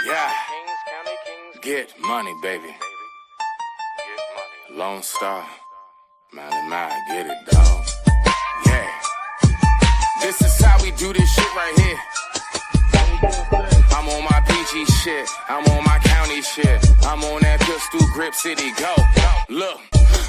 Yeah. Get money, baby. Lone Star. Mile, get it, dog. Yeah. This is how we do this shit right here. I'm on my PG shit. I'm on my county shit. I'm on that pistol grip city. Go. Look.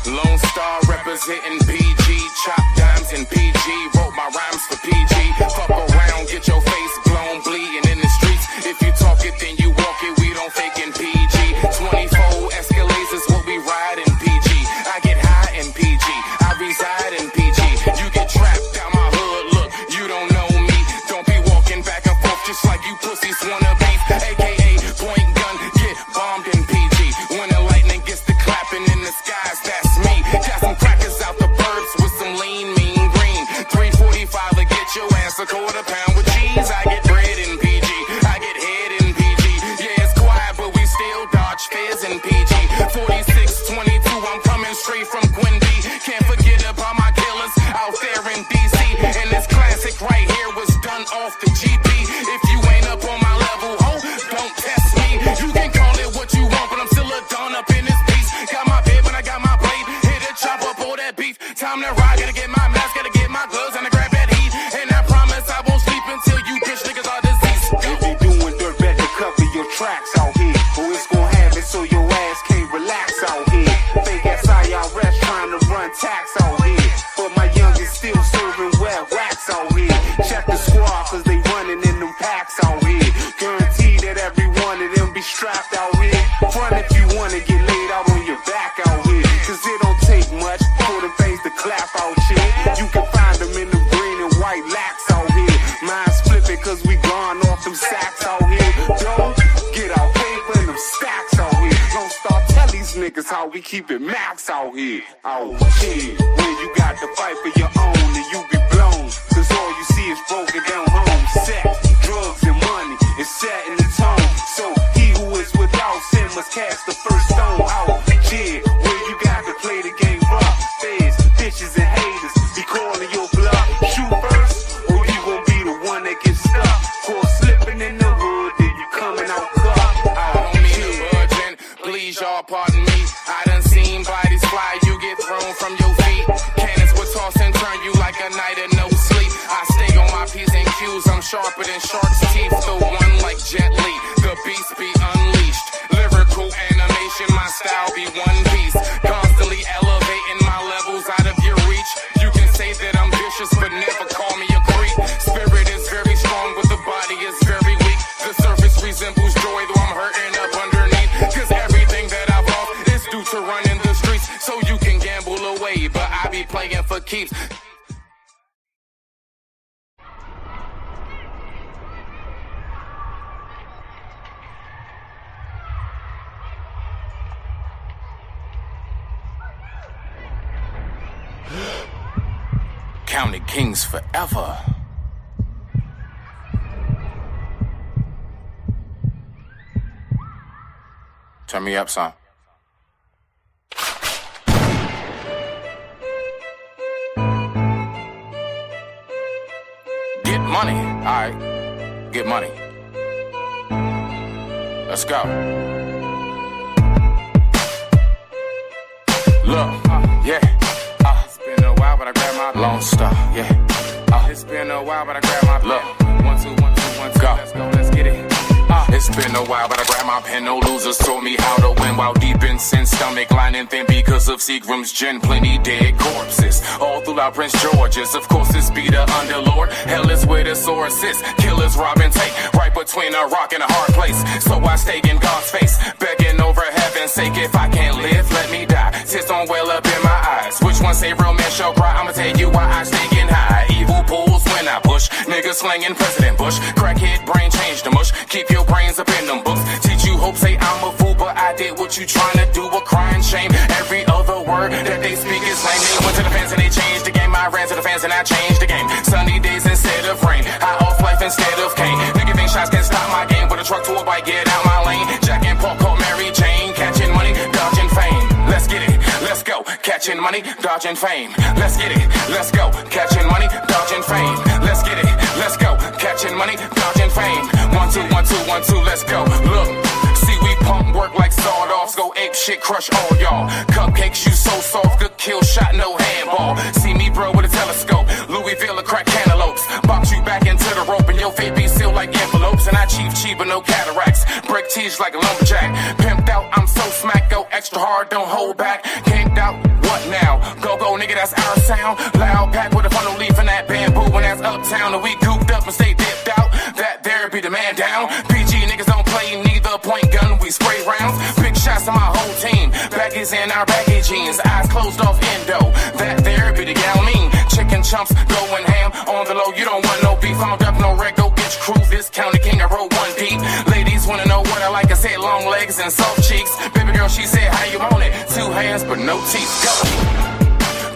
Lone Star representing PG. Chop dimes in PG. Wrote my rhymes for PG. Fuck around, get your face blown, bleeding in the streets. If you talk it, then you walk it. We don't fake in PG. 24 Escalades is what we ride in PG. I get high in PG. I reside in PG. You get trapped down my hood. Look, you don't know me. Don't be walking back and forth just like you pussies wanna be. AKA point gun, get bombed in PG. When the lightning gets to clapping in the skies, that's me. Got some crackers out the burbs with some lean, mean green. 345 to get your ass a quarter pound with cheese. I get bread in PG. I get head in PG. Yeah, it's quiet, but we still dodge fizz in PG. 4622, I'm coming straight from Quinn B. Can't forget about my killers out there in DC. And this classic right here was done off the GP. If you ain't up on my level, ho, don't test me. You can call it what you want, but I'm still a don up in this piece. Got my bed when I got my blade. Hit it, chop up all that beef. Time to ride, gotta get my mask, gotta get my gloves, and I grab that heat. And I promise I won't sleep until you bitch niggas are deceased. If you doing dirt, better cover your tracks out here. Or it's gon' have it so your ass can't relax out here. Fake ass IRS trying to run tax out here. But my youngest still serving wet wax out here. Check the squad, cause they running in them packs out here. Guarantee that every one of them be strapped out here. Front if you wanna get laid out on your back out here. Cause it don't take much for them things to clap out shit. You can find them in the green and white lax out here. Mine's flipping cause we gone off them sacks out here. Don't get our paper and them stacks out here. Don't start tell these niggas how we keep it max out here. Oh shit, when you got to fight for your own and you be blown. Cause all you see is broken down home. Sex, drugs and money is setting the tone. So he who is without sin must cast the first stone out. Shit, where you got to play the game rough. Feds, bitches and haters be calling your bluff. Shoot first, or you gon' be the one that gets stuck. Caught slipping in the hood, then you coming out cut. I don't mean to budge in, please y'all pardon me. I done seen bodies fly, you get thrown from your feet. Cannons will toss and turn you like a night of no sleep. I stay on my P's and Q's, I'm sharper than shark's teeth. The one like Jet Li, the beast be unleashed. Lyrical animation, my style be one piece. Constantly elevating my levels out of your reach. You can say that I'm vicious, but never call me a creep. Spirit is very strong, but the body is very weak. The surface resembles joy, though I'm hurting up underneath. Cause everything that I've lost is due to running the streets. So you can gamble away, but I be playing for keeps. County Kings forever. Turn me up, son. Get money. Alright. Get money. Let's go. Look, yeah. It's been a while, but I grabbed my Lone Star, yeah. It's been a while, but I grabbed my look. 1, 2, 1, 2, 1, 2. Go. Let's go, let's get it. It's been a while, but I grabbed my pen. No losers told me how to win while deep in sin. Stomach lining thin because of Seagram's gin. Plenty dead corpses all throughout Prince George's. Of course, it's be the underlord. Hell is where the source is. Killers rob and take right between a rock and a hard place. So I stay in God's face, begging over heaven's sake. If I can't live, let me die. Tears don't well up in my eyes. Which one say real men shall cry? I'ma tell you why I stay getting high. Evil pools when I push. Niggas slinging President Bush. Crackhead brain change the mush. Keep your brains up in them books. Teach you hope, say I'm a fool, but I did what you trying to do. A crying shame. Every other word that they speak is lame. They went to the fans and they changed the game. I ran to the fans and I changed the game. Sunny days instead of rain. High off life instead of cane. Nigga think shots can stop my game. With a truck to a bike, get out my lane. Jack and Paul called Mary Jane. Catching money, dodging fame. Let's get it, let's go. Catching money, dodging fame. Let's get it, let's go. Catching money, dodging fame. Let's get it, let's go. Catching catching money, dodging fame. 1, 2, 1, 2, 1, 2, let's go. Look, see we pump work like sawed-offs, go ape shit, crush all y'all. Cupcakes, you so soft, good kill shot, no handball. See me bro with a telescope, Louisville, a crack cantaloupes. Box you back into the rope and your fate be sealed like envelopes. And I cheap, but no cataracts. Break teeth like a lumberjack. Pimped out, I'm so smack, go extra hard, don't hold back. Ganked out, what now? Go, nigga, that's our sound. Loud pack with a funnel leaf in that bamboo. When that's uptown and we cooped up and stay dipped out. That there be the man down. PG niggas don't play neither point gun, we spray rounds. Big shots to my whole team. Baggies in our baggy jeans. Eyes closed off endo. That there be the gal mean. Chicken chumps going ham on the low. You don't want no beef. I'm up no red. Go get your crew. This county king, I roll one deep. Ladies wanna know what I like. I said long legs and soft cheeks. Baby girl, she said how you want it. 2 hands but no teeth. Go.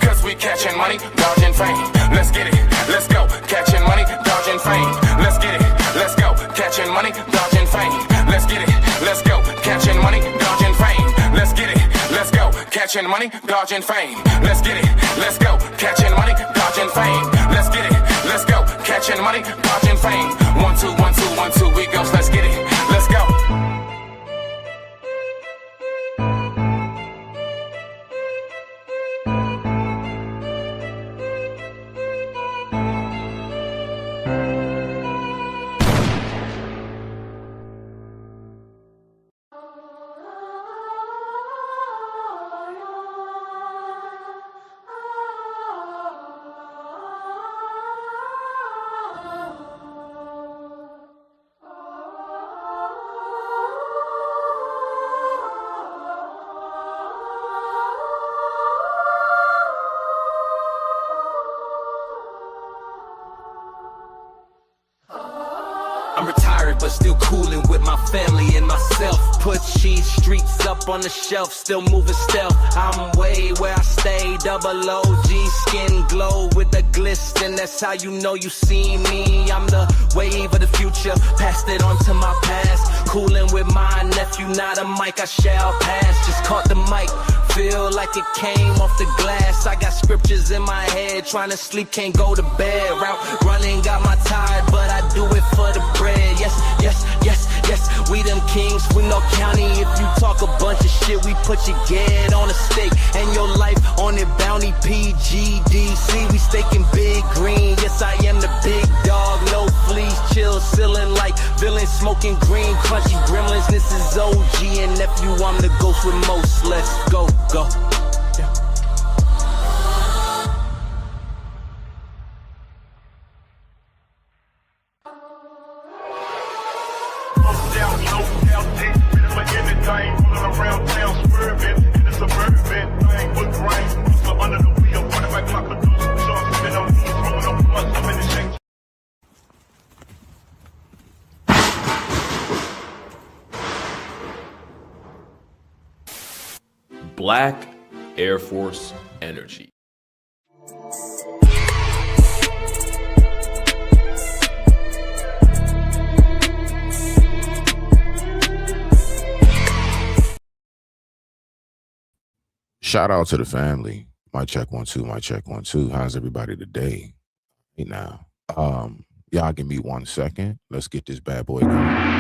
Cause we catching money, dodging fame. Let's get it. Let's go. Catching money, dodging fame. Let's get it. Let's go. Catching money, dodging fame. Let's get it. Let's go. Catching money, dodging fame. Let's get it. Let's go. Catching money, dodging fame. Let's get it. Let's go. Catching money, dodging fame. Let's get it. Let's go. Catching money, dodging fame. 1, 2, 1, 2, 1, 2. We go. Let's get it. Let's go. I'm retired, but still coolin' with my family and myself. Put cheese streets up on the shelf, still moving stealth. I'm way where I stay, double OG, skin glow with the glisten. That's how you know you see me. I'm the wave of the future, passed it on to my past. Coolin' with my nephew, not a mic I shall pass. Just caught the mic, feel like it came off the glass. I got scriptures in my head, trying to sleep, can't go to bed. Route running, got my tide, but I do it for the bread. Yes, yes, yes, yes, we them kings, we no county. If you talk a bunch of shit, we put your head on a stake and your life on it, bounty PGDC. We staking big green, yes I am the big dog, no fleas, chill, ceiling like villains, smoking green, crunchy gremlins. This is OG and nephew, I'm the ghost with most. Let's go, go. Black Air Force Energy. Shout out to the family. My check 1 2, my check 1 2. How's everybody today? Hey now. Y'all give me 1 second. Let's get this bad boy going.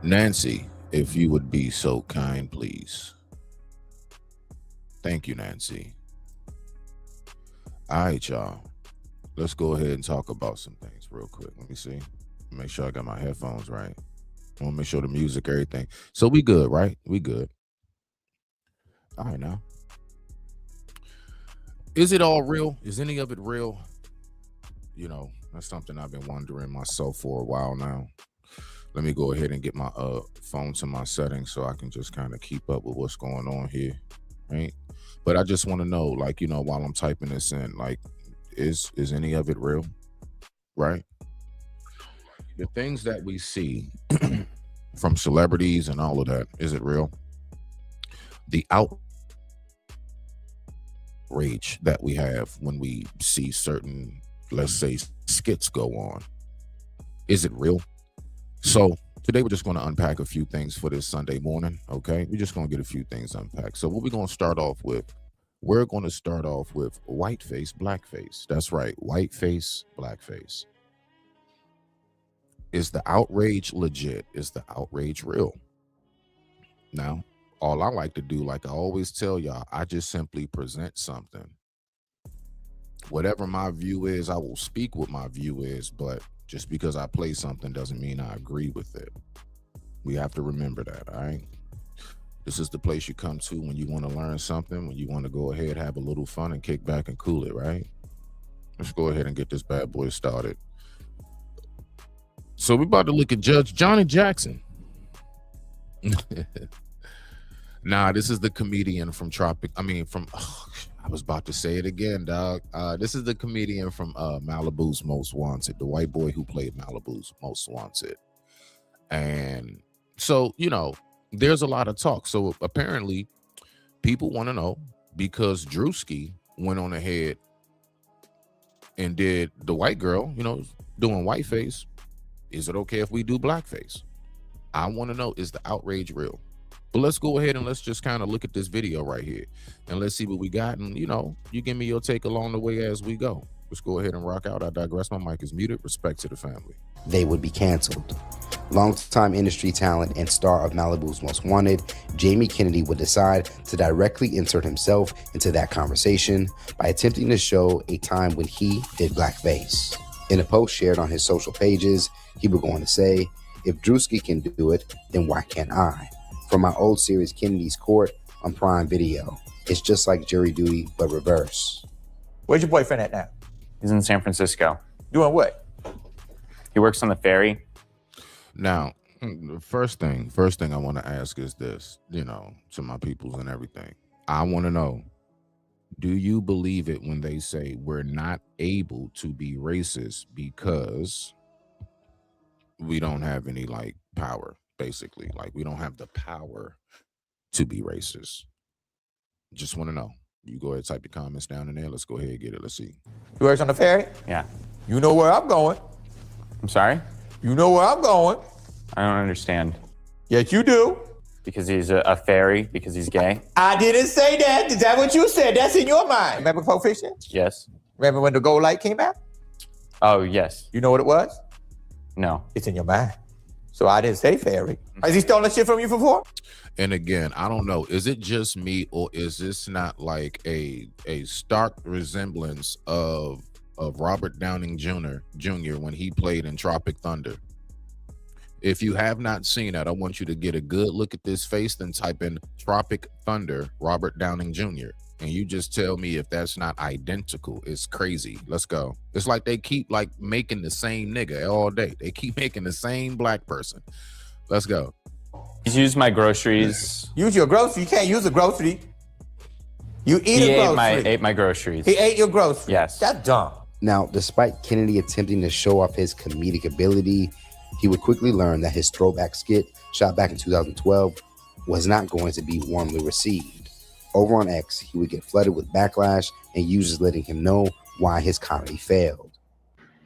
Nancy, if you would be so kind, please. Thank you, Nancy. All right, y'all. Let's go ahead and talk about some things real quick. Let me see. Make sure I got my headphones right. I want to make sure the music, everything. So we good, right? We good. All right, now. Is it all real? Is any of it real? You know, that's something I've been wondering myself for a while now. Let me go ahead and get my phone to my settings so I can just kind of keep up with what's going on here, right? But I just want to know, like, you know, while I'm typing this in, like, is any of it real, right? The things that we see from celebrities and all of that, is it real? The outrage that we have when we see certain, let's say, skits go on, is it real? So today we're just going to unpack a few things for this Sunday morning, okay? We're just going to get a few things unpacked. So what we're going to start off with We're going to start off with whiteface, blackface. That's right, whiteface, blackface. Is the outrage legit? Is the outrage real? Now, all I like to do, like I always tell y'all, I just simply present something. Whatever my view is, I will speak what my view is, but just because I play something doesn't mean I agree with it. We have to remember that, all right? This is the place you come to when you want to learn something, when you want to go ahead, have a little fun and kick back and cool it, right? Let's go ahead and get this bad boy started. So we're about to look at Judge Johnny Jackson. Nah, this is the comedian from I was about to say it again, dog. This is the comedian from Malibu's Most Wanted, the white boy who played Malibu's Most Wanted. And so, there's a lot of talk. So apparently people want to know, because Drewski went on ahead and did the white girl, doing whiteface. Is it okay if we do blackface? I want to know, is the outrage real? But let's go ahead and let's just kind of look at this video right here and let's see what we got. And, you give me your take along the way as we go. Let's go ahead and rock out. I digress. My mic is muted. Respect to the family. They would be canceled. Longtime industry talent and star of Malibu's Most Wanted, Jamie Kennedy would decide to directly insert himself into that conversation by attempting to show a time when he did blackface. In a post shared on his social pages, he would go on to say, "If Drewski can do it, then why can't I?" From my old series Kennedy's Court on Prime Video. It's just like jury duty, but reverse. Where's your boyfriend at now? He's in San Francisco. Doing what? He works on the ferry. Now, the first thing I want to ask is this, to my peoples and everything. I want to know, do you believe it when they say we're not able to be racist because we don't have any power, basically? We don't have the power to be racist. Just want to know. You go ahead, type your comments down in there. Let's go ahead and get it. Let's see. He works on the ferry? Yeah. You know where I'm going. I'm sorry? You know where I'm going. I don't understand. Yes, you do. Because he's a fairy? Because he's gay? I didn't say that. Is that what you said? That's in your mind. Remember Pulp Fiction? Yes. Remember when the gold light came out? Oh, yes. You know what it was? No. It's in your mind. So I didn't say fairy. Has he stolen shit from you before? And again, I don't know. Is it just me, or is this not like a stark resemblance of Robert Downing Jr. when he played in Tropic Thunder? If you have not seen that, I want you to get a good look at this face, then type in Tropic Thunder, Robert Downing Jr. And you just tell me if that's not identical. It's crazy. Let's go. It's like they keep making the same nigga all day. They keep making the same black person. Let's go. He's used my groceries. Use your grocery. You can't use a grocery. You eat a grocery. He ate my groceries. He ate your grocery. Yes. That's dumb. Now, despite Kennedy attempting to show off his comedic ability, he would quickly learn that his throwback skit, shot back in 2012, was not going to be warmly received. Over on X, he would get flooded with backlash and users letting him know why his comedy failed.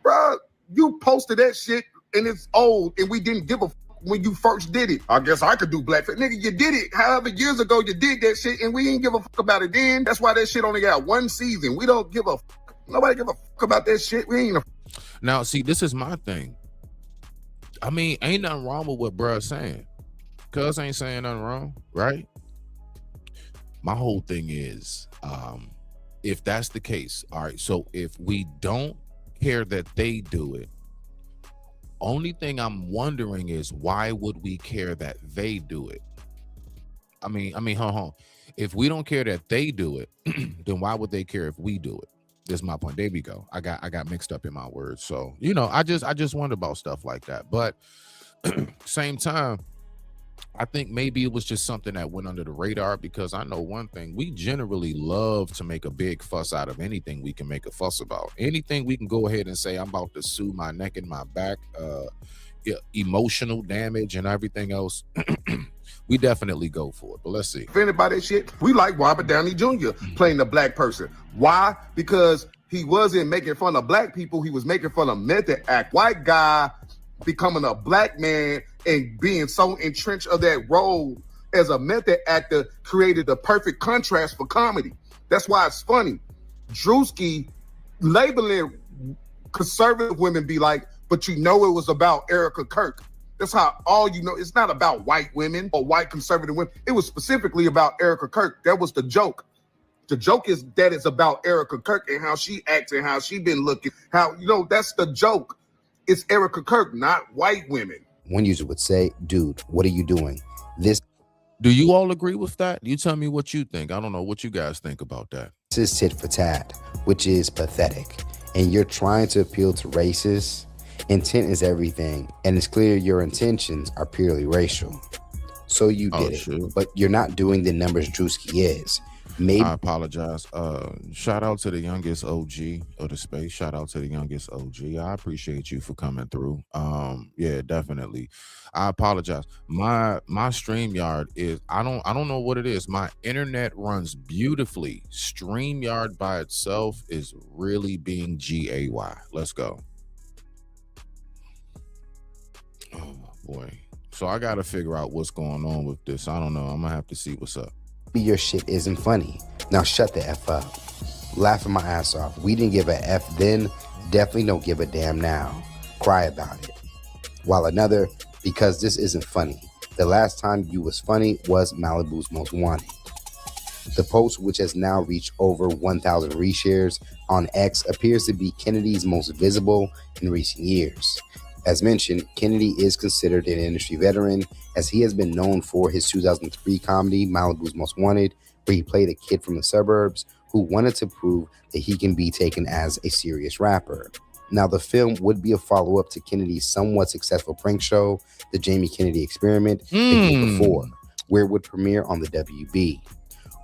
Bruh, you posted that shit and it's old and we didn't give a when you first did it. I guess I could do blackface. Nigga, you did it however years ago you did that shit and we didn't give a fuck about it then. That's why that shit only got one season. We don't give a fuck. Nobody give a fuck about that shit. We ain't Now, see, this is my thing. I mean, ain't nothing wrong with what bruh's saying. Cuz ain't saying nothing wrong, right? My whole thing is, if that's the case, all right, so if we don't care that they do it, only thing I'm wondering is why would we care that they do it? I mean, if we don't care that they do it, then why would they care if we do it? This is my point. There we go. I got mixed up in my words. So, I just wonder about stuff like that. But same time, I think maybe it was just something that went under the radar, because I know one thing, we generally love to make a big fuss out of anything we can make a fuss about. Anything we can go ahead and say, I'm about to sue my neck and my back, emotional damage and everything else. We definitely go for it, but let's see. offended by that shit. We like Robert Downey Jr. playing the black person. Why? Because he wasn't making fun of black people. He was making fun of method act. White guy becoming a black man and being so entrenched of that role as a method actor created the perfect contrast for comedy. That's why it's funny. Drewski labeling conservative women be like, but you know it was about Erica Kirk. That's how all you know. It's not about white women or white conservative women. It was specifically about Erica Kirk. That was the joke. The joke is that it's about Erica Kirk and how she acts and how she been looking. How, you know, that's the joke. It's Erica Kirk, not white women. One user would say, dude, what are you doing? This Do you all agree with that? You tell me what you think. I don't know what you guys think about that. is tit for tat, which is pathetic. And you're trying to appeal to racists. Intent is everything. And it's clear your intentions are purely racial. So you did it. But you're not doing the numbers Drewski is. Maybe I apologize. Shout out to the youngest OG of the space. Shout out to the youngest OG. I appreciate you for coming through. Yeah, definitely. I apologize. My StreamYard is I don't know what it is. My internet runs beautifully. StreamYard by itself is really being GAY. Let's go. Oh boy. So I gotta figure out what's going on with this. I don't know. I'm gonna have to see what's up. your shit isn't funny. Now shut the F up. Laughing my ass off. We didn't give a F then, definitely don't give a damn now. Cry about it. While another, because this isn't funny. The last time you was funny was Malibu's Most Wanted. The post, which has now reached over 1,000 reshares on X, appears to be Kennedy's most visible in recent years. As mentioned, Kennedy is considered an industry veteran, as he has been known for his 2003 comedy, Malibu's Most Wanted, where he played a kid from the suburbs who wanted to prove that he can be taken as a serious rapper. Now, the film would be a follow-up to Kennedy's somewhat successful prank show, The Jamie Kennedy Experiment, the year before, where it would premiere on the WB.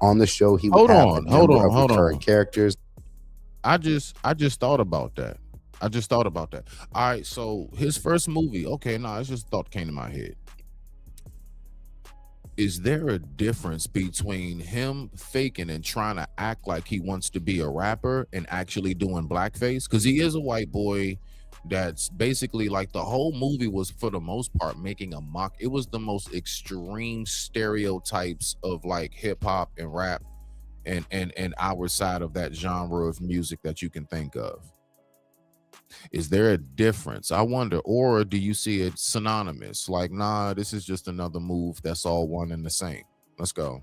On the show, he would have a number of recurring characters. I just thought about that. All right, so his first movie, okay, no, it's just a thought came to my head. Is there a difference between him faking and trying to act like he wants to be a rapper and actually doing blackface? Because he is a white boy that's basically like the whole movie was for the most part making a mock. It was the most extreme stereotypes of like hip hop and rap and our side of that genre of music that you can think of. Is there a difference? I wonder, or do you see it synonymous? Like, nah, this is just another move that's all one and the same. Let's go.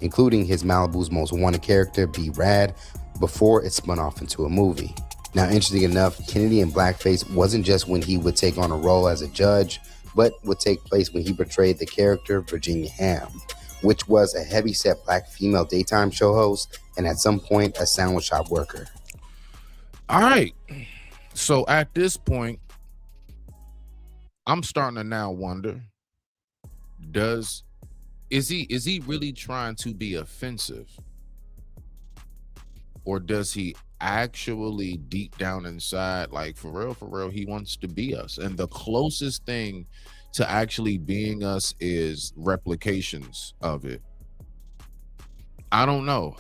Including his Malibu's Most Wanted character, B Rad, before it spun off into a movie. Now, interesting enough, Kennedy in blackface wasn't just when he would take on a role as a judge, but would take place when he portrayed the character Virginia Ham, which was a heavyset black female daytime show host and at some point a sandwich shop worker. All right. So at this point, I'm starting to now wonder, is he really trying to be offensive? Or does he actually deep down inside, like for real, he wants to be us? And the closest thing to actually being us is replications of it. I don't know.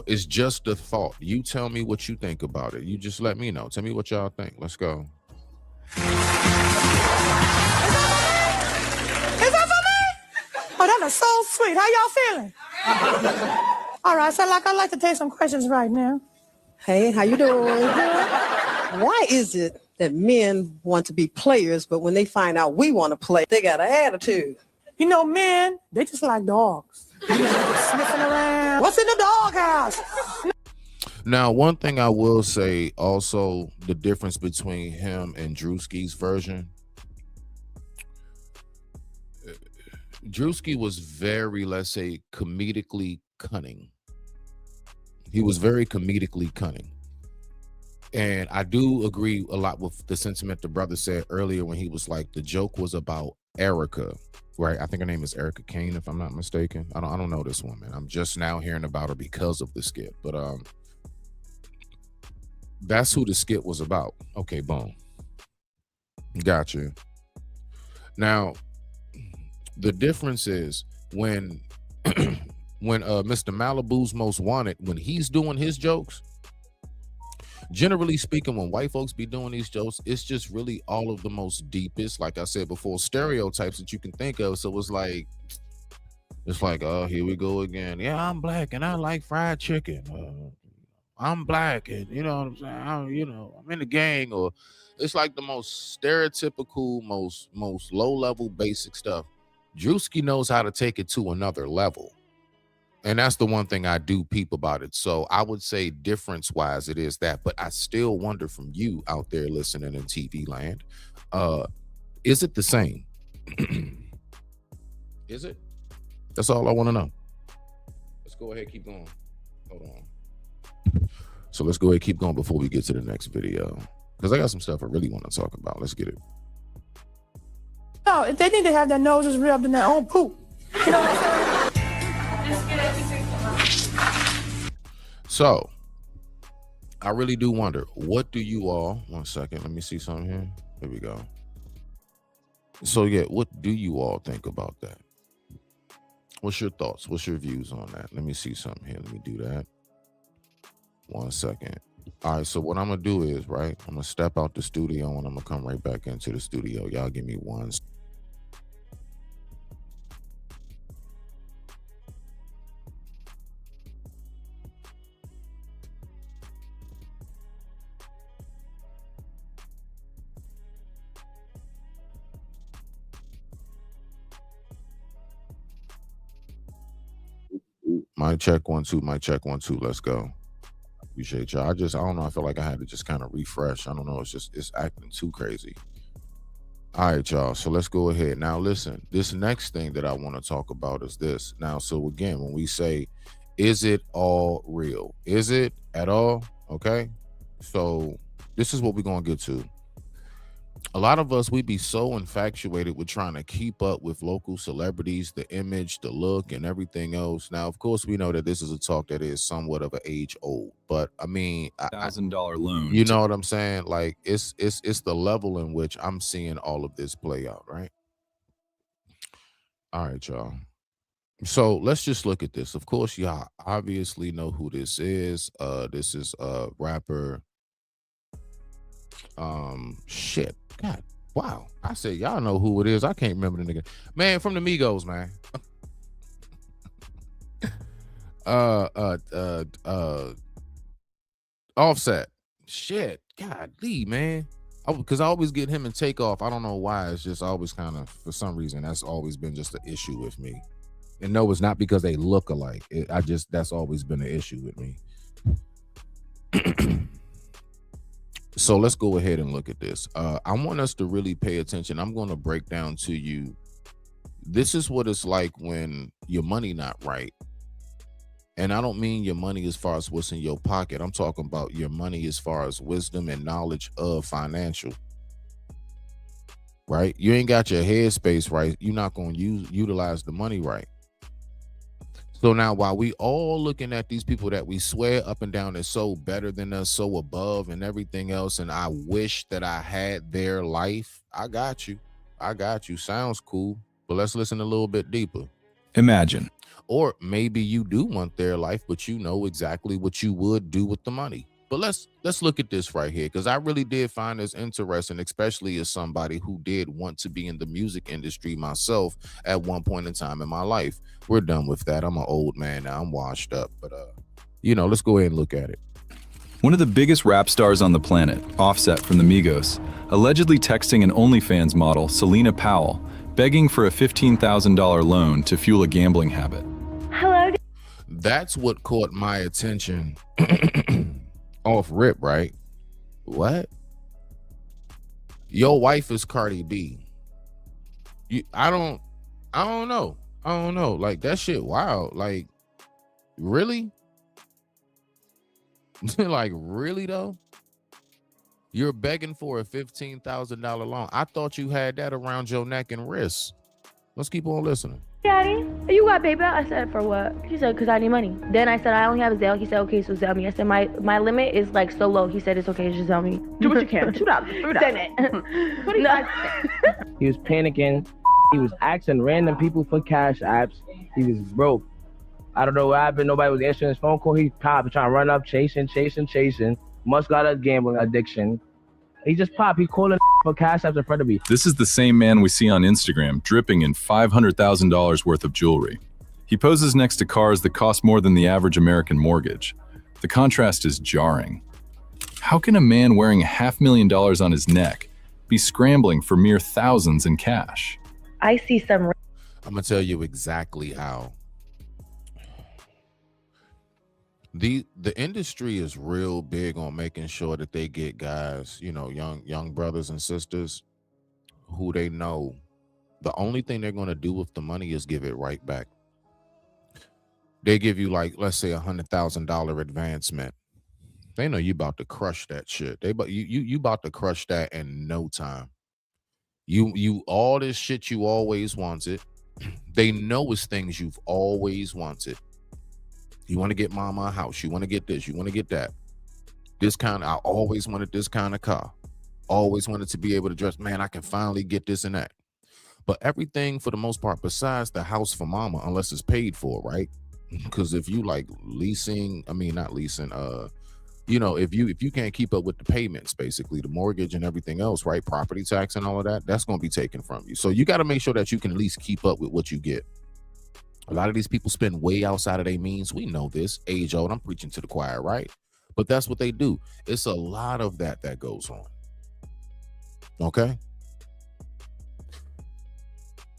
It's just a thought. You tell me what you think about it. You just let me know. Tell me what y'all think. Let's go. Is that for me? Oh, that is so sweet. How y'all feeling? All right, so I'd like to take some questions right now. Hey, how you doing? Why is it that men want to be players, but when they find out we want to play, they got an attitude? You know, men, they just like dogs. Sniffing around. What's in the doghouse? Now, one thing I will say also, the difference between him and Drewski's version. Drewski was very, let's say, comedically cunning. He was very comedically cunning. And I do agree a lot with the sentiment the brother said earlier when he was like, the joke was about Erica. Right, I think her name is Erica Kane, if I'm not mistaken. I don't know this woman. I'm just now hearing about her because of the skit. But that's who the skit was about. Okay, boom. Gotcha. Now, the difference is when Mr. Malibu's Most Wanted, when he's doing his jokes, generally speaking, when white folks be doing these jokes, it's just really all of the most deepest, like I said before, stereotypes that you can think of. So it's like, It's like, oh, here we go again. Yeah, I'm black and I like fried chicken. I'm black and you know what I'm saying. I'm in the gang, or it's like the most stereotypical, most low level, basic stuff. Drewski knows how to take it to another level. And that's the one thing I do peep about it. So I would say difference wise, it is that. But I still wonder from you out there listening in TV land, is it the same? Is it? That's all I want to know. Let's go ahead, keep going. Hold on. So let's go ahead, keep going before we get to the next video. Because I got some stuff I really want to talk about. Let's get it. No, they need to have their noses rubbed in their own poop. You know what I'm saying? So, I really do wonder, what do you all, one second, let me see something here. Here we go. So, yeah, what do you all think about that? What's your thoughts? What's your views on that? Let me see something here. Let me do that. 1 second. All right, so what I'm going to do is, right, I'm going to step out the studio and I'm going to come right back into the studio. Y'all give me 1 second. Mic check 1 2, mic check 1 2. Let's go. Appreciate y'all. I don't know. I feel like I had to just kind of refresh. I don't know. It's acting too crazy. All right, y'all. So let's go ahead. Now, listen, this next thing that I want to talk about is this. Now, so again, when we say, is it all real? Is it at all? Okay. So this is what we're going to get to. A lot of us, we be so infatuated with trying to keep up with local celebrities, the image, the look, and everything else. Now, of course, we know that this is a talk that is somewhat of an age old, but I mean, $1,000 loan. You know what I'm saying? Like it's the level in which I'm seeing all of this play out, right? All right, y'all. So let's just look at this. Of course, y'all obviously know who this is. This is a rapper. Shit. God, wow. I said y'all know who it is. I can't remember the nigga. Man, from the Migos, man. Offset. Shit. God, Lee, man. Because I always get him and Takeoff. I don't know why. It's just always kind of, for some reason, that's always been just an issue with me. And no, it's not because they look alike. That's always been an issue with me. So let's go ahead and look at this. I want us to really pay attention. I'm going to break down to you. This is what it's like when your money not right. And I don't mean your money as far as what's in your pocket. I'm talking about your money as far as wisdom and knowledge of financial. Right? You ain't got your headspace right. You're not going to utilize the money right. So now, while we all looking at these people that we swear up and down is so better than us, so above and everything else, and I wish that I had their life, I got you. Sounds cool, but let's listen a little bit deeper. Imagine. Or maybe you do want their life, but you know exactly what you would do with the money. But let's look at this right here, because I really did find this interesting, especially as somebody who did want to be in the music industry myself at one point in time in my life. We're done with that. I'm an old man now. I'm washed up. But, let's go ahead and look at it. One of the biggest rap stars on the planet, Offset from the Migos, allegedly texting an OnlyFans model, Selena Powell, begging for a $15,000 loan to fuel a gambling habit. Hello. That's what caught my attention. Off rip, right? What? Your wife is Cardi B. I don't know. Like, that shit wild. Like, really? Like, really though? You're begging for a $15,000 loan. I thought you had that around your neck and wrists. Let's keep on listening. Daddy, you got PayPal? I said, for what? He said, because I need money. Then I said, I only have Zelle. He said, okay, so Zelle me. I said, my limit is like so low. He said, it's okay, just Zelle me. Do what you can. $2, $3. Send it. 25 cents. He was panicking. He was asking random people for cash apps. He was broke. I don't know what happened. Nobody was answering his phone call. He popped, trying to run up, chasing. Must got a gambling addiction. He just popped. He calling for cash apps in front of me. This is the same man we see on Instagram dripping in $500,000 worth of jewelry. He poses next to cars that cost more than the average American mortgage. The contrast is jarring. How can a man wearing $500,000 on his neck be scrambling for mere thousands in cash? I see some. I'm gonna tell you exactly how. The industry is real big on making sure that they get guys, you know, young brothers and sisters who they know the only thing they're gonna do with the money is give it right back. They give you, like, let's say $100,000 advancement. They know you about to crush that shit. You about to crush that in no time. You all this shit you always wanted. They know it's things you've always wanted. You want to get mama a house. You want to get this. You want to get that. I always wanted this kind of car. Always wanted to be able to dress. Man, I can finally get this and that. But everything for the most part, besides the house for mama, unless it's paid for, right? Because if you like leasing, not leasing, you know, if you can't keep up with the payments, basically the mortgage and everything else, right? Property tax and all of that, that's going to be taken from you. So you got to make sure that you can at least keep up with what you get. A lot of these people spend way outside of their means. We know this, age old. I'm preaching to the choir, right? But that's what they do. It's a lot of that goes on. Okay?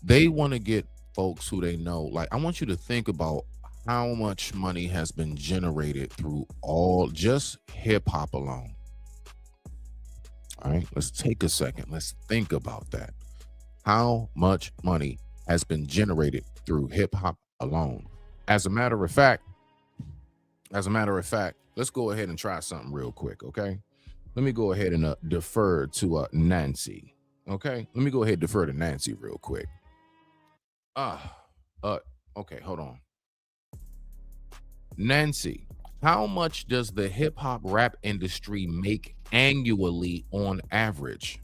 They want to get folks who they know. Like, I want you to think about how much money has been generated through just hip hop alone. All right, let's take a second. Let's think about that. How much money has been generated through hip hop alone? As a matter of fact, let's go ahead and try something real quick, okay? Let me go ahead and defer to Nancy, okay? Let me go ahead and defer to Nancy real quick. Okay, hold on. Nancy, how much does the hip hop rap industry make annually on average?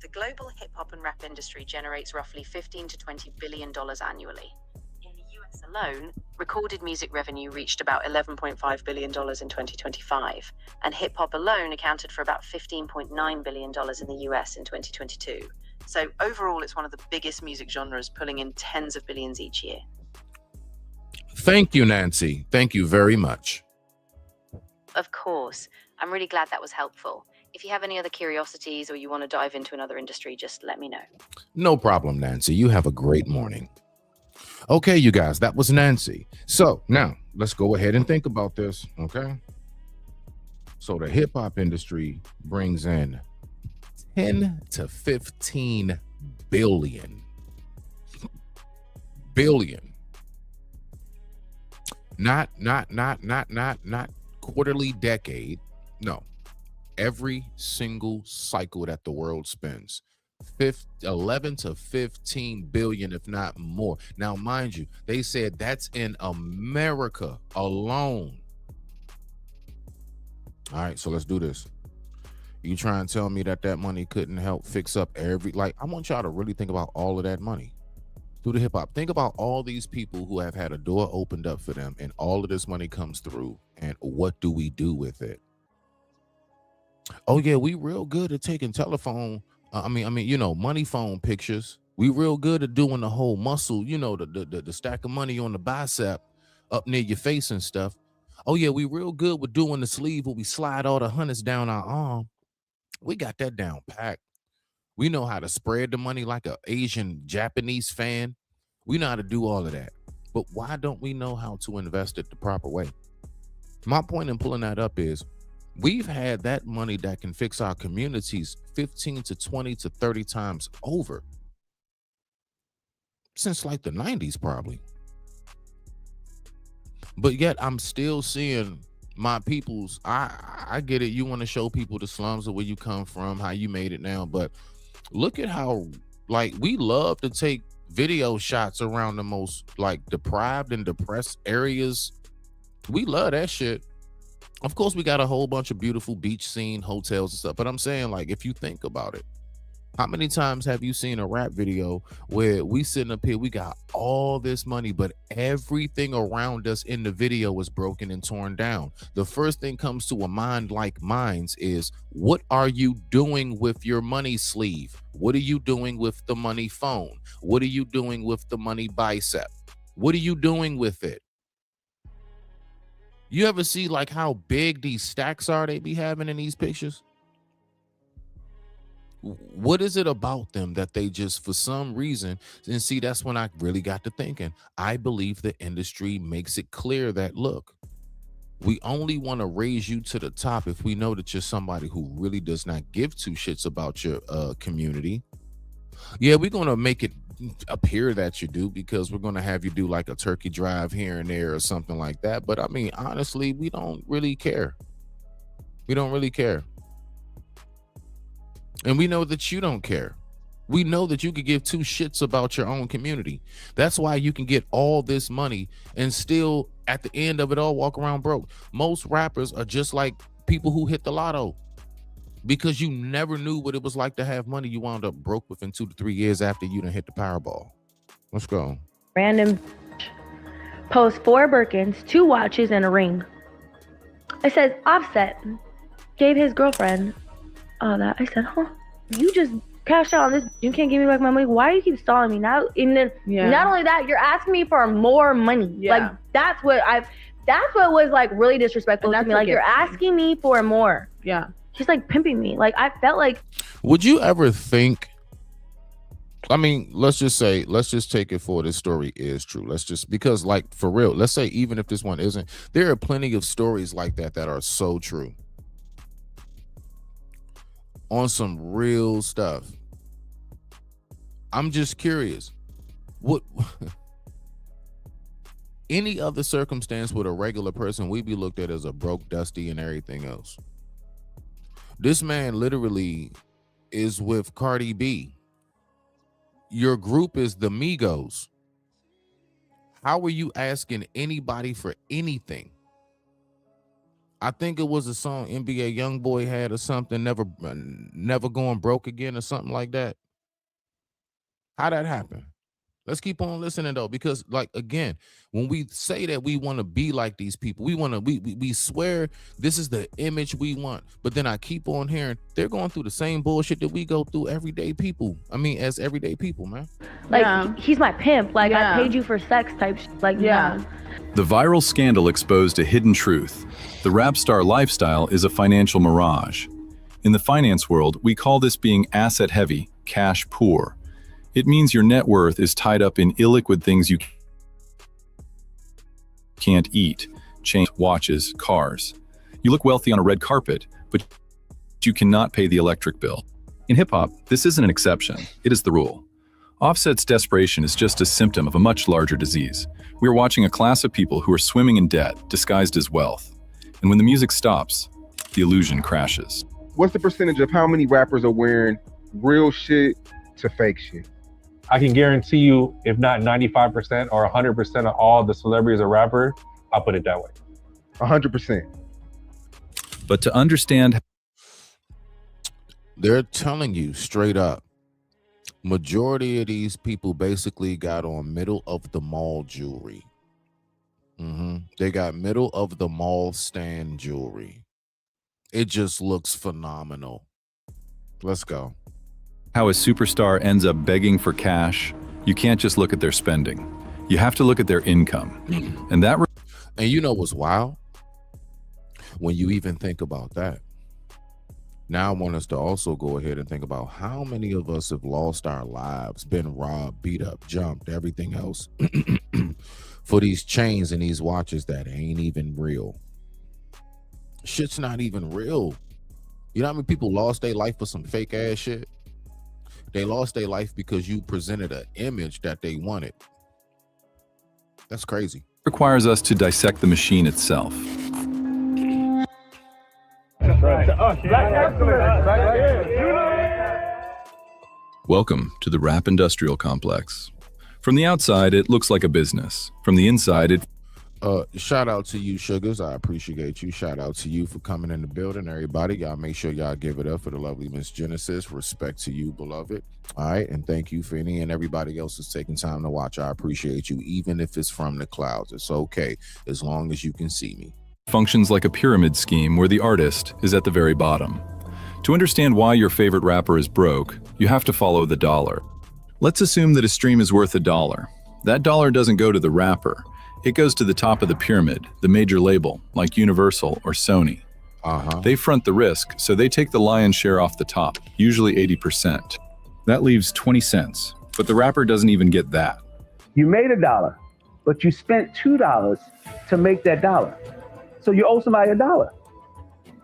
The global hip hop and rap industry generates roughly $15 to $20 billion annually. In the US alone, recorded music revenue reached about $11.5 billion in 2025, and hip hop alone accounted for about $15.9 billion in the US in 2022. So overall, it's one of the biggest music genres, pulling in tens of billions each year. Thank you, Nancy. Thank you very much. Of course. I'm really glad that was helpful. If you have any other curiosities or you want to dive into another industry, just let me know. No problem, Nancy. You have a great morning. Okay, you guys, that was Nancy. So now let's go ahead and think about this, okay? So the hip hop industry brings in 10 to 15 billion. Not quarterly, decade. No. Every single cycle that the world spins. 11 to 15 billion, if not more. Now, mind you, they said that's in America alone. All right, so let's do this. You try and tell me that money couldn't help fix up I want y'all to really think about all of that money through the hip hop. Think about all these people who have had a door opened up for them, and all of this money comes through. And what do we do with it? Oh yeah, we real good at taking telephone. Money phone pictures. We real good at doing the whole muscle. You know, the stack of money on the bicep up near your face and stuff. Oh yeah, we real good with doing the sleeve where we slide all the hundreds down our arm. We got that down packed. We know how to spread the money like an Asian Japanese fan. We know how to do all of that. But why don't we know how to invest it the proper way? My point in pulling that up is we've had that money that can fix our communities 15 to 20 to 30 times over since like the 90s probably. But yet I'm still seeing my peoples. I get it. You want to show people the slums of where you come from, how you made it now. But look at how, we love to take video shots around the most, deprived and depressed areas. We love that shit. Of course, we got a whole bunch of beautiful beach scene, hotels and stuff. But I'm saying, if you think about it, How many times have you seen a rap video where we sitting up here, we got all this money, but everything around us in the video is broken and torn down? The first thing comes to a mind like mine's is, what are you doing with your money sleeve? What are you doing with the money phone? What are you doing with the money bicep? What are you doing with it? You ever see like how big these stacks are they be having in these pictures? What is it about them that they just, for some reason, and see, that's when I really got to thinking. I believe the industry makes it clear that, look, we only want to raise you to the top if we know that you're somebody who really does not give two shits about your community. Yeah, we're going to make it appear that you do, because we're going to have you do like a turkey drive here and there or something like that. But I mean, honestly, we don't really care. We don't really care. And we know that you don't care. We know that you could give two shits about your own community. That's why you can get all this money and still, at the end of it all, walk around broke. Most rappers are just like people who hit the lotto, because you never knew what it was like to have money. You wound up broke within 2 to 3 years after you done hit the Powerball. Let's go. Random post 4 Birkins, 2 watches, and a ring. It says Offset gave his girlfriend all that. I said, huh? You just cashed out on this. You can't give me back my money. Why do you keep stalling me now? And then not only that, you're asking me for more money. Yeah. Like that's what was like really disrespectful to me. Like, you're asking me for more. Yeah. She's like pimping me. Like, I felt like. Would you ever think, I mean, let's just take it for this story is true. Let's just, because like for real, let's say even if this one isn't, there are plenty of stories like that are so true. On some real stuff. I'm just curious, what any other circumstance with a regular person, we'd be looked at as a broke, dusty, and everything else. This man literally is with Cardi B. Your group is the Migos. How are you asking anybody for anything? I think it was a song NBA Youngboy had or something, never going broke again or something like that. How'd that happen? Let's keep on listening though, because like, again, when we say that we want to be like these people, we swear this is the image we want, but then I keep on hearing they're going through the same bullshit that we go through everyday people. I mean, as everyday people, man. Like, he's my pimp. Like, I paid you for sex type shit. Like, no. The viral scandal exposed a hidden truth. The rap star lifestyle is a financial mirage. In the finance world, we call this being asset heavy, cash poor. It means your net worth is tied up in illiquid things you can't eat, chains, watches, cars. You look wealthy on a red carpet, but you cannot pay the electric bill. In hip-hop, this isn't an exception, it is the rule. Offset's desperation is just a symptom of a much larger disease. We are watching a class of people who are swimming in debt, disguised as wealth. And when the music stops, the illusion crashes. What's the percentage of how many rappers are wearing real shit to fake shit? I can guarantee you, if not 95% or 100% of all the celebrities or rappers, I'll put it that way. 100%. But to understand, they're telling you straight up, majority of these people basically got on middle of the mall jewelry. They got middle of the mall stand jewelry. It just looks phenomenal. Let's go. How a superstar ends up begging for cash, you can't just look at their spending. You have to look at their income. And you know what's wild? When you even think about that. Now I want us to also go ahead and think about how many of us have lost our lives, been robbed, beat up, jumped, everything else for these chains and these watches that ain't even real. Shit's not even real. You know how many people lost their life for some fake ass shit? They lost their life because you presented an image that they wanted. That's crazy. Requires us to dissect the machine itself. Welcome to the rap industrial complex. From the outside, it looks like a business. From the inside, Shout out to you, Sugars. I appreciate you. Shout out to you for coming in the building, everybody. Y'all make sure y'all give it up for the lovely Miss Genesis. Respect to you, beloved. All right, and thank you for any and everybody else that's taking time to watch. I appreciate you, even if it's from the clouds. It's okay, as long as you can see me. Functions like a pyramid scheme where the artist is at the very bottom. To understand why your favorite rapper is broke, you have to follow the dollar. Let's assume that a stream is worth $1. That dollar doesn't go to the rapper. It goes to the top of the pyramid, the major label, like Universal or Sony. They front the risk, so they take the lion's share off the top, usually 80%. That leaves 20 cents, but the rapper doesn't even get that. You made $1, but you spent $2 to make that dollar. So you owe somebody $1.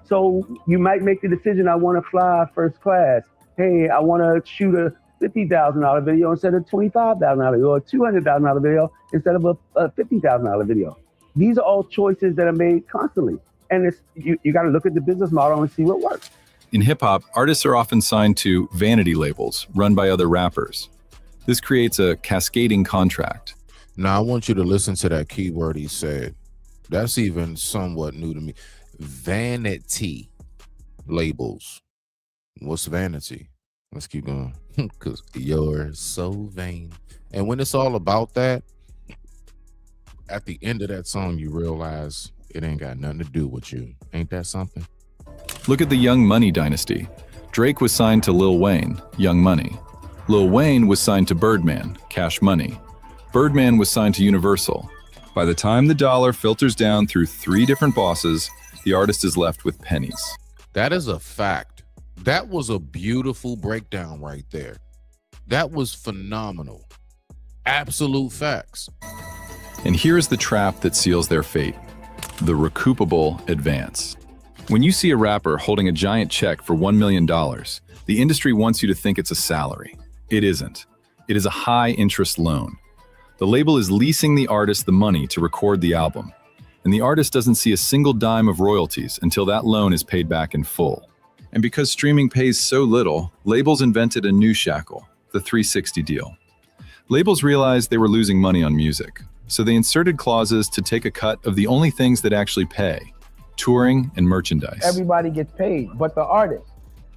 So you might make the decision, I want to fly first class. Hey, I want to shoot a $50,000 video instead of $25,000 video, or a $200,000 video instead of a $50,000 video. These are all choices that are made constantly. And it's you got to look at the business model and see what works. In hip-hop, artists are often signed to vanity labels run by other rappers. This creates a cascading contract. Now, I want you to listen to that key word he said. That's even somewhat new to me. Vanity labels. What's vanity? Let's keep going. Because you're so vain. And when it's all about that, at the end of that song, you realize it ain't got nothing to do with you. Ain't that something? Look at the Young Money dynasty. Drake was signed to Lil Wayne, Young Money. Lil Wayne was signed to Birdman, Cash Money. Birdman was signed to Universal. By the time the dollar filters down through 3 different bosses, the artist is left with pennies. That is a fact. That was a beautiful breakdown right there. That was phenomenal. Absolute facts. And here's the trap that seals their fate: the recoupable advance. When you see a rapper holding a giant check for $1 million, the industry wants you to think it's a salary. It isn't. It is a high-interest loan. The label is leasing the artist the money to record the album, and the artist doesn't see a single dime of royalties until that loan is paid back in full. And because streaming pays so little, labels invented a new shackle, the 360 deal. Labels realized they were losing money on music, so they inserted clauses to take a cut of the only things that actually pay: touring and merchandise. Everybody gets paid, but the artist.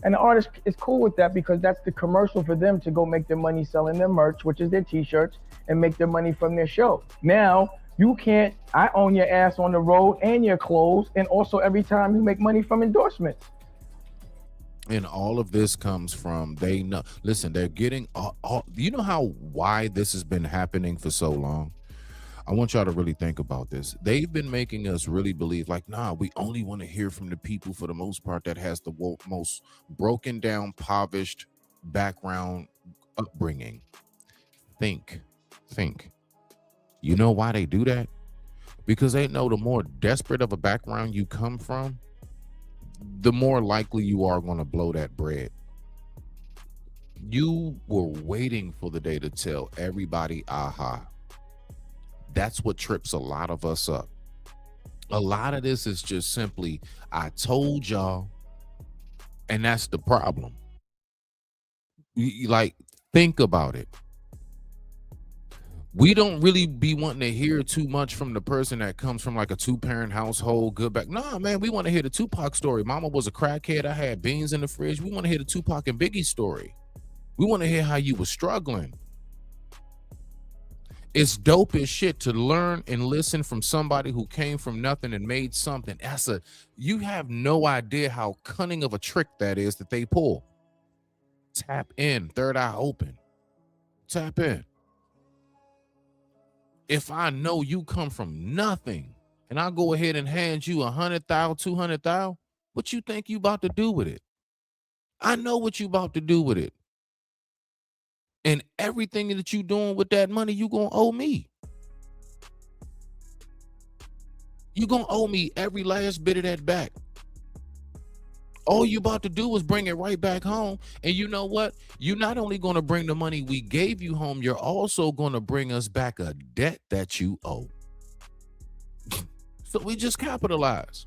And the artist is cool with that because that's the commercial for them to go make their money selling their merch, which is their t-shirts, and make their money from their show. Now, you can't, I own your ass on the road and your clothes, and also every time you make money from endorsements. And all of this comes from, they know, listen, they're getting, you know why this has been happening for so long? I want y'all to really think about this. They've been making us really believe like, nah, we only want to hear from the people for the most part that has the most broken down, impoverished background upbringing. Think. You know why they do that? Because they know the more desperate of a background you come from, the more likely you are going to blow that bread. You were waiting for the day to tell everybody, aha. That's what trips a lot of us up. A lot of this is just simply, I told y'all, and that's the problem. Like, think about it. We don't really be wanting to hear too much from the person that comes from like a 2-parent household, good back. Nah, man, we want to hear the Tupac story. Mama was a crackhead. I had beans in the fridge. We want to hear the Tupac and Biggie story. We want to hear how you were struggling. It's dope as shit to learn and listen from somebody who came from nothing and made something. You have no idea how cunning of a trick that is that they pull. Tap in, third eye open. Tap in. If I know you come from nothing and I go ahead and hand you 100,000, 200,000, what you think you about to do with it? I know what you about to do with it. And everything that you doing with that money, you gonna owe me. You gonna owe me every last bit of that back. All you about to do is bring it right back home. And you know what? You're not only gonna bring the money we gave you home, you're also gonna bring us back a debt that you owe. So we just capitalize.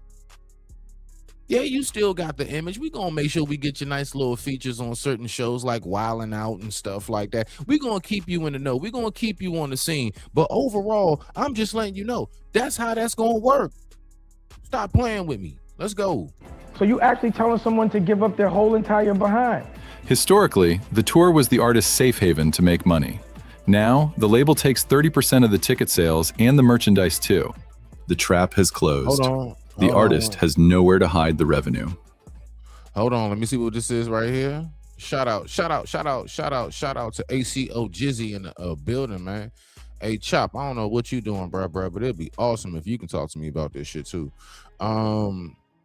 Yeah, you still got the image. We gonna make sure we get your nice little features on certain shows like Wildin' Out and stuff like that. We gonna keep you in the know. We gonna keep you on the scene. But overall, I'm just letting you know that's how that's gonna work. Stop playing with me. Let's go. So you actually telling someone to give up their whole entire behind? Historically, the tour was the artist's safe haven to make money. Now, the label takes 30% of the ticket sales and the merchandise too. The trap has closed. The artist has nowhere to hide the revenue. Hold on, let me see what this is right here. Shout out to ACO Jizzy in the building, man. Hey, Chop, I don't know what you doing, bro, but it'd be awesome if you can talk to me about this shit too.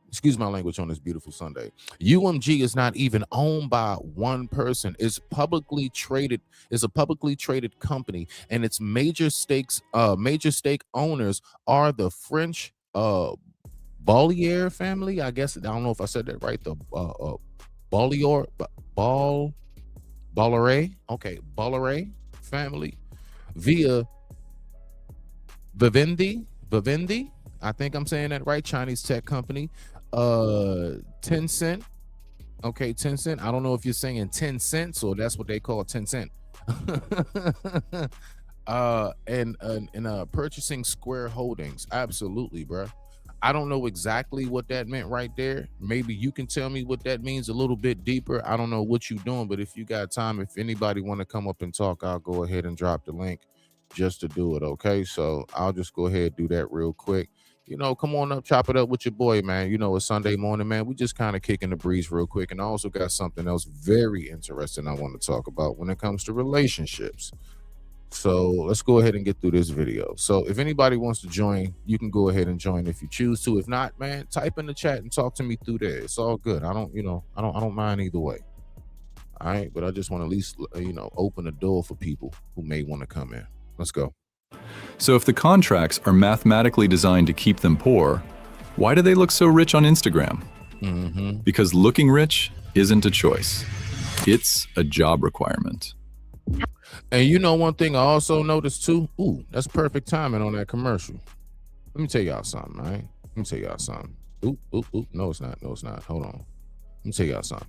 Excuse my language on this beautiful Sunday. UMG is not even owned by one person. It's publicly traded. It's a publicly traded company, and its major stake owners are the French Bollier family. I guess I don't know if I said that right. The Bolloré family via Vivendi. I think I'm saying that right. Chinese tech company. Tencent. Okay, Tencent. I don't know if you're saying 10 cents or that's what they call 10 cent. and purchasing Square Holdings. Absolutely, bro. I don't know exactly what that meant right there. Maybe you can tell me what that means a little bit deeper. I don't know what you're doing, but if you got time, if anybody want to come up and talk, I'll go ahead and drop the link just to do it. Okay, so I'll just go ahead and do that real quick. You know, come on up, chop it up with your boy, man. You know, it's Sunday morning, man. We just kind of kicking the breeze real quick. And I also got something else very interesting I want to talk about when it comes to relationships. So let's go ahead and get through this video. So if anybody wants to join, you can go ahead and join if you choose to. If not, man, type in the chat and talk to me through there. It's all good. I don't mind either way. All right, but I just want to at least, open the door for people who may want to come in. Let's go. So if the contracts are mathematically designed to keep them poor, why do they look so rich on Instagram? Because looking rich isn't a choice. It's a job requirement. And you know one thing I also noticed too? Ooh, that's perfect timing on that commercial. Let me tell y'all something, all right? Let me tell y'all something. Oop. No, it's not. Hold on. Let me tell y'all something.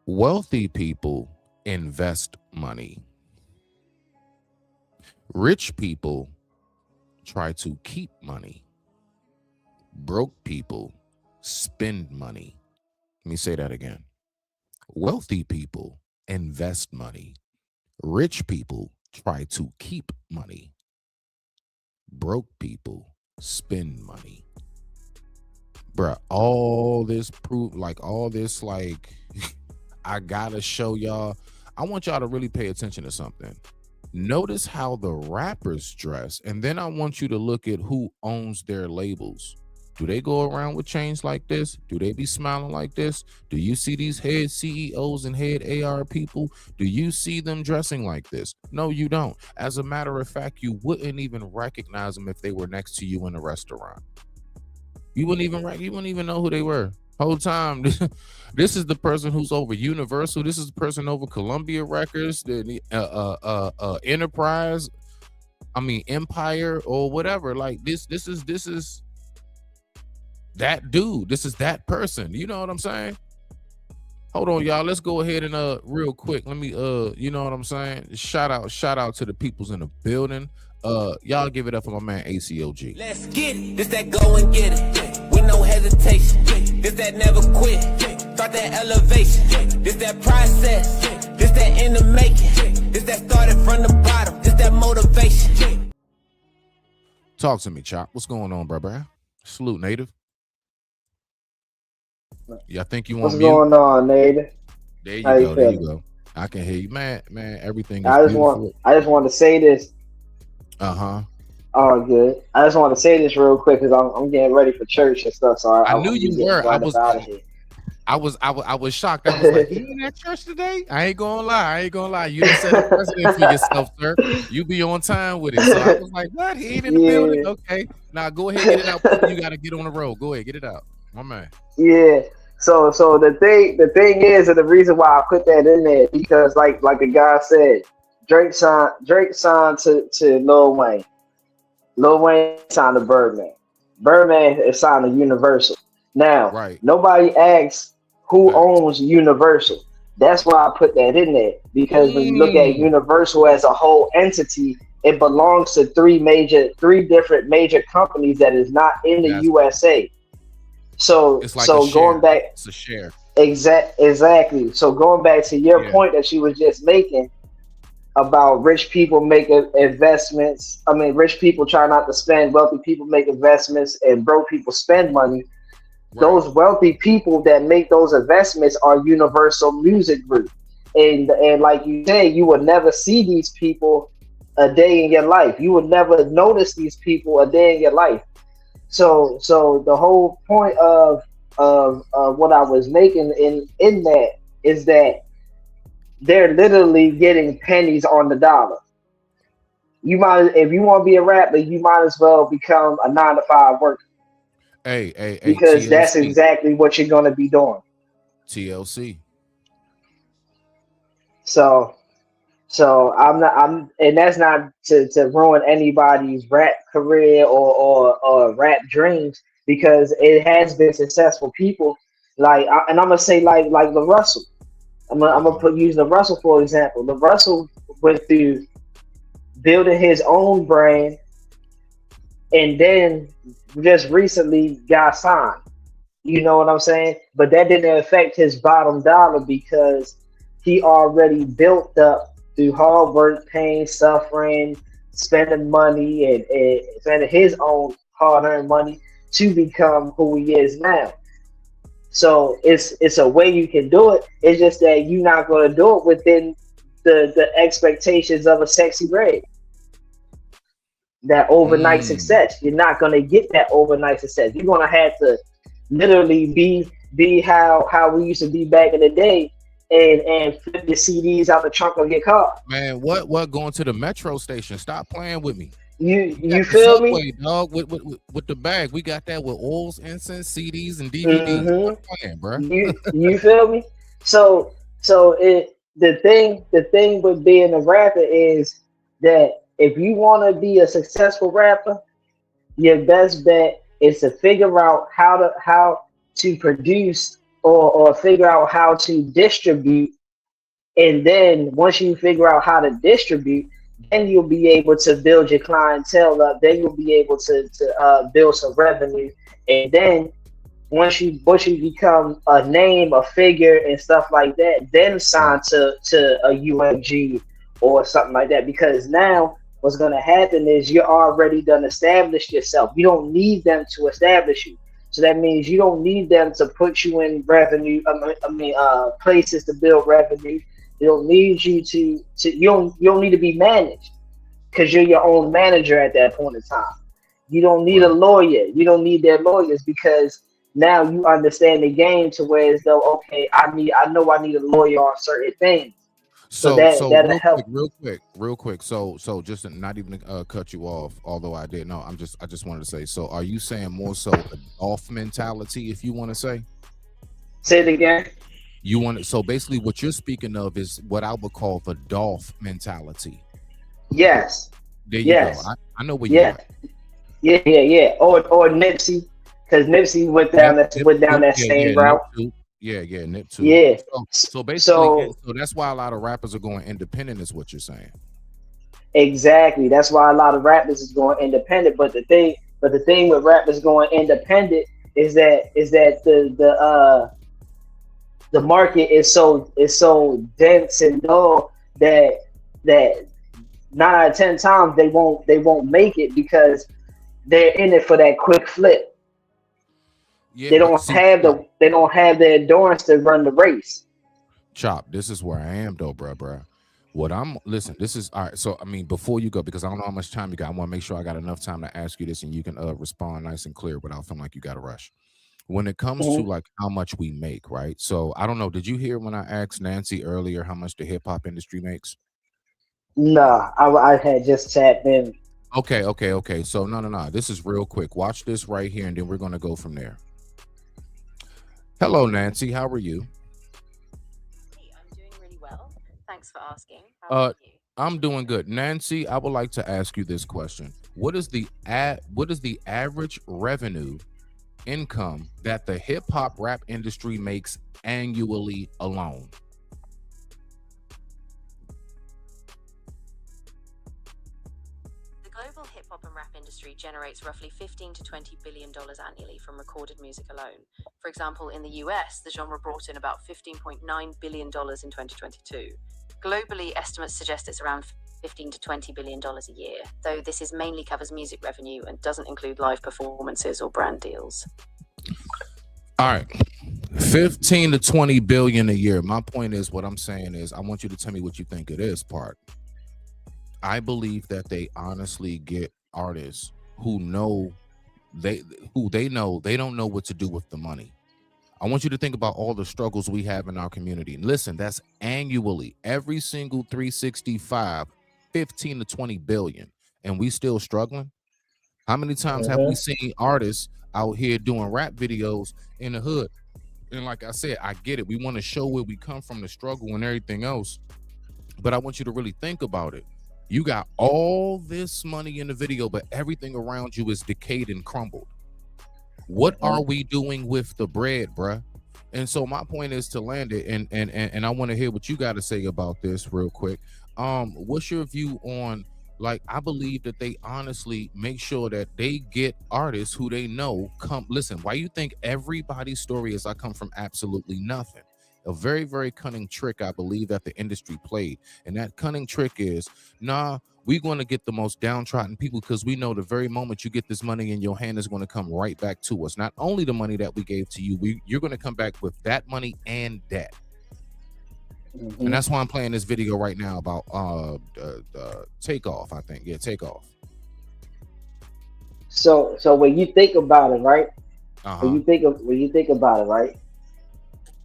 Wealthy people invest money. Rich people try to keep money. Broke people spend money. Let me say that again. Wealthy people invest money. Rich people try to keep money. Broke people spend money. Bruh, all this I gotta show y'all. I want y'all to really pay attention to something. Notice how the rappers dress, and then I want you to look at who owns their labels. Do they go around with chains like this? Do they be smiling like this? Do you see these head CEOs and head AR people? Do you see them dressing like this? No, you don't. As a matter of fact, you wouldn't even recognize them if they were next to you in a restaurant. You wouldn't even know who they were. Whole time, this is the person who's over Universal. This is the person over Columbia Records, the Enterprise. Empire or whatever. Like this is that dude. This is that person. You know what I'm saying? Hold on, y'all. Let's go ahead and real quick. Let me you know what I'm saying? Shout out to the peoples in the building. Y'all give it up for my man ACOG. Let's get it. This that go and get it. With no hesitation. This that never quit. Start that elevation. This that process. This that in the making. This that started from the bottom. This that motivation. Talk to me, Chop. What's going on, brother? Salute, Native. Yeah, I think you want What's going on, Native? There you go. There you go. I can hear you, man. Everything is beautiful. I just want to say this. Oh, good. I just want to say this real quick because I'm getting ready for church and stuff. So I knew you were. I was shocked. I was like, you in that church today? I ain't gonna lie. You done set a precedent for yourself, sir. You be on time with it. So I was like, what? He ain't in the building? Okay. Now go ahead, get it out. You gotta get on the road. Go ahead, get it out. My man. Yeah. So the thing is, and the reason why I put that in there, because like the guy said, Drake signed to Lil Wayne. Lil Wayne signed to Birdman. Birdman is signed to Universal. Now, Right. nobody asks who Facts. owns Universal. That's why I put that in there because when you look at Mm. Universal as a whole entity, it belongs to three different major companies that is not in the That's USA. it's like a So going share. back It's a share. exactly. So going back to your Yeah. point that she was just making about rich people making investments. I mean, rich people try not to spend, wealthy people make investments, and broke people spend money. Right. Those wealthy people that make those investments are Universal Music Group, and like you say, you would never see these people a day in your life. You would never notice these people a day in your life. So the whole point of what I was making in that is that they're literally getting pennies on the dollar. You might, if you want to be a rapper, you might as well become a 9 to 5 worker Hey, because that's TLC. exactly what you're going to be doing. TLC. So, so and that's not to ruin anybody's rap career or rap dreams because it has been successful people and I'm gonna say like the Russell. I'm gonna use the Russell for example. The Russell went through building his own brand and then just recently got signed. You know what I'm saying? But that didn't affect his bottom dollar because he already built up through hard work, pain, suffering, spending money, and spending his own hard-earned money to become who he is now. So it's a way you can do it. It's just that you're not going to do it within the expectations of a sexy red. That overnight success. You're not going to get that overnight success. You're going to have to literally be how we used to be back in the day and flip your CDs out the trunk of your car. Man, what going to the metro station? Stop playing with me. You feel Subway, me? dog, with the bag. We got that with oils, incense, CDs, and DVDs. Stop playing, bro. You feel me? So the thing with being a rapper is that if you want to be a successful rapper, your best bet is to figure out how to produce or figure out how to distribute, and then once you figure out how to distribute, then you'll be able to build your clientele up. Then you'll be able to build some revenue, and then once you become a name, a figure, and stuff like that, then sign to a UMG or something like that. Because now what's going to happen is you're already done established yourself. You don't need them to establish you. So that means you don't need them to put you in revenue. Places to build revenue. They don't need you to you don't need to be managed because you're your own manager at that point in time. You don't need a lawyer. You don't need their lawyers because now you understand the game to where as though, okay, I know I need a lawyer on certain things. So that'll help. Real quick. So just not even cut you off, although I did. No, I just wanted to say. So are you saying more so a golf mentality, if you want to say? Say it again. You want it, so basically what you're speaking of is what I would call the Dolph mentality. Yes. There you go. I know where you're at. Yeah. Or Nipsey, because Nipsey went down that same route. Nip too. Yeah. So basically, so that's why a lot of rappers are going independent, is what you're saying. Exactly. That's why a lot of rappers is going independent. But the thing with rappers going independent is that the market is so dense and dull that 9 out of 10 times they won't make it because they're in it for that quick flip. Yeah, they don't have the endurance to run the race. Chop, this is where I am though, bruh. Listen, this is all right. So I mean, before you go, because I don't know how much time you got, I want to make sure I got enough time to ask you this and you can respond nice and clear without feeling like you got to rush. When it comes to like how much we make, right? So I don't know. Did you hear when I asked Nancy earlier how much the hip hop industry makes? Nah, I had just tapped in. Okay. So no. This is real quick. Watch this right here, and then we're gonna go from there. Hello, Nancy. How are you? Hey, I'm doing really well. Thanks for asking. How are you? I'm doing good. Nancy, I would like to ask you this question. What is the average revenue income that the hip hop rap industry makes annually alone? The global hip hop and rap industry generates roughly $15 to $20 billion annually from recorded music alone. For example, in the US, the genre brought in about $15.9 billion in 2022. Globally, estimates suggest it's around $15 to $20 billion a year, though this is mainly covers music revenue and doesn't include live performances or brand deals. All right, 15 to 20 billion a year. My point is, what I'm saying is, I want you to tell me what you think it is. Part, I believe that they honestly get artists who know they don't know what to do with the money. I want you to think about all the struggles we have in our community. Listen, that's annually, every single 365, 15 to 20 billion, and we still struggling. How many times have we seen artists out here doing rap videos in the hood? And like I said, I get it. We want to show where we come from, the struggle and everything else. But I want you to really think about it. You got all this money in the video, but everything around you is decayed and crumbled. What are we doing with the bread, bruh? And so my point is to land it, and I want to hear what you got to say about this real quick. What's your view on, like, I believe that they honestly make sure that they get artists who they know come listen. Why you think everybody's story is I come from absolutely nothing? A very, very cunning trick, I believe, that the industry played. And that cunning trick is, nah, we're going to get the most downtrodden people because we know the very moment you get this money in your hand is going to come right back to us. Not only the money that we gave to you, you're going to come back with that money and debt. And that's why I'm playing this video right now about Takeoff, I think. Yeah, Takeoff. So when you think about it, right? When you think about it, right?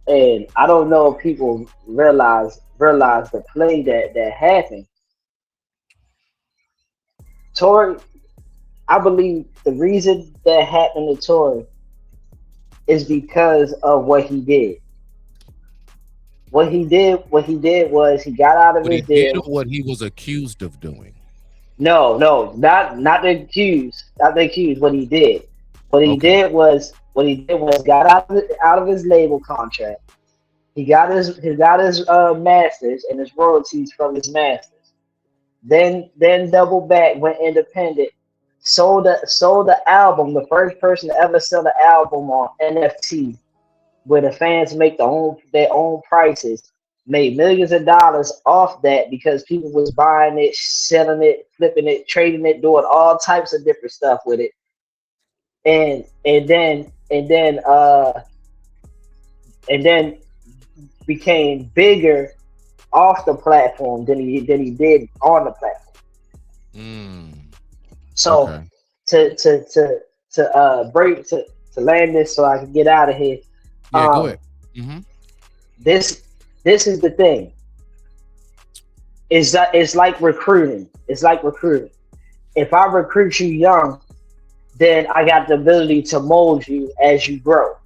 And I don't know if people realize the play that happened. Tory, I believe the reason that happened to Tory is because of what he did. What he did was he got out of his deal. What he was accused of doing. No, not the accused. Not the accused. What he did. What he did was got out of his label contract. He got his masters and his royalties from his masters. Then double back, went independent, sold the album, the first person to ever sell the album on NFT, where the fans make their own prices, made millions of dollars off that because people was buying it, selling it, flipping it, trading it, doing all types of different stuff with it. And then became bigger off the platform than he did on the platform. So to land this so I can get out of here. Yeah, go ahead. This is the thing. It's like recruiting. It's like recruiting. If I recruit you young, then I got the ability to mold you as you grow.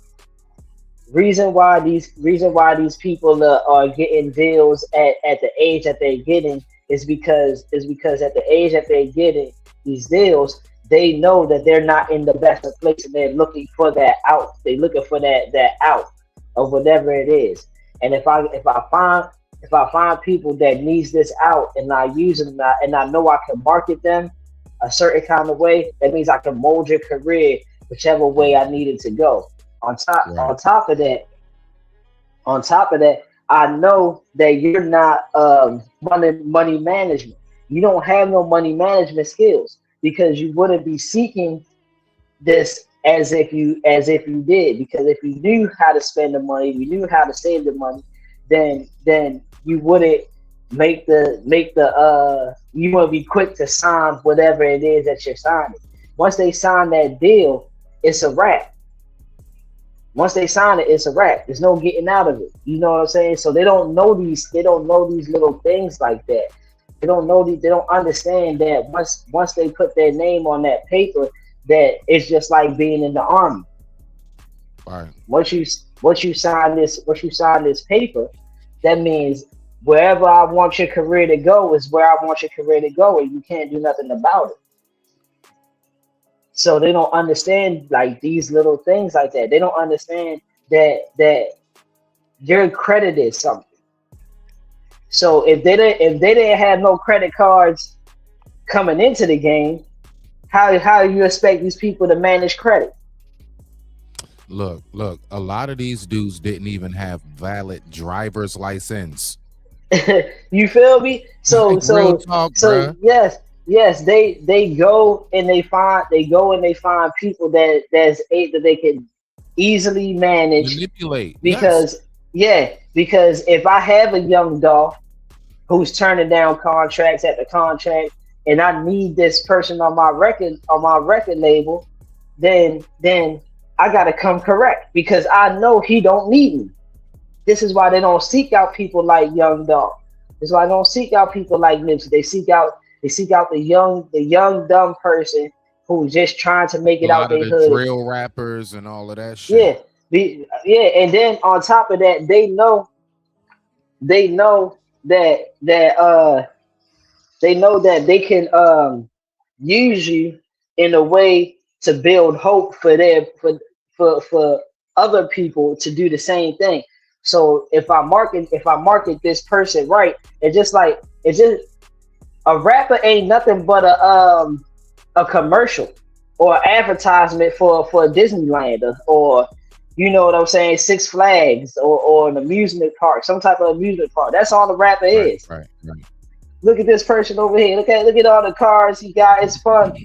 Reason why these people are getting deals at the age that they're getting is because at the age that they're getting these deals, they know that they're not in the best of place and they're looking for that out. They're looking for that out of whatever it is. And if I find people that needs this out and I use them and I know I can market them a certain kind of way, that means I can mold your career whichever way I need it to go. On top of that, I know that you're not money management. You don't have no money management skills because you wouldn't be seeking this as if you did. Because if you knew how to spend the money, you knew how to save the money, then you wouldn't you wouldn't be quick to sign whatever it is that you're signing. Once they sign that deal, it's a wrap. Once they sign it, it's a wrap. There's no getting out of it. You know what I'm saying? So they don't know these little things like that. They don't understand that once they put their name on that paper, that it's just like being in the army. Right. Once you sign this paper, that means wherever I want your career to go is where I want your career to go, and you can't do nothing about it. So they don't understand like these little things like that. They don't understand that your credit is something. So if they didn't have no credit cards coming into the game, how do you expect these people to manage credit? Look, a lot of these dudes didn't even have valid driver's license. You feel me? So Real talk, bruh. yes, they go and they find people that they can easily manage, Manipulate. because because if I have a young dog who's turning down contracts at the contract, and I need this person on my record label, then I gotta come correct, because I know he don't need me. This is why they don't seek out people like Young Dog. This is why they don't seek out people like Nipsey. They seek out the young dumb person who's just trying to make it out their hood. Drill rappers and all of that shit. And then on top of that, they know that they can use you in a way to build hope for other people to do the same thing. So if I market this person right, it's just a rapper ain't nothing but a commercial or advertisement for Disneyland or you know what I'm saying, Six Flags or an amusement park, some type of amusement park. That's all the rapper is. Right. Look at this person over here. Look at all the cars he got. It's fun.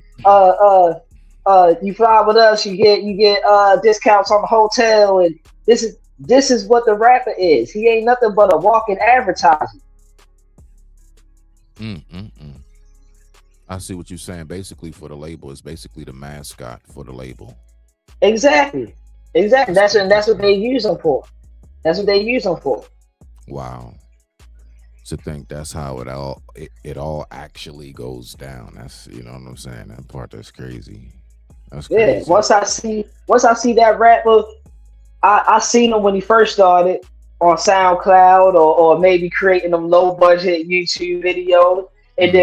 You fly with us, you get discounts on the hotel, and this is what the rapper is. He ain't nothing but a walking advertisement. I see what you're saying. Basically, for the label, is basically the mascot for the label. Exactly. That's what they use them for. That's what they use them for. Wow. To think that's how it all actually goes down. That's, you know what I'm saying. That part, that's crazy. That's crazy. Yeah. Once I see that rapper, I seen him when he first started on SoundCloud or maybe creating them low budget YouTube videos, and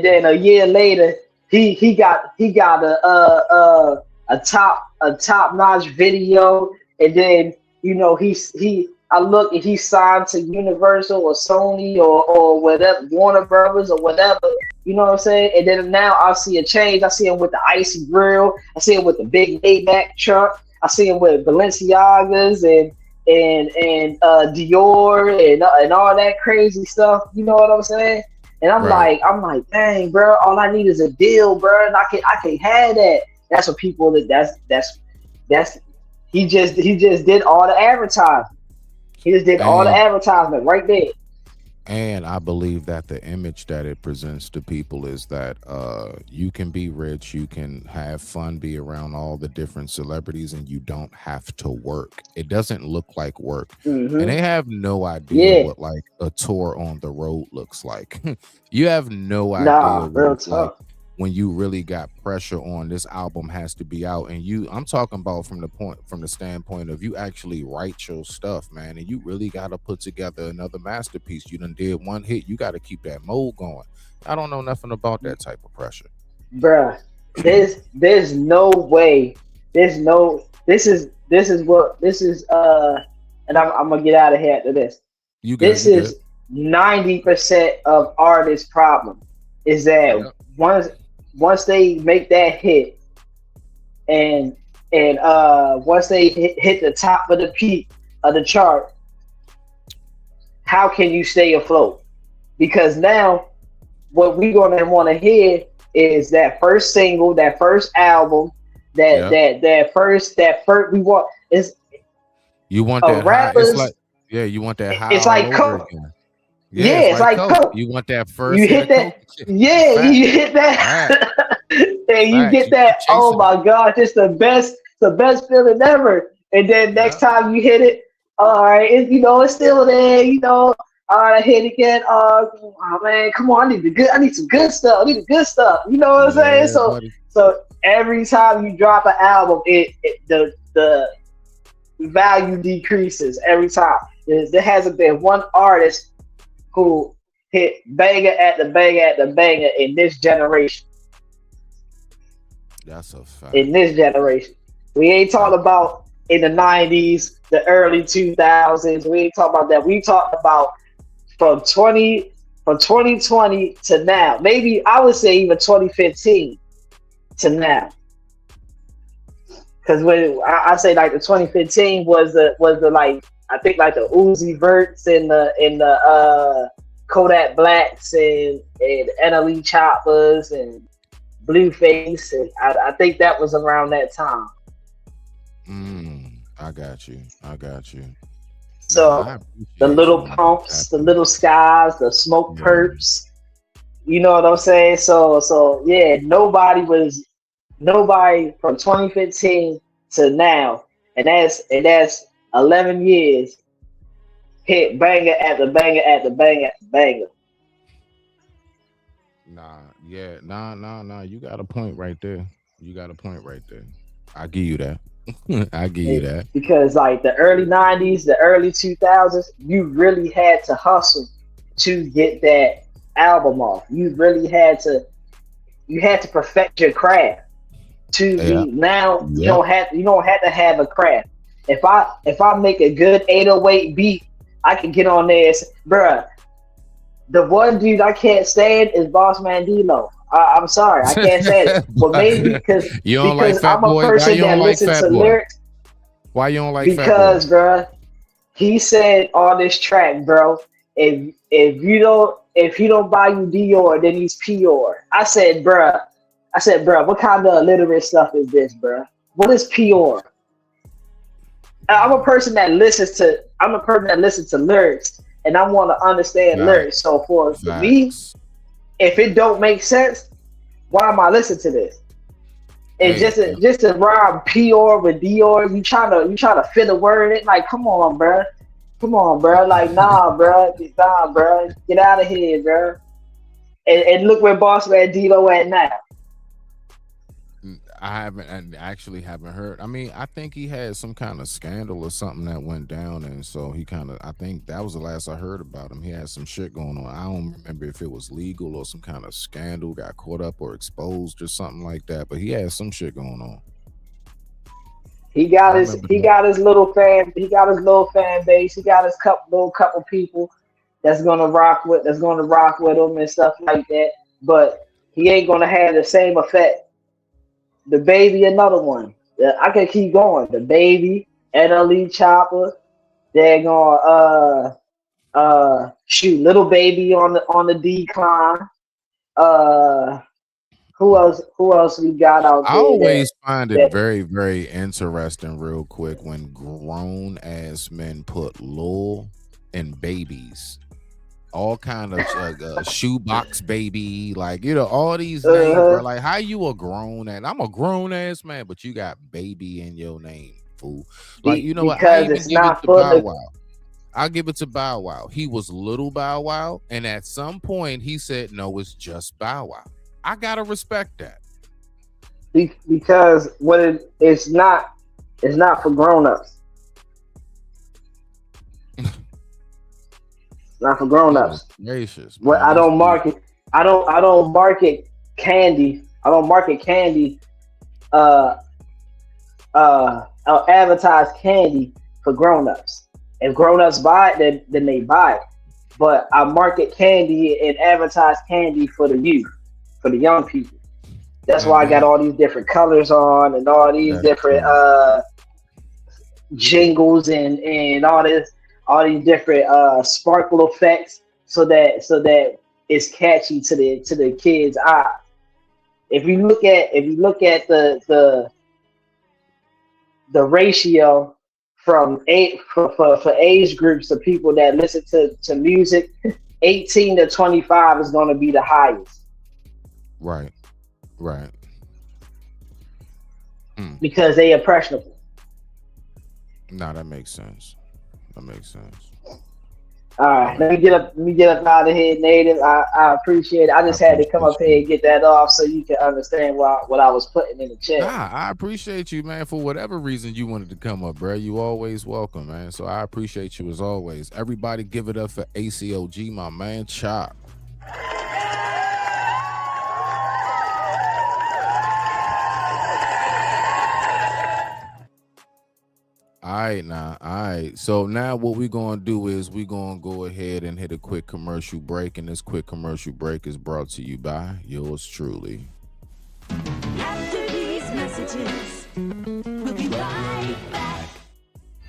then a year later he got a top notch video, and then you know I look and he's signed to Universal or Sony or whatever, Warner Brothers or whatever, you know what I'm saying? And then now I see a change. I see him with the icy grill. I see him with the big Maybach truck. I see him with Balenciagas and Dior and all that crazy stuff. You know what I'm saying? And I'm like, dang, bro, all I need is a deal, bro, and I can have that. That's what people that's he just did all the advertising. He just did all the advertisement right there. And I believe that the image that it presents to people is that you can be rich, you can have fun, be around all the different celebrities, and you don't have to work. It doesn't look like work. And they have no idea what like a tour on the road looks like. You have no idea what it's like when you really got pressure on. This album has to be out, and I'm talking about from the standpoint of you actually write your stuff, man, and you really got to put together another masterpiece. You done did one hit, you got to keep that mold going. I don't know nothing about that type of pressure, bruh. There's no way. This is and I'm gonna get out of here after this. This is 90% of artists' problem is that once they make that hit and once they hit the top of the peak of the chart, how can you stay afloat? Because now what we're gonna want to hear is that first single, that first album, that first we want is you want that rappers, high, you want that high. It's like coke. Yeah, it's like coke. You want that first. You hit that. Yeah, you hit that. And you get that. Oh my gosh, it's the best feeling ever. And then next time you hit it, all right, it's still there. All right, I hit it again. Oh man, come on, I need some good stuff. I need the good stuff. You know what I'm saying? So every time you drop an album, the value decreases every time. There hasn't been one artist who hit banger at the banger at the banger in this generation. That's a fact. In this generation, we ain't talking about in the 90s, the early 2000s. We ain't talking about that. We talking about from 2020 to now. Maybe I would say even 2015 to now. Because when I say like the 2015 was the like, I think like the Uzi Verts and the Kodak Blacks and NLE Choppers and Blueface, and I think that was around that time. I got you. So the little pumps, the little skies, the smoke perps. You know what I'm saying? So yeah, nobody from 2015 to now, and that's 11 years. Hit banger after banger after banger after banger. Nah. You got a point right there. I give you that. Because like the early 90s, the early 2000s, you really had to hustle to get that album off. You really had to perfect your craft. Now you don't have to have a craft. If I make a good 808 beat, I can get on there and say, bruh, the one dude I can't stand is Boss Man D-Lo. I'm sorry, I can't stand it. But maybe because I'm a person that listens to lyrics. Why you don't like Fat Boy? Because, bro, he said on this track, bro, if you don't buy you Dior, then he's Pior. I said, bro, what kind of illiterate stuff is this, bro? What is Pior? I'm a person that listens to lyrics, and I want to understand lyrics. So for me, if it don't make sense, why am I listening to this? And just to rhyme Pior with Dior, you trying to fit a word in? Like, come on, bro. Like, nah, bro. Get out of here, bro. And look where Boss Man D-Lo at now. I actually haven't heard. I mean, I think he had some kind of scandal or something that went down, and so I think that was the last I heard about him. He had some shit going on. I don't remember if it was legal or some kind of scandal, got caught up or exposed or something like that, but he had some shit going on. He got his little fan base. He got his couple people that's gonna rock with him and stuff like that. But he ain't gonna have the same effect. The Baby, another one. I can keep going. The Baby, NLE Chopper. They're gonna Little Baby on the decline. Who else we got out there? I always find it very, very interesting, real quick, when grown ass men put Lil and babies, all kind of shoebox baby, like, you know, all these names, bro. Like, how you a grown ass? I'm a grown ass man, but you got baby in your name, fool. Like, you know what? Because it's not for Bow Wow. I'll give it to Bow Wow. He was little Bow Wow, and at some point he said, "No, it's just Bow Wow." I gotta respect that. Because it's not for grown-ups. Not for grown-ups. Gracious. What I don't market candy. I don't market candy. Advertise candy for grown-ups. If grown-ups buy it, then they buy it. But I market candy and advertise candy for the youth, for the young people. That's why I got all these different colors on and all these different jingles and all these different sparkle effects, so that it's catchy to the kids' eye. If you look at the ratio for age groups of people that listen to music, 18 to 25 is going to be the highest. Right. Because they impressionable. No, that makes sense. All right, let me get up out of here, Native. I appreciate it. I just had to come up here and get that off so you can understand what I was putting in the chat. Nah, I appreciate you, man. For whatever reason you wanted to come up, bro, you always welcome, man. So I appreciate you as always. Everybody give it up for ACOG, my man, Chop. right, now. All right. So now what we're going to do is we're going to go ahead and hit a quick commercial break. And this quick commercial break is brought to you by yours truly. After these messages, we'll be right back.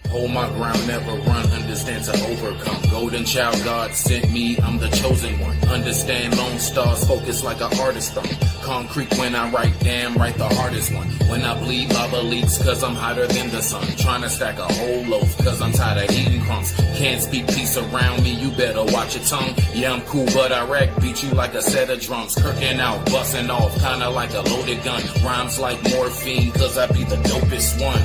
Hold my ground, never run, understand to overcome. Golden child, God sent me, I'm the chosen one. Understand lone stars, focus like an artist on. Concrete when I write, damn right the hardest one. When I bleed, lava leaks, cause I'm hotter than the sun. Trying to stack a whole loaf, cause I'm tired of eating crumbs. Can't speak peace around me, you better watch your tongue. Yeah, I'm cool, but I wreck, beat you like a set of drums. Kirking out, busting off, kinda like a loaded gun. Rhymes like morphine, cause I be the dopest one.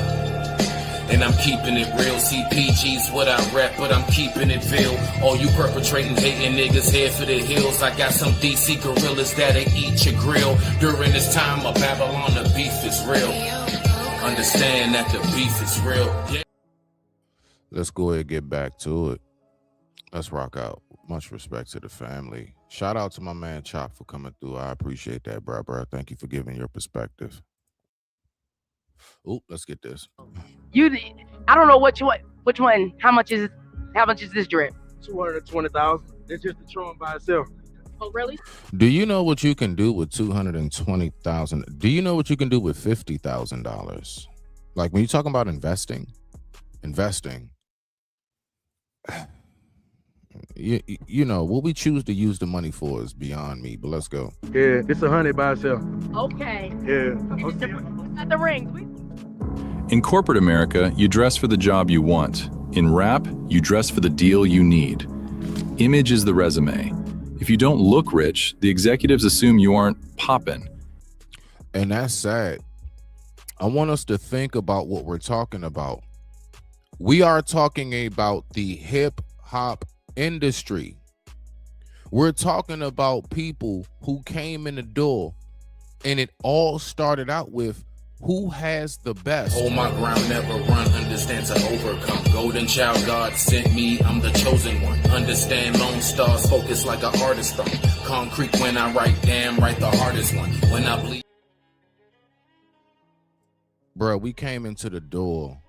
And I'm keeping it real. CPG's what I rap, but I'm keeping it real. All you perpetrating, hating niggas head for the hills. I got some DC gorillas that'll eat your grill. During this time of Babylon, the beef is real. Understand that the beef is real. Yeah. Let's go ahead and get back to it. Let's rock out. Much respect to the family. Shout out to my man Chop for coming through. I appreciate that, bro. Thank you for giving your perspective. Oh, let's get this. I don't know which one. How much is this drip? 220,000. It's just the Tron by itself. Oh, really? Do you know what you can do with 220,000? Do you know what you can do with $50,000? Like when you're talking about investing, you know what we choose to use the money for is beyond me. But let's go. Yeah, it's 100 by itself. Okay. Yeah. At the rings. In corporate America, you dress for the job you want. In rap, you dress for the deal you need. Image is the resume. If you don't look rich, the executives assume you aren't poppin'. And that's sad. I want us to think about what we're talking about. We are talking about the hip hop industry. We're talking about people who came in the door, and it all started out with who has the best. Hold my ground, never run, understand to overcome. Golden child, God sent me, I'm the chosen one. Understand lone stars, focus like an artist on. Concrete when I write, damn right the hardest one. When I bleed. Bro, we came into the door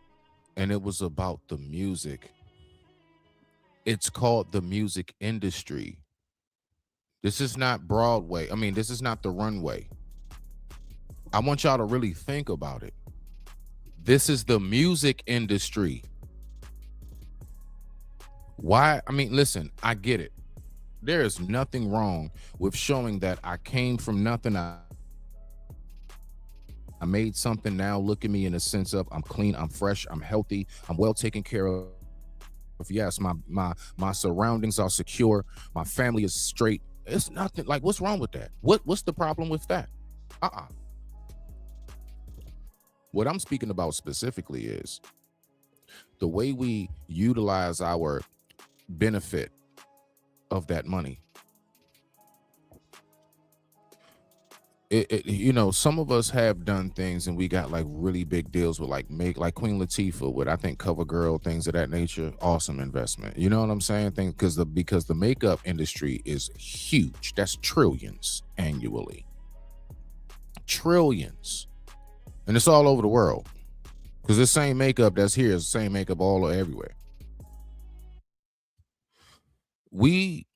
and it was about the music. It's called the music industry. This is not Broadway. I mean, this is not the runway. I want y'all to really think about it. This is the music industry. Why? I mean, listen, I get it. There is nothing wrong with showing that I came from nothing. I made something. Now look at me in a sense of I'm clean, I'm fresh, I'm healthy, I'm well taken care of. Yes, my surroundings are secure, my family is straight. It's nothing like, what's wrong with that? What's the problem with that? What I'm speaking about specifically is the way we utilize our benefit of that money. You know, some of us have done things and we got like really big deals with like Queen Latifah with, I think, CoverGirl, things of that nature. Awesome investment. You know what I'm saying? Because the makeup industry is huge. That's trillions annually. Trillions. And it's all over the world. Because the same makeup that's here is the same makeup all everywhere. We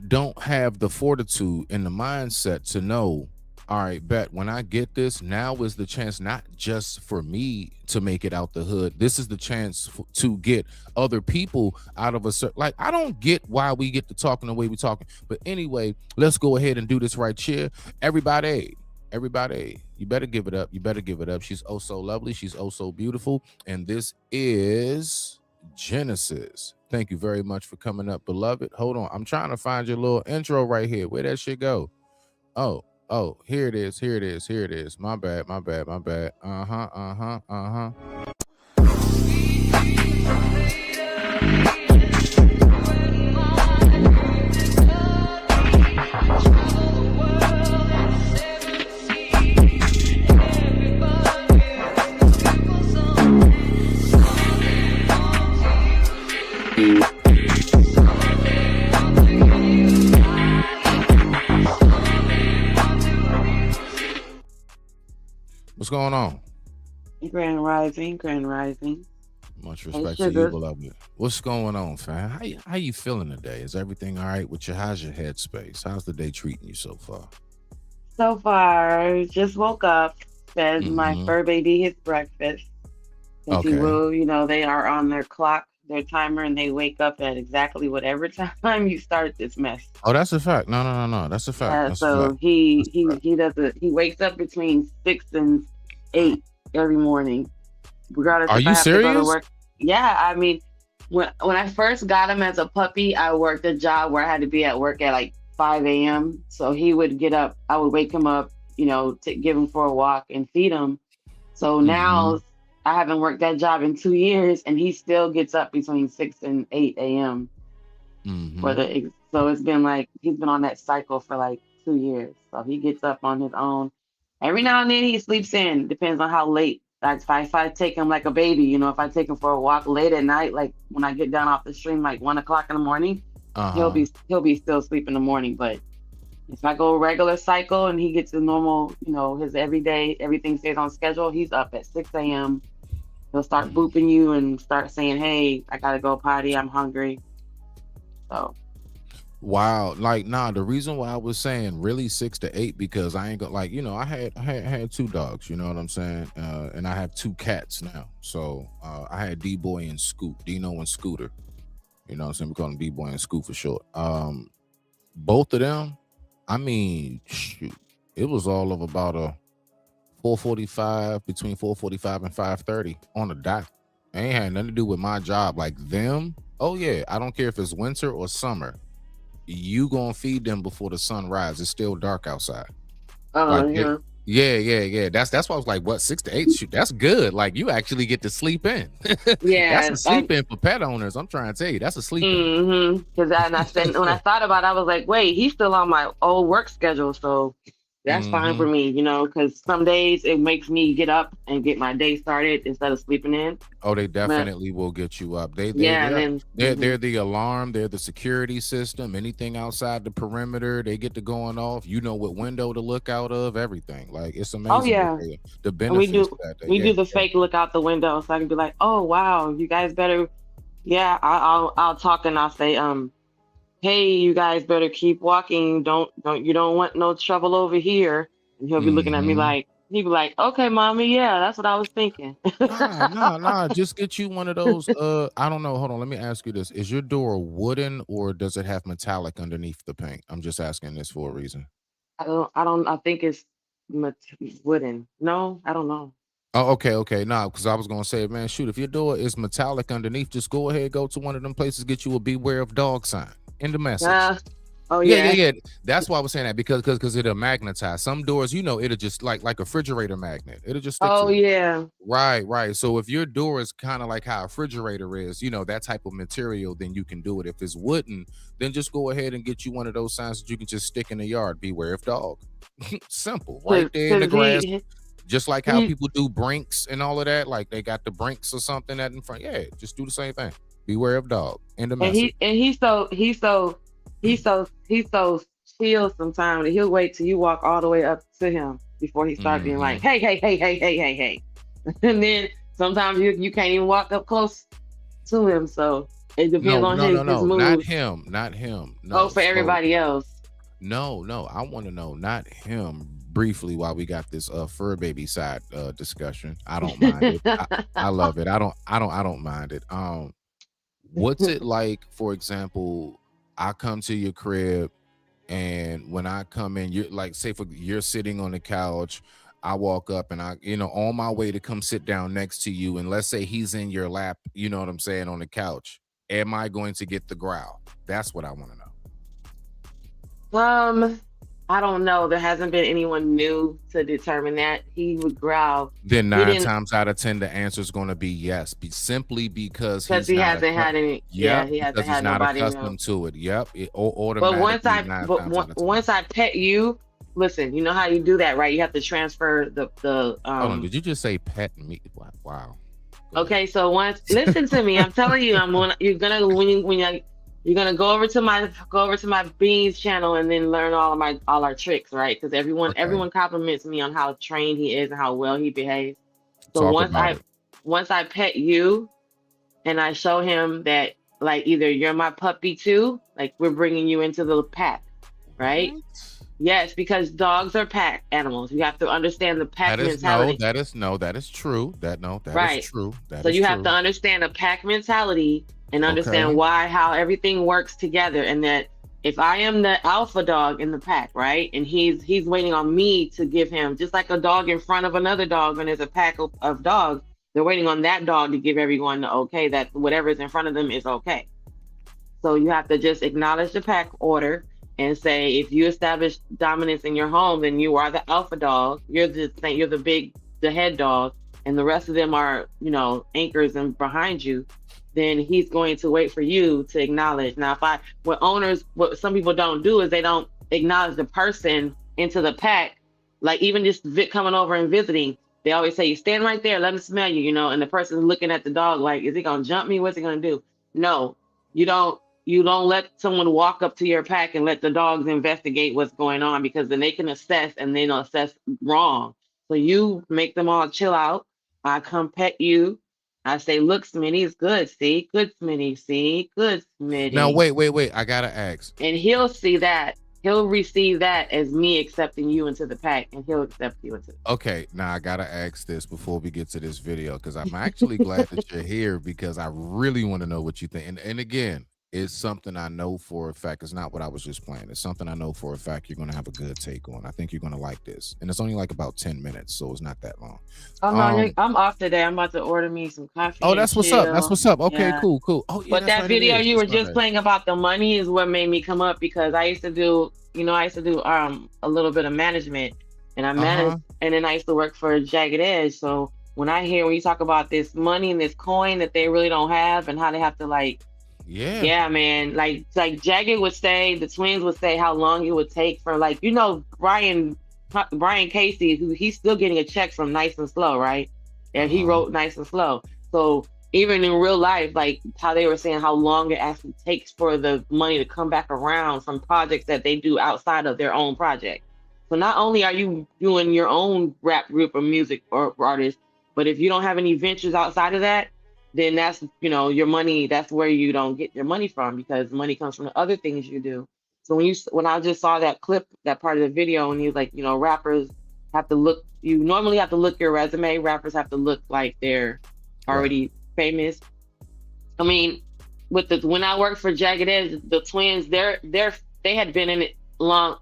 don't have the fortitude and the mindset to know, all right, bet when I get this, now is the chance not just for me to make it out the hood. This is the chance to get other people out of a certain, like, I don't get why we get to talking the way we talking. But anyway, let's go ahead and do this right here. Everybody, you better give it up. You better give it up. She's oh so lovely. She's oh so beautiful. And this is Genesis. Thank you very much for coming up, beloved. Hold on. I'm trying to find your little intro right here. Where that shit go? Oh, here it is. Here it is. My bad. What's going on? Grand Rising. Much Hey, respect to you, sugar. beloved. What's going on, fam? How you feeling today? Is everything all right with you? How's your headspace? How's the day treating you so far? So far, just woke up, fed my Mm-hmm. fur baby his breakfast. Because he Okay. will, you know, they are on their clock, their timer, and they wake up at exactly whatever time you start this mess. Oh, that's a fact. No. That's a fact. Yeah, That's a so fact. he does it. He wakes up between 6 and 8 every morning, regardless Are if I you have to go to serious? work. Yeah, I mean, when I first got him as a puppy, I worked a job where I had to be at work at like 5 a.m. So he would get up. I would wake him up, you know, to give him for a walk and feed him. So Mm-hmm. now I haven't worked that job in 2 years, and he still gets up between 6 and 8 a.m. Mm-hmm. So it's been like he's been on that cycle for like 2 years. So he gets up on his own. Every now and then he sleeps in. Depends on how late. Like if I take him like a baby, you know, if I take him for a walk late at night, like when I get down off the stream like 1 o'clock in the morning, Uh-huh. he'll be still asleep in the morning. But if I go regular cycle and he gets the normal, you know, his everyday everything stays on schedule, he's up at 6 a.m. He'll start booping you and start saying, "Hey, I gotta go potty. I'm hungry." So Wow. Like, nah, the reason why I was saying really 6 to 8, because I ain't got like, I had two dogs, you know what I'm saying? And I have two cats now. So I had D-Boy and Scoot, Dino and Scooter. You know what I'm saying? We call them D-Boy and Scoot for short. Both of them, I mean, shoot, it was all of about a 4:45, between 4:45 and 5:30 on a dot. It ain't had nothing to do with my job. Like them, oh yeah, I don't care if it's winter or summer. You gonna feed them before the sun rises. It's still dark outside. Like yeah. That's why I was like, what, 6 to 8? Shoot, that's good. Like you actually get to sleep in. That's yeah, a sleep in for pet owners. I'm trying to tell you, that's a sleep in. Because I said when I thought about it, I was like, wait, he's still on my old work schedule, so that's fine for me, you know. Because some days it makes me get up and get my day started instead of sleeping in. Oh, they But definitely will get you up. yeah, and then They're the alarm. They're the security system. Anything outside the perimeter, they get to going off. You know what window to look out of. Everything. Like it's oh amazing. yeah, The and we benefits do that they we do get. the fake look out the window, so I can be like, oh wow, you guys better. Yeah, I'll talk and I'll say, hey, you guys better keep walking. You don't want no trouble over here. And he'll be looking at me Mhm. like he'll be like, okay, mommy, yeah, that's what I was thinking. Nah. Just get you one of those. I don't know. Hold on. Let me ask you this: is your door wooden or does it have metallic underneath the paint? I'm just asking this for a reason. I think it's mat- wooden. No, I don't know. Oh, okay. Nah, because I was gonna say, man, shoot, if your door is metallic underneath, just go ahead, go to one of them places, get you a beware of dog sign in the message. Oh Yeah. yeah. That's why I was saying that because it'll magnetize. Some doors, it'll just like a refrigerator magnet. It'll just stick Oh to it. yeah. Right. So if your door is kind of like how a refrigerator is, that type of material, then you can do it. If it's wooden, then just go ahead and get you one of those signs that you can just stick in the yard. Beware of dog. Simple. Right there in the Cause grass. he Just like how he people do brinks and all of that, like they got the brinks or something that in front. Yeah, just do the same thing. Beware of dog. End the message. he's so chill sometimes that he'll wait till you walk all the way up to him before he starts being like, Mhm. hey. And then sometimes you can't even walk up close to him. So it depends No, on no, no, his no, not mood. him, not him. Oh, No, for so everybody else. no. I want to know, not him. Briefly, while we got this fur baby side discussion, I don't mind it. I love it. I don't mind it. What's it like? For example, I come to your crib, and when I come in, you're like, say you're sitting on the couch. I walk up and on my way to come sit down next to you, and let's say he's in your lap. You know what I'm saying, on the couch. Am I going to get the growl? That's what I want to know. I don't know. There hasn't been anyone new to determine that. He would growl. Then He 9 didn't times out of 10, the answer is going to be yes, simply because because he's he not hasn't had any. Yeah, he hasn't because he's had not nobody new. accustomed to it. Yep, it But automatically 9 times out of 10. once I pet you, listen, you know how you do that, right? You have to transfer the Hold on, did you just say pet me? Wow. Okay, so once listen to me, I'm telling you, you're gonna go over to my Beans channel and then learn all our tricks, right? Because Okay, everyone compliments me on how trained he is and how well he behaves. So talk about it. once I pet you, and I show him that like either you're my puppy too, like we're bringing you into the pack, right? Yes, because dogs are pack animals. You have to understand the pack That is mentality. that is true. That is Right. true. That So is you have true. to understand the pack mentality and understand Okay. why, how everything works together. And that if I am the alpha dog in the pack, right? And he's waiting on me to give him, just like a dog in front of another dog when there's a pack of dogs, they're waiting on that dog to give everyone the okay, that whatever is in front of them is okay. So you have to just acknowledge the pack order and say, if you establish dominance in your home, then you are the alpha dog. You're the head dog, and the rest of them are, anchors and behind you. Then he's going to wait for you to acknowledge. Now, what some people don't do is they don't acknowledge the person into the pack. Like even just coming over and visiting, they always say, you stand right there, let me smell you, and the person's looking at the dog like, is he gonna jump me? What's he gonna do? No, you don't let someone walk up to your pack and let the dogs investigate what's going on, because then they can assess and they'll assess wrong. So you make them all chill out. I come pet you. I say, look, Smitty, good. See, good Smitty. See, good Smitty. Now wait. I gotta ask. And he'll see that. He'll receive that as me accepting you into the pack, and he'll accept you into. Okay, now I gotta ask this before we get to this video, because I'm actually glad that you're here, because I really want to know what you think. And again, it's something I know for a fact. It's not what I was just playing. It's something I know for a fact you're gonna have a good take on. I think you're gonna like this, and it's only like about 10 minutes, so it's not that long. Oh no, I'm off today. I'm about to order me some coffee. Oh, that's what's up. That's what's up. Okay, Yeah. cool. Oh, yeah, But that video you were just playing about the money is what made me come up, because I used to do, a little bit of management, and I managed, and then I used to work for Jagged Edge. So when you talk about this money and this coin that they really don't have, and how they have to yeah, man, like Jagged would say, the twins would say how long it would take for Brian Casey, who he's still getting a check from Nice and Slow, right? And he wrote Nice and Slow. So even in real life, like how they were saying how long it actually takes for the money to come back around from projects that they do outside of their own project. So not only are you doing your own rap group or music or artist, but if you don't have any ventures outside of that, then that's, your money, that's where you don't get your money from, because money comes from the other things you do. So when I just saw that clip, that part of the video, and he was like, rappers have to look, you normally have to look your resume. Rappers have to look like they're already famous. I mean, when I worked for Jagged Edge, the twins, they had been in it long,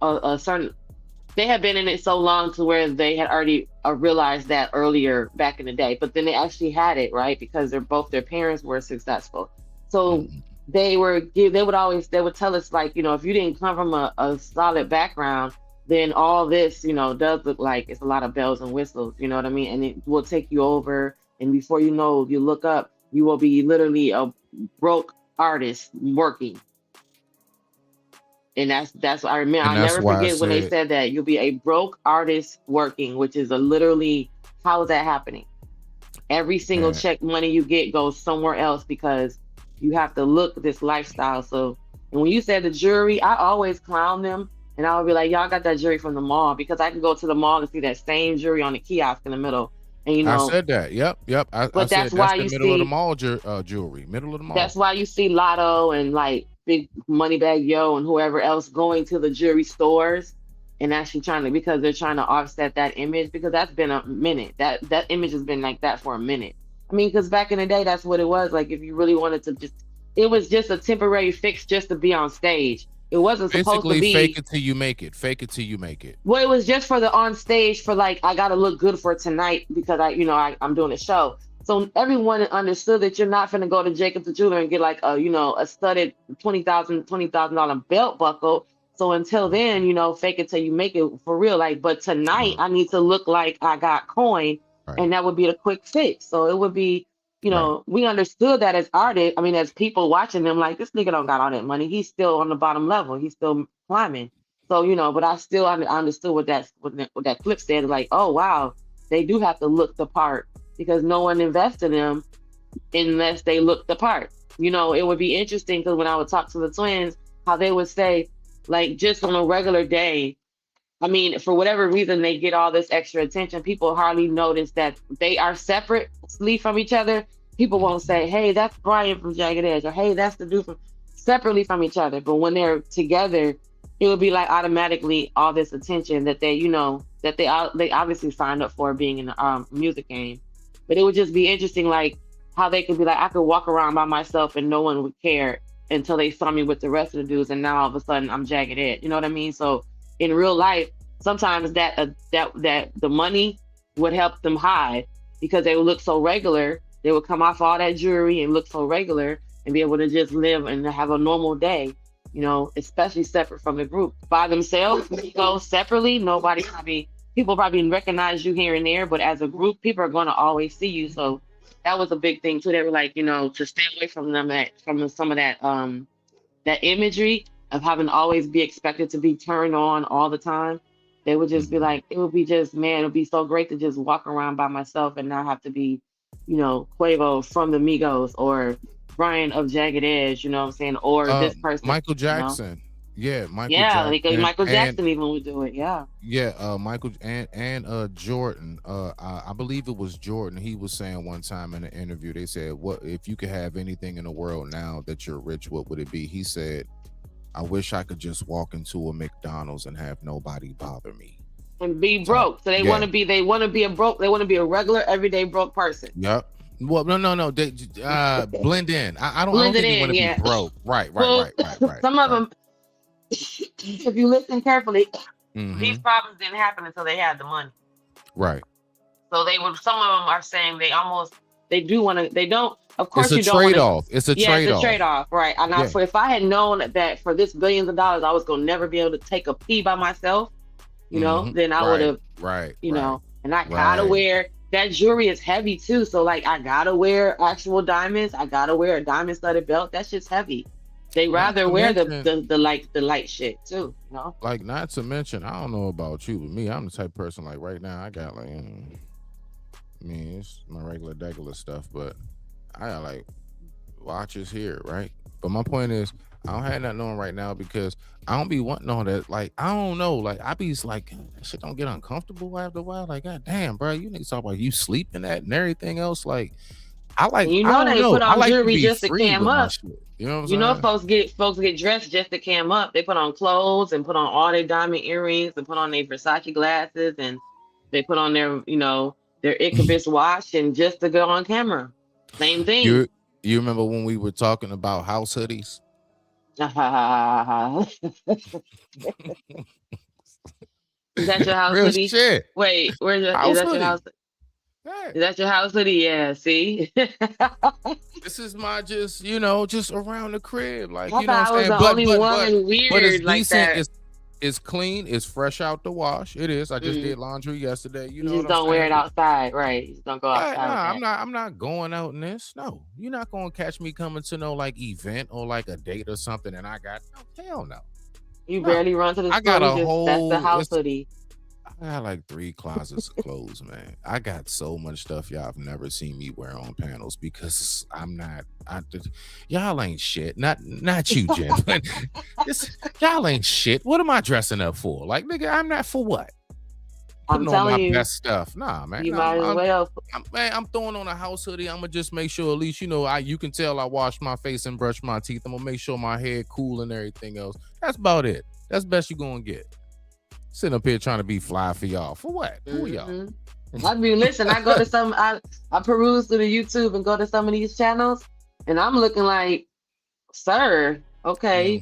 they had been in it so long to where they had already realized that earlier back in the day, but then they actually had it, right? Because their parents were successful. So they would tell us, like, if you didn't come from a solid background, then all this, does look like it's a lot of bells and whistles, you know what I mean? And it will take you over. And before you know, you look up, you will be literally a broke artist working. And that's I remember. I'll never forget when they said that you'll be a broke artist working, which is literally, how is that happening? Every single check money you get goes somewhere else, because you have to look this lifestyle. So, and when you said the jewelry, I always clown them, and I would be like, y'all got that jewelry from the mall, because I can go to the mall and see that same jewelry on the kiosk in the middle. And I said that. Yep. I that's said why that's the middle of the mall jewelry. Middle of the mall. That's why you see Lotto and like Big Moneybag Yo and whoever else going to the jewelry stores and actually because they're trying to offset that image, because that's been a minute. That image has been like that for a minute. I mean, because back in the day, that's what it was. Like, if you really wanted to it was just a temporary fix just to be on stage. It wasn't supposed to be fake it till you make it. Fake it till you make it. Well, it was just for the on stage, for like, I gotta look good for tonight because I'm doing a show. So everyone understood that you're not gonna go to Jacobs the jeweler and get like a studded $20,000 belt buckle. So until then, fake it till you make it for real. Like, but tonight I need to look like I got coin, and that would be the quick fix. So it would be, we understood that as artists. I mean, as people watching them, like, this nigga don't got all that money. He's still on the bottom level. He's still climbing. So but I still understood what that clip said. Like, oh wow, they do have to look the part, because no one invests in them unless they look the part. It would be interesting, because when I would talk to the twins, how they would say, like, just on a regular day, I mean, for whatever reason, they get all this extra attention. People hardly notice that they are separately from each other. people won't say, "Hey, that's Brian from Jagged Edge," or "Hey, that's the dude from," separately from each other. But when they're together, it would be like automatically all this attention that they, that they obviously signed up for being in the music game. But it would just be interesting, like how they could be like, I could walk around by myself and no one would care until they saw me with the rest of the dudes, and now all of a sudden I'm Jagged Edge. You know what I mean? So in real life, sometimes that the money would help them hide because they would look so regular. They would come off all that jewelry and look so regular and be able to just live and have a normal day, especially separate from the group. By themselves, go separately, people probably recognize you here and there, but as a group, people are going to always see you. So that was a big thing too. They were like, to stay away from them, some of that imagery of having to always be expected to be turned on all the time. They would just be like, it would be just, man, it would be so great to just walk around by myself and not have to be, Quavo from the Migos or Brian of Jagged Edge, you know what I'm saying? Or this person. Michael Jackson. Yeah, Michael Jackson. Michael Jackson even would do it, yeah. Yeah, Michael and Jordan. I believe it was Jordan. He was saying one time in an interview, they said, "What if you could have anything in the world now that you're rich, what would it be?" He said, "I wish I could just walk into a McDonald's and have nobody bother me." And be broke. So they want to be a regular, everyday broke person. Yep. Well, no. They blend in. I don't think you want to be broke. Right. Some of them, if you listen carefully, these problems didn't happen until they had the money. Right. So some of them are saying they don't. Of course, it's a trade-off. It's a trade-off. It's a trade-off, right? And if I had known that for this billions of dollars, I was gonna never be able to take a pee by myself, then I would have, and I gotta wear that jewelry is heavy too. So like, I gotta wear actual diamonds. I gotta wear a diamond-studded belt. That shit's heavy. They rather wear the light shit too, Like, not to mention, I don't know about you, but me, I'm the type of person like right now. I got like, it's my regular stuff, but I got like watches here, right? But my point is, I don't have nothing on right now because I don't be wanting all that. Like, I don't know. Like, I be like, that shit don't get uncomfortable after a while. Like, god damn, bro, you niggas talk about you sleeping at and everything else. Like, I like, they put on jewelry just to cam up. You know what I'm saying? Folks get dressed just to cam up. They put on clothes and put on all their diamond earrings and put on their Versace glasses and they put on their, their Ichabus watch and just to go on camera. Same thing. You remember when we were talking about house hoodies? Is that your house Real hoodie? Shit. Wait, where's your house is that hoodie? your house? Hey. Is that your house hoodie? Yeah, see? This is my just around the crib. Like, I you know what thought I I'm was saying? the only woman weird but it's like decent. that. It's clean. It's fresh out the wash. It is. I just did laundry yesterday. You know just what I'm don't wear saying? it outside, right? You just don't go outside. I'm not going out in this. No, you're not gonna catch me coming to no like event or like a date or something. And I got hell no. You barely run to the store. I got that's the house hoodie. I got like 3 closets of clothes, man. I got so much stuff y'all have never seen me wear on panels because y'all ain't shit. Not you, Jen. But y'all ain't shit. What am I dressing up for? Like, nigga, I'm not for what? I'm telling you, best stuff. Nah, man. You might as well. I'm throwing on a house hoodie. I'm gonna just make sure at least you can tell I wash my face and brush my teeth. I'm gonna make sure my hair cool and everything else. That's about it. That's best you gonna get. Sitting up here trying to be fly for y'all. For what? Who are y'all? I mean, listen, I go to I peruse through the YouTube and go to some of these channels, and I'm looking like, sir, okay,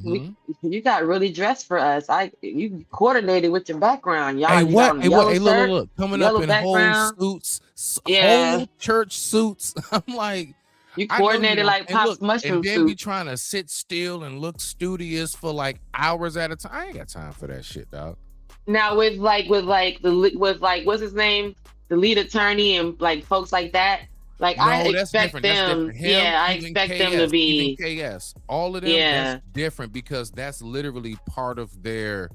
you got really dressed for us. You coordinated with your background, y'all. Hey, what? Hey, what? Hey, look, coming up in whole suits, whole church suits. I'm like, you coordinated like Pop's mushroom and then suit. be trying to sit still and look studious for like hours at a time. I ain't got time for that shit, dog. Now with what's his name, the lead attorney and like folks like that, like I expect them. Yeah, I expect them to be KS. All of them. That's different because that's literally part of their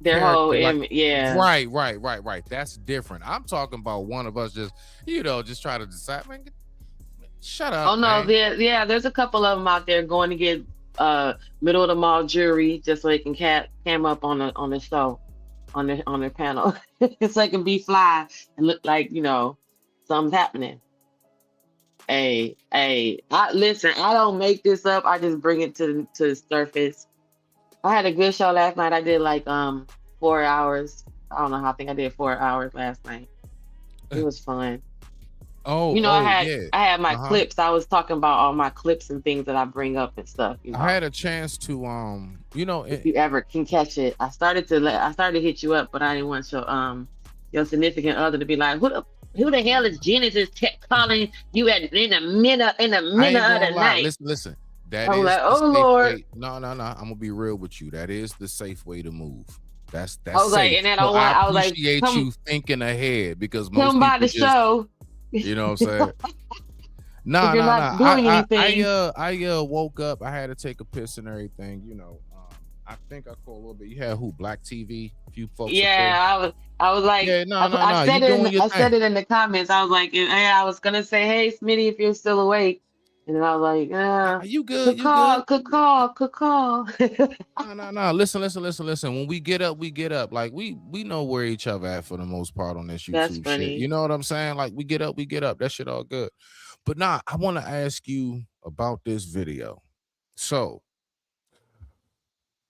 whole Right. That's different. I'm talking about one of us just try to decide. Man, shut up. Oh no, man. there's a couple of them out there going to get middle of the mall jewelry just so they can cam up on the show. On their panel, so it can be fly and look like something's happening. Hey, listen, I don't make this up. I just bring it to the surface. I had a good show last night. I did like 4 hours. I don't know how. I think I did 4 hours last night. It was fun. I had my clips. I was talking about all my clips and things that I bring up and stuff. I had a chance to if you ever can catch it. I started to hit you up, but I didn't want your significant other to be like, who the hell is Genesis calling you in the middle of the night? Listen. That I'm is like, the oh safe Lord. way. No. I'm gonna be real with you. That is the safe way to move. That's I was like, safe. and then So I appreciate come, you thinking ahead because most come by people the show. You know what I'm saying? If you're not doing anything. I woke up. I had to take a piss and everything. I think I called a little bit. You had who? Black TV. A few folks. Yeah, I was like, I said it in the comments. I was like, I was gonna say, hey, Smitty, if you're still awake. And then I was like, are you good? Could call. No. Listen. When we get up, we get up. Like we know where each other at for the most part on this YouTube That's shit. funny. You know what I'm saying? Like we get up. That shit all good. But I want to ask you about this video. So,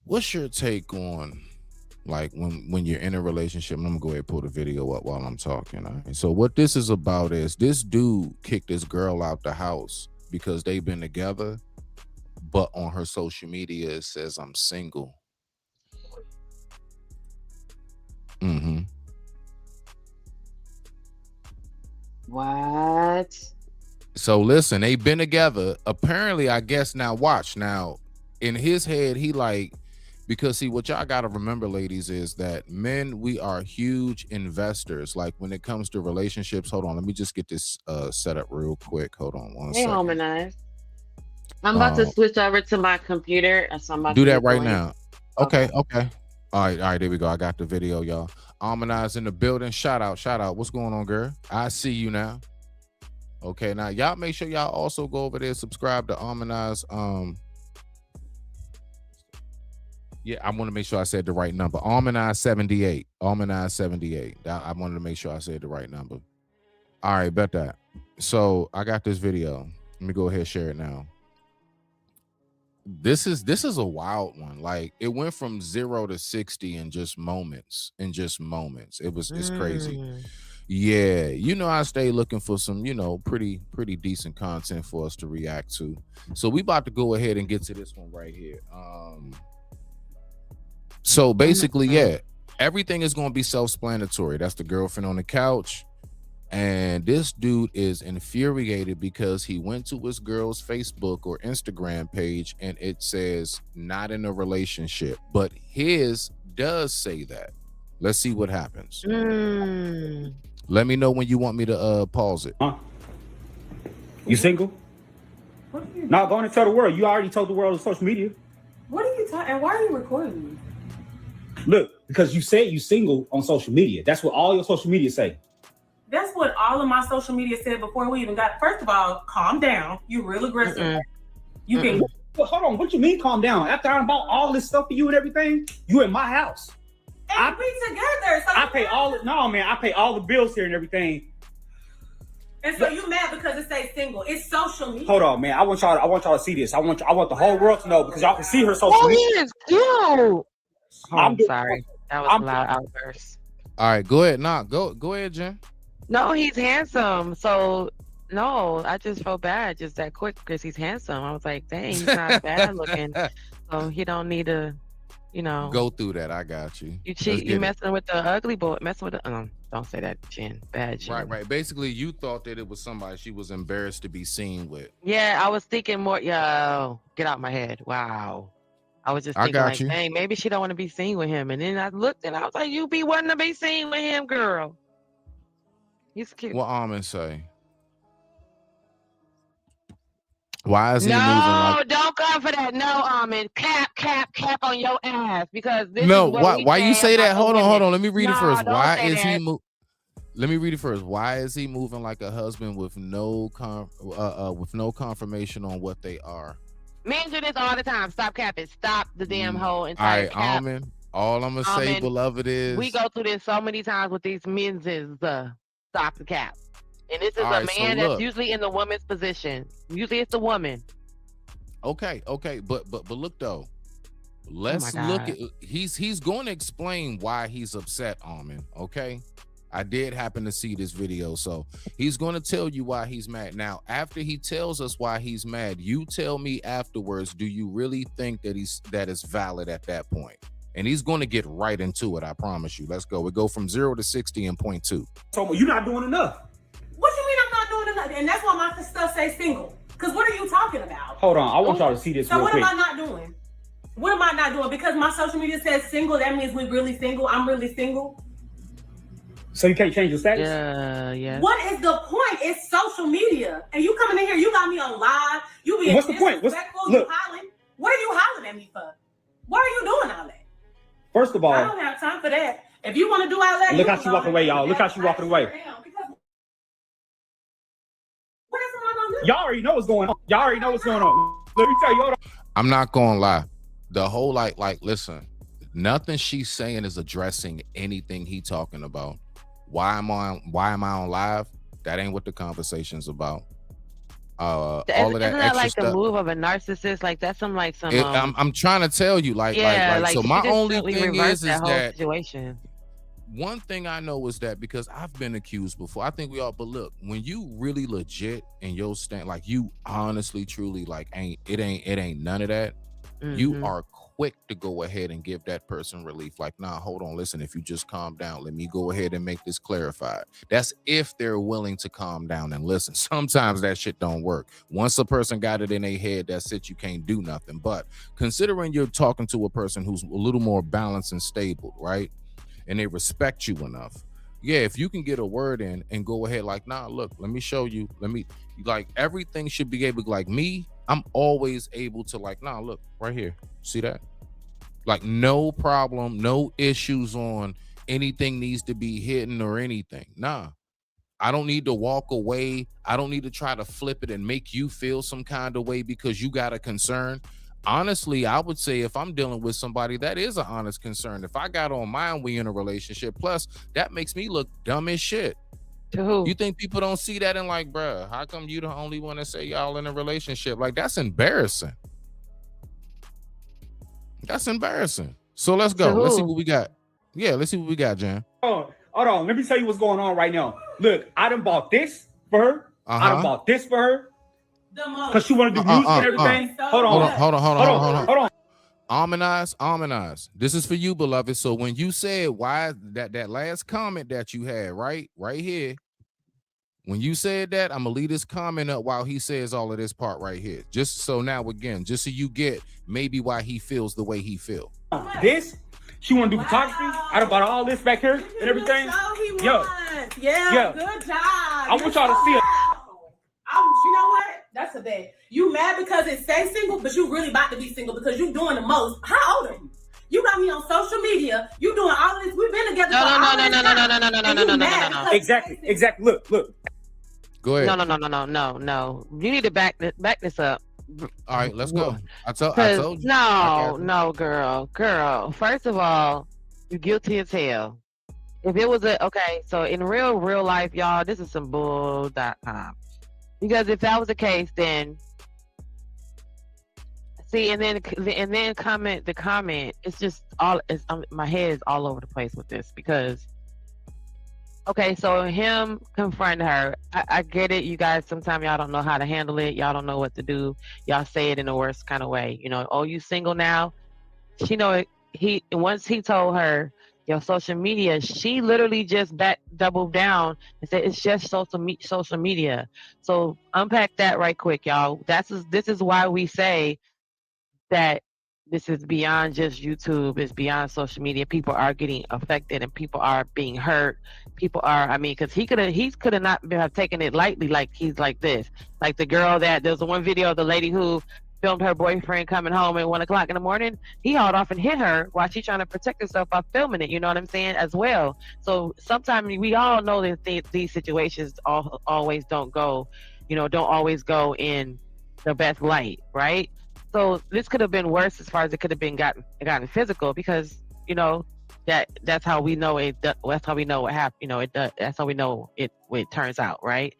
what's your take on like when you're in a relationship? I'm gonna go ahead and pull the video up while I'm talking. All right? So what this is about is this dude kicked this girl out the house because they've been together, but on her social media it says I'm single. What? So listen, they've been together. Apparently, I guess now watch. Now, in his head, he like, because see, what y'all gotta remember, ladies, is that men, we are huge investors. Like when it comes to relationships. Hold on, let me just get this set up real quick. Hold on one second. Harmonize. I'm about to switch over to my computer. So I'm about do to that right now. Okay. All right, there we go. I got the video, y'all. Harmonize in the building. Shout out. What's going on, girl? I see you now. Okay, now y'all make sure y'all also go over there, subscribe to Harmonize. Yeah, I want to make sure I said the right number. Harmonize 78. Harmonize 78. I wanted to make sure I said the right number. All right, bet that. So I got this video. Let me go ahead and share it now. This is a wild one. Like it went from 0 to 60 in just moments. It's crazy. Yeah, I stay looking for some, pretty decent content for us to react to. So we about to go ahead and get to this one right here. So basically, yeah, everything is going to be self-explanatory. That's the girlfriend on the couch. And this dude is infuriated because he went to his girl's Facebook or Instagram page and it says not in a relationship, but his does say that. Let's see what happens. Let me know when you want me to pause it. You single? Not going to tell the world. You already told the world on social media. What are you talking? And why are you recording me? Look, because you said you single on social media. That's what all your social media say. That's what all of my social media said before we even got. First of all, calm down. You're real aggressive. You can. Hold on. What you mean, calm down? After I bought all this stuff for you and everything, you in my house. And we together. So I pay all. No, man. I pay all the bills here and everything. And so you mad because it says single? It's social media. Hold on, man. I want y'all to see this. I want the whole world to know because y'all can see her social media. He is cute. Oh, I'm sorry. That was a loud outburst. All right, go ahead. Go ahead, Jen. No, he's handsome. So no, I just felt bad just that quick because he's handsome. I was like, dang, he's not bad looking. So he don't need to, go through that. I got you. You cheat. You messing with the ugly boy. Messing with the don't say that, Jen. Bad Jen. Right. Basically, you thought that it was somebody she was embarrassed to be seen with. Yeah, I was thinking more. Yo, get out my head. Wow. I was just thinking like, dang, maybe she don't want to be seen with him. And then I looked and I was like, you be wanting to be seen with him, girl. He's cute. What Armin say? Why is he moving No, don't come for that. No, Armin. Cap on your ass because this No, is what why you say that? Hold on. Let me read it first. don't Why say is that. he Let me read it first. Why is he moving like a husband with no confirmation on what they are? Men do this all the time. Stop capping. Stop the damn hole and All right, cap. Armin. All I'm gonna say, beloved, is we go through this so many times with these men's. Stop the cap. And this is All a right, so man that's look. usually in the woman's position. Usually it's the woman. Okay, but look though. Let's my look God. at he's going to explain why he's upset, Armin. Okay. I did happen to see this video, so he's going to tell you why he's mad. Now, after he tells us why he's mad, you tell me afterwards, do you really think that is valid at that point? And he's going to get right into it, I promise you. Let's go. We go from 0 to 60 in 0.2. So you're not doing enough. What you mean I'm not doing enough? And that's why my stuff say single. Because what are you talking about? Hold on, I want y'all to see this So real what quick. am I not doing? What am I not doing? Because my social media says single, that means we're really single. I'm really single. So you can't change your status? Yeah. What is the point? It's social media. And you coming in here, you got me on live. You being What's the point? disrespectful, Look. you hollering. What are you hollering at me for? Why are you doing all that? First of I all, don't have time for that. If you want to do all that, look you how can she go walking ahead away, and y'all. do Look that. how she walking away. What else am I gonna do? Y'all already know what's going on. Y'all already know what's going on. Let me tell you, hold on. I'm not going to lie. The whole like listen, nothing she's saying is addressing anything he talking about. Why am I on live? That ain't what the conversation's about. All of that Isn't that extra like the stuff. move of a narcissist? Like that's some I'm trying to tell you, like so she my just only really thing reversed is whole that situation. one thing I know is that because I've been accused before, I think we all, but look, when you really legit and your stand, like you honestly, truly, like it ain't none of that. You are quick to go ahead and give that person relief. Like, nah, hold on, listen, if you just calm down, let me go ahead and make this clarified. That's if they're willing to calm down and listen. Sometimes that shit don't work. Once a person got it in their head, that's it, you can't do nothing. But considering you're talking to a person who's a little more balanced and stable, right? And they respect you enough. Yeah, if you can get a word in and go ahead like, nah, look, let me show you. Like everything should be able, like me, I'm always able to like, nah, look, right here. See that? Like no problem, no issues on anything needs to be hidden or anything. Nah, I don't need to walk away. I don't need to try to flip it and make you feel some kind of way because you got a concern. Honestly, I would say if I'm dealing with somebody, that is an honest concern. If I got on mine, we in a relationship. Plus, that makes me look dumb as shit. To who? You think people don't see that and like, bruh, how come you the only one that say y'all in a relationship? Like, that's embarrassing. That's embarrassing. So let's go. Let's see what we got. Yeah, let's see what we got, Jan. Hold on. Let me tell you what's going on right now. Look, I done bought this for her. I done bought this for her. Because she want to do music and everything. Hold on. Harmonize. This is for you, beloved. So when you said why that last comment that you had, right here, when you said that, I'm gonna leave this comment up while he says all of this part right here. Just so now again, just so you get maybe why he feels the way he feel. This, she want to do photography. I done bought all this back here and everything. Yeah, good job. I want y'all to see it. You know what? That's a bad. You mad because it says single, but you really about to be single because you doing the most. How old are you? You got me on social media. You doing all this. We've been together. No. Exactly. Look. Go ahead. No. You need to back this up. All right, let's go. I told you. No, girl. First of all, you're guilty as hell. If it was so in real life, y'all, this is some bull.com. Because if that was the case, then see, and then comment. It's just all. My head is all over the place with this because. Okay, so him confronting her, I get it. You guys, sometimes y'all don't know how to handle it. Y'all don't know what to do. Y'all say it in the worst kind of way. You know, oh, you single now? She know it. Once he told her your social media, she literally just doubled down and said it's just social media. So unpack that right quick, y'all. This is why we say that this is beyond just YouTube. It's beyond social media. People are getting affected and people are being hurt. People are, because he could have not have taken it lightly. Like he's like this, like the girl there's the one video of the lady who filmed her boyfriend coming home at 1 o'clock in the morning. He hauled off and hit her while she's trying to protect herself by filming it. You know what I'm saying? As well. So sometimes we all know that these situations always don't always go in the best light, right? So this could have been worse as far as it could have been gotten physical because, that's how we know it. That's how we know what happened. You know, that's how we know it turns out, right?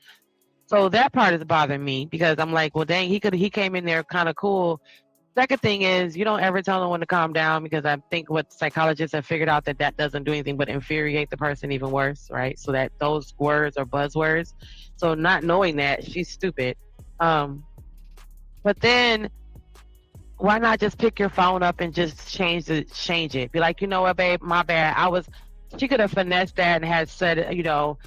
So that part is bothering me because I'm like, well, dang, he came in there kind of cool. Second thing is, you don't ever tell them when to calm down because I think what psychologists have figured out that doesn't do anything but infuriate the person even worse, right? So that those words are buzzwords. So not knowing that, she's stupid. But then why not just pick your phone up and just change it? Be like, you know what, babe, my bad. She could have finessed that and had said, you know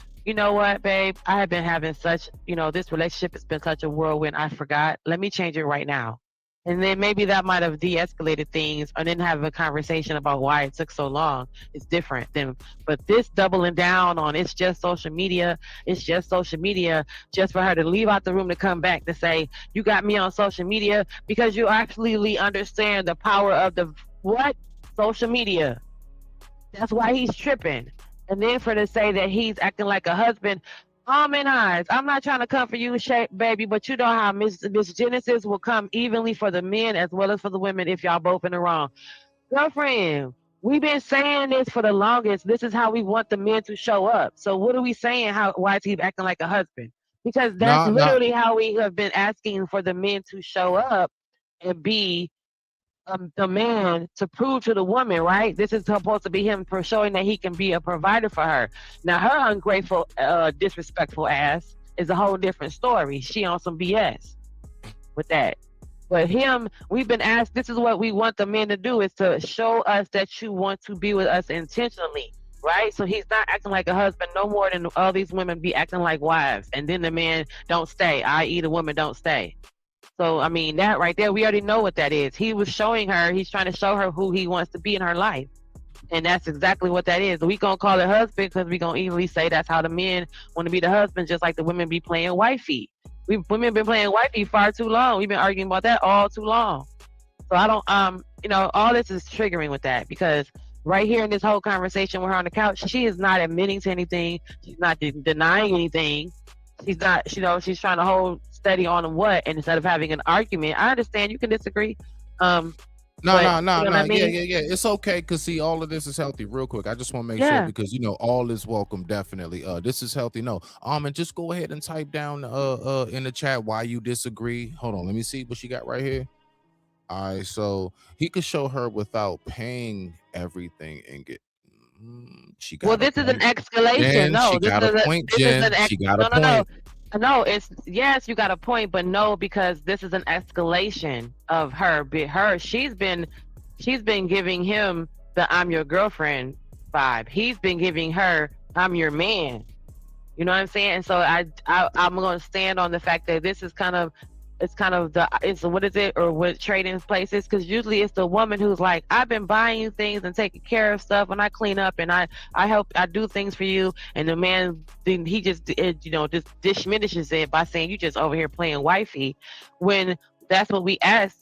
what, babe, I have been having such, this relationship has been such a whirlwind. I forgot. Let me change it right now. And then maybe that might have de-escalated things and then have a conversation about why it took so long. It's different but this doubling down on it's just social media just for her to leave out the room to come back to say, you got me on social media because you actually understand the power of social media. That's why he's tripping. And then for to say that he's acting like a husband, and eyes. I'm not trying to come for you, baby, but you know how Miss Genesis will come evenly for the men as well as for the women if y'all both in the wrong. Girlfriend, we've been saying this for the longest. This is how we want the men to show up. So what are we saying? Why is he acting like a husband? Because that's literally how we have been asking for the men to show up and be the man to prove to the woman, right? This is supposed to be him for showing that he can be a provider for her. Now, her ungrateful, disrespectful ass is a whole different story. She on some BS with that. But him, we've been asked, this is what we want the men to do, is to show us that you want to be with us intentionally, right? So he's not acting like a husband no more than all these women be acting like wives. And then the man don't stay, i.e. the woman don't stay. So, I mean, that right there, we already know what that is. He was showing her, he's trying to show her who he wants to be in her life. And that's exactly what that is. We gonna call it husband because we gonna easily say that's how the men want to be the husband, just like the women be playing wifey. Women been playing wifey far too long. We've been arguing about that all too long. So I don't, all this is triggering with that because right here in this whole conversation with her on the couch, she is not admitting to anything. She's not denying anything. She's not, she's trying to hold steady on what, and instead of having an argument. I understand you can disagree. No. Yeah. It's okay because see, all of this is healthy. Real quick, I just want to make sure because all is welcome. Definitely, this is healthy. No, and just go ahead and type down in the chat why you disagree. Hold on, let me see what she got right here. All right, so he could show her without paying everything and get. She got. Well, this is an escalation. No, she got a point. Jen, she got a point. No, it's yes, you got a point, but no, because this is an escalation of her. She's been giving him the "I'm your girlfriend" vibe. He's been giving her "I'm your man." You know what I'm saying? And so I'm going to stand on the fact that this is what trading places, because usually it's the woman who's like, I've been buying you things and taking care of stuff and I clean up and I help, I do things for you, and the man then he just just diminishes it by saying you just over here playing wifey, when that's what we ask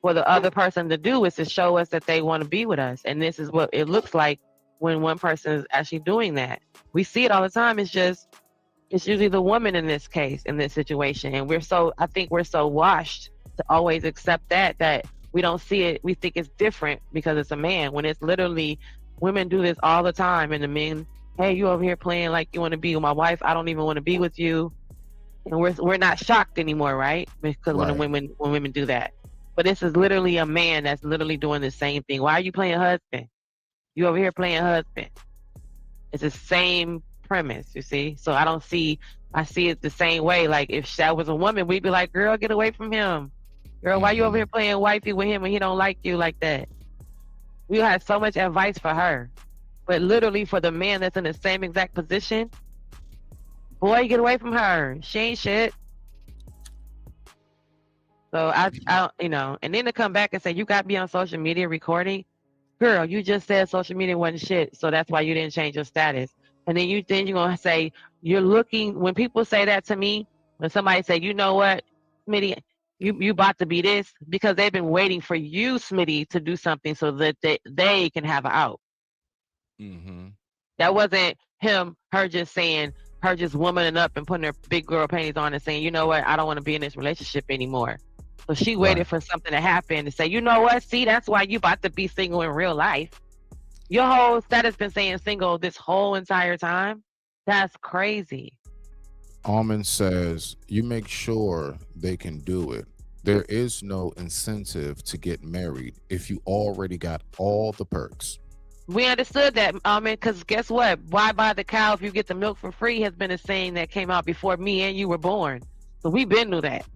for the other person to do, is to show us that they want to be with us. And this is what it looks like when one person is actually doing that. We see it all the time. It's usually the woman in this case, in this situation. And I think we're so washed to always accept that we don't see it. We think it's different because it's a man, when it's literally, women do this all the time. And the men, hey, you over here playing like you want to be with my wife. I don't even want to be with you. And we're not shocked anymore, right? Because when women do that. But this is literally a man that's literally doing the same thing. Why are you playing husband? You over here playing husband. It's the same premise, you see. So I see it the same way. Like if that was a woman, we'd be like, girl, get away from him. Girl, why you over here playing wifey with him when he don't like you like that? We had so much advice for her, but literally for the man that's in the same exact position, boy, get away from her. She ain't shit. So I and then to come back and say, you got me on social media recording, girl, you just said social media wasn't shit, so that's why you didn't change your status. And then you're gonna say, you're looking, when people say that to me, when somebody say, you know what, Smitty, you about to be this, because they've been waiting for you, Smitty, to do something so that they can have an out. Mm-hmm. That wasn't her just womaning up and putting her big girl panties on and saying, you know what, I don't want to be in this relationship anymore. So she waited for something to happen to say, you know what, see, that's why you about to be single in real life. Your whole status been saying single this whole entire time. That's crazy. Almond says, you make sure they can do it. There is no incentive to get married if you already got all the perks. We understood that, because guess what? Why buy the cow if you get the milk for free has been a saying that came out before me and you were born. So we been knew that.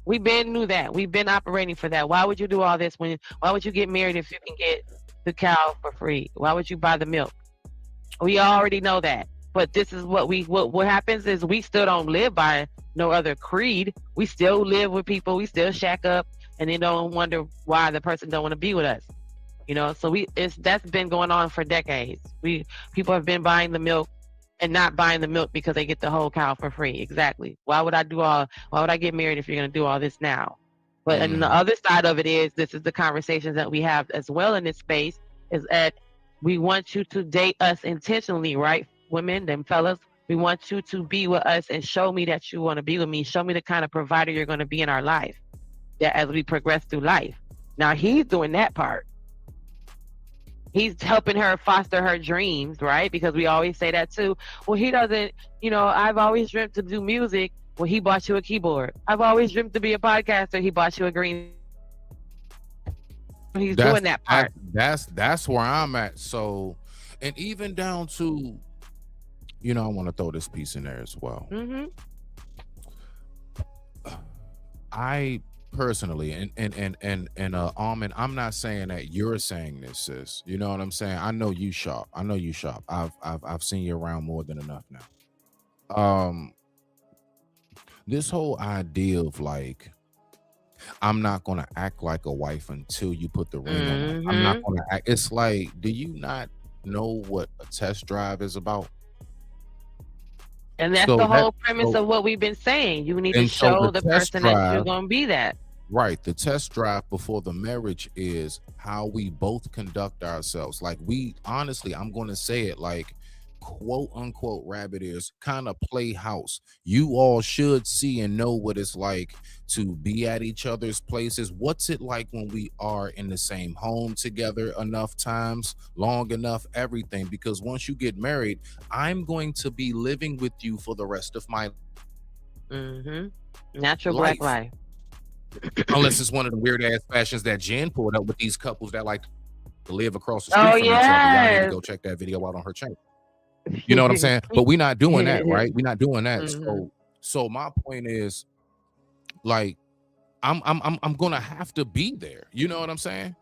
We been knew that. We've been operating for that. Why would you do all this why would you get married if you can get the cow for free? Why would you buy the milk? We already know that. But this is what happens is we still don't live by no other creed. We still live with people. We still shack up and then don't wonder why the person don't want to be with us. You know, so that's been going on for decades. People have been buying the milk and not buying the milk because they get the whole cow for free. Exactly. Why would I get married if you're going to do all this now? But and the other side of it is, this is the conversations that we have as well in this space, is that we want you to date us intentionally, right? Women and fellas, we want you to be with us and show me that you want to be with me. Show me the kind of provider you're going to be in our life, that as we progress through life. Now he's doing that part. He's helping her foster her dreams, right? Because we always say that too. Well, he doesn't, I've always dreamt to do music. Well, he bought you a keyboard. I've always dreamt to be a podcaster. He bought you a green. He's doing that part. That's where I'm at. So, and even down to, I want to throw this piece in there as well. Mm-hmm. I personally, and Almond, I'm not saying that you're saying this, sis. You know what I'm saying? I know you shop. I've seen you around more than enough now. This whole idea of like, I'm not gonna act like a wife until you put the ring on. I'm not gonna act. It's like, do you not know what a test drive is about? And that's the whole premise of what we've been saying. You need to show the person that you're going to be that. Right. The test drive before the marriage is how we both conduct ourselves. Like, we honestly, I'm going to say it like, quote unquote, rabbit ears, kind of play house. You all should see and know what it's like to be at each other's places. What's it like when we are in the same home together enough times, long enough, everything? Because once you get married, I'm going to be living with you for the rest of my natural black life. Unless it's one of the weird ass fashions that Jen pulled up with these couples that like to live across the street from each other. Y'all need to go check that video out on her channel. You know what I'm saying? But we're not doing that, right? We're not doing that. So my point is, like, I'm gonna have to be there. You know what I'm saying?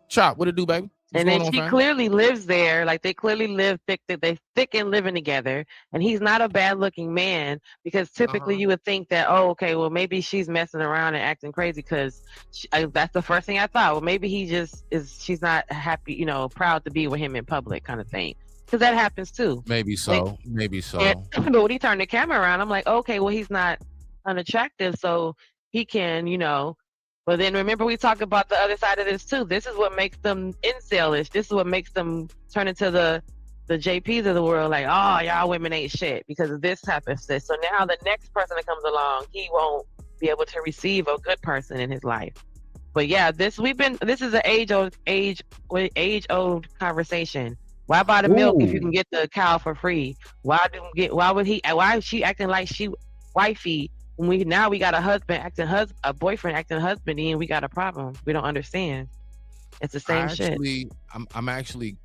Chop, what it do, baby? And then she clearly lives there. Like, they clearly live thick and living together. And he's not a bad looking man, because typically you would think that, oh, okay, well, maybe she's messing around and acting crazy, because that's the first thing I thought. Well, maybe she's not happy, proud to be with him in public, kind of thing. Because that happens too. Maybe so. But when he turned the camera around, I'm like, okay, well, he's not unattractive, so he can, But then remember, we talk about the other side of this too. This is what makes them incelish. This is what makes them turn into the JPs of the world. Like, oh, y'all women ain't shit because of this type of stuff. So now the next person that comes along, he won't be able to receive a good person in his life. But yeah, this is an age old conversation. Why buy the milk if you can get the cow for free? Why is she acting like she wifey when we got a husband a boyfriend acting husbandy, and we got a problem? We don't understand. It's the same shit. I'm actually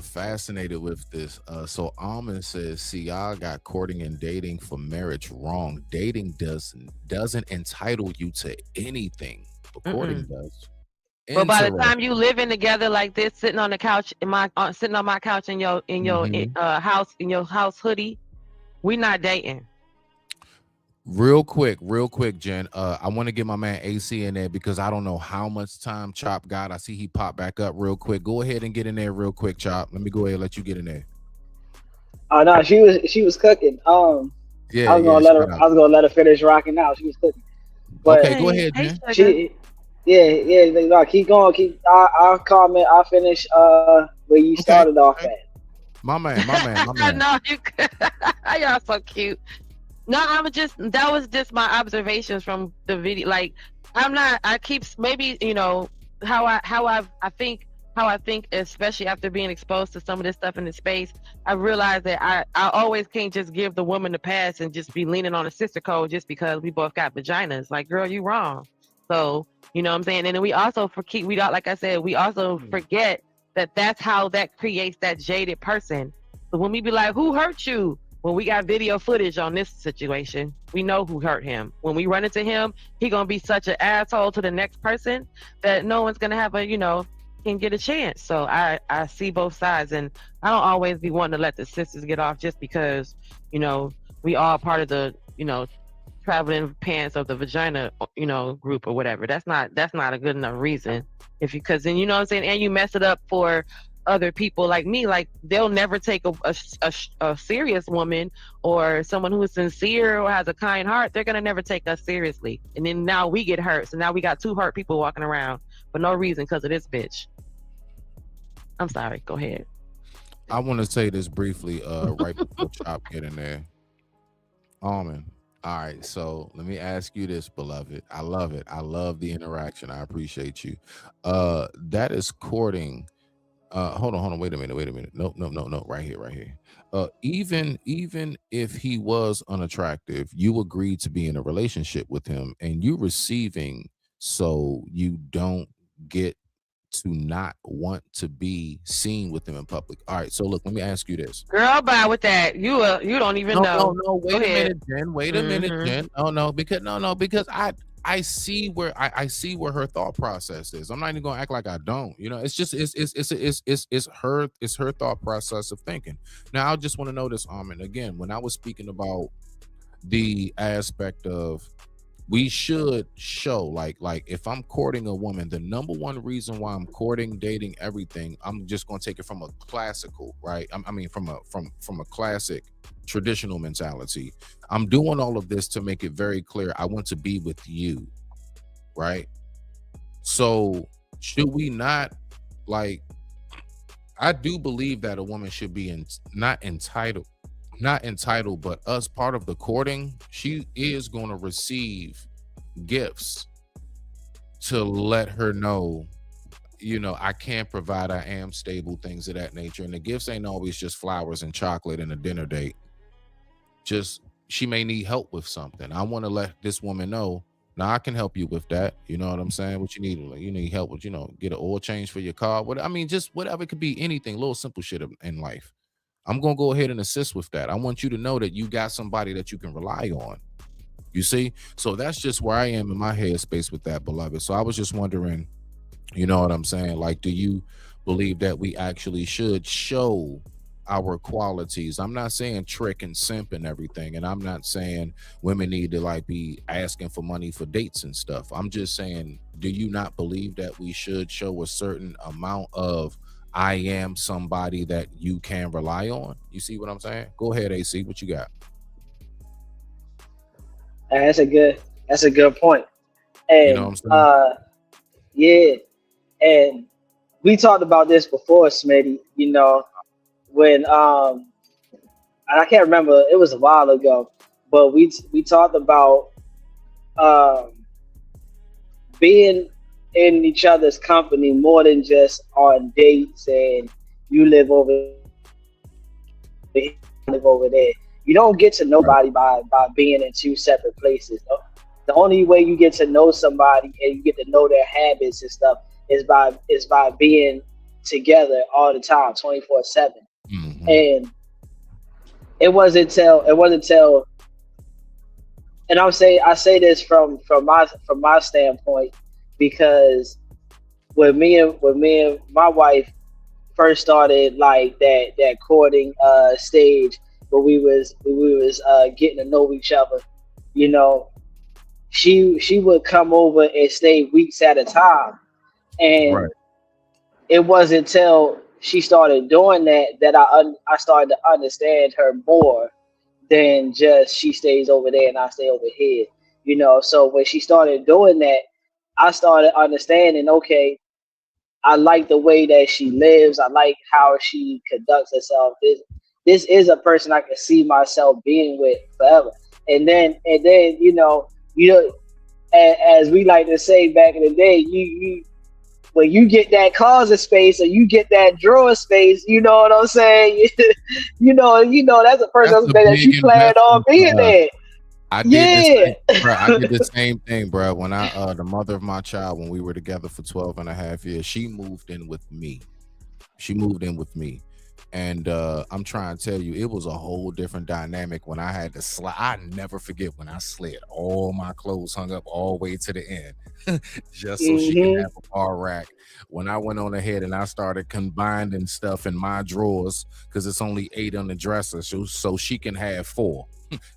fascinated with this. So Almond says, see, y'all got courting and dating for marriage wrong. Dating doesn't entitle you to anything. But courting does. But by the time you living together like this, sitting on the couch sitting on my couch in your house hoodie, we not dating. Real quick, Jen. I want to get my man AC in there because I don't know how much time Chop got. I see he popped back up real quick. Go ahead and get in there real quick, Chop. Let me go ahead and let you get in there. Oh no, she was cooking. Yeah, I was gonna let her finish rocking out. She was cooking. But okay, go ahead, Jen. Keep going. I'll comment. I'll finish where you started off at. My man. No, y'all so cute. No, that was just my observations from the video. Like, I keep, maybe, how I think how I think, especially after being exposed to some of this stuff in the space, I realized that I always can't just give the woman the pass and just be leaning on a sister code just because we both got vaginas. Like, girl, you wrong. So, you know what I'm saying? And then we also like I said, we also forget that that's how that creates that jaded person. So when we be like, who hurt you? When we got video footage on this situation, we know who hurt him. When we run into him, he gonna be such an asshole to the next person that no one's gonna have can get a chance. So I see both sides, and I don't always be wanting to let the sisters get off just because, we all part of the, traveling pants of the vagina, group or whatever. That's not a good enough reason. Because then, you know what I'm saying, and you mess it up for other people like me. Like, they'll never take a serious woman or someone who is sincere or has a kind heart. They're gonna never take us seriously, and then now we get hurt. So now we got 2 hurt people walking around for no reason because of this bitch. I'm sorry, go ahead. I want to say this briefly right before Chop get in there. Almond. All right, so let me ask you this, beloved. I love it. I love the interaction. I appreciate you. That is courting. Hold on. Wait a minute. No. Right here. Even if he was unattractive, you agreed to be in a relationship with him, and you receiving, so you don't get to not want to be seen with him in public. All right, so look, let me ask you this. Girl, bye with that. You don't even know. No. Wait a minute, Jen. No, because I see where I see where her thought process is. I'm not even gonna act like I don't. It's just it's her thought process of thinking. Now I just want to know this, Armin. Again, when I was speaking about the aspect of we should show like if I'm courting a woman, the number one reason why I'm courting, dating, everything, I'm just gonna take it from a classical, right? I mean from a classic traditional mentality. I'm doing all of this to make it very clear I want to be with you, right? So should we not, like, I do believe that a woman should be not entitled, but as part of the courting, she is going to receive gifts to let her know, I can provide, I am stable, things of that nature. And the gifts ain't always just flowers and chocolate and a dinner date. Just, she may need help with something. I want to let this woman know, now I can help you with that. You know what I'm saying? What you need, you need help with, get an oil change for your car. Just whatever, it could be anything, little simple shit in life. I'm going to go ahead and assist with that. I want you to know that you got somebody that you can rely on. You see? So that's just where I am in my headspace with that, beloved. So I was just wondering, you know what I'm saying? Like, do you believe that we actually should show our qualities? I'm not saying trick and simp and everything. And I'm not saying women need to be asking for money for dates and stuff. I'm just saying, do you not believe that we should show a certain amount of I am somebody that you can rely on? You see what I'm saying? Go ahead, AC. What you got? That's a good point. And you know what I'm saying? Yeah, and we talked about this before, Smitty. When and I can't remember, it was a while ago, but we talked about being in each other's company more than just on dates and you live over there, live over there. You don't get to nobody by being in 2 separate places. The only way you get to know somebody and you get to know their habits and stuff is by being together all the time, 24/7. Mm-hmm. And it wasn't till, and I say this from my standpoint, because when me and my wife first started like that courting stage, where we was getting to know each other, she would come over and stay weeks at a time, and right. It wasn't until she started doing that I started to understand her more than just she stays over there and I stay over here. So when she started doing that, I started understanding, okay, I like the way that she lives. I like how she conducts herself. This is a person I can see myself being with forever. And then as we like to say back in the day, when you get that closet space or you get that drawer space, you know what I'm saying? you know that's the person that you plan on being there. I did the same, bro. I did the same thing, bro. When I the mother of my child, when we were together for 12 and a half years, she moved in with me. And I'm trying to tell you, it was a whole different dynamic when I had to slide. I never forget when I slid all my clothes hung up all the way to the end, just so she can have a bar rack. When I went on ahead and I started combining stuff in my drawers, because it's only 8 on the dresser, so she can have 4.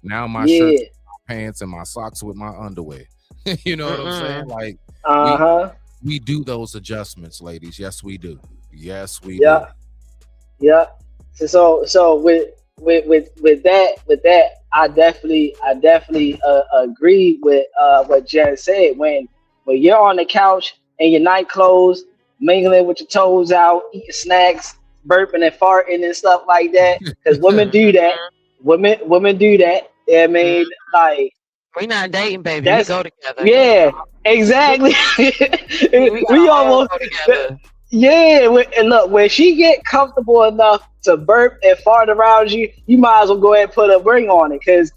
Now my shirts, my pants, and my socks with my underwear. You know what I'm saying? Like, we do those adjustments, ladies. Yes, we do. Yes, we do. Yeah. So with that, I definitely agree with what Jen said. When you're on the couch in your night clothes, mingling with your toes out, eating snacks, burping and farting and stuff like that, because women do that. Women do that. Yeah, I mean, like, we're not dating, baby. We go together. Yeah, exactly. we almost go together. Yeah, and look, when she get comfortable enough to burp and fart around you, you might as well go ahead and put a ring on it, because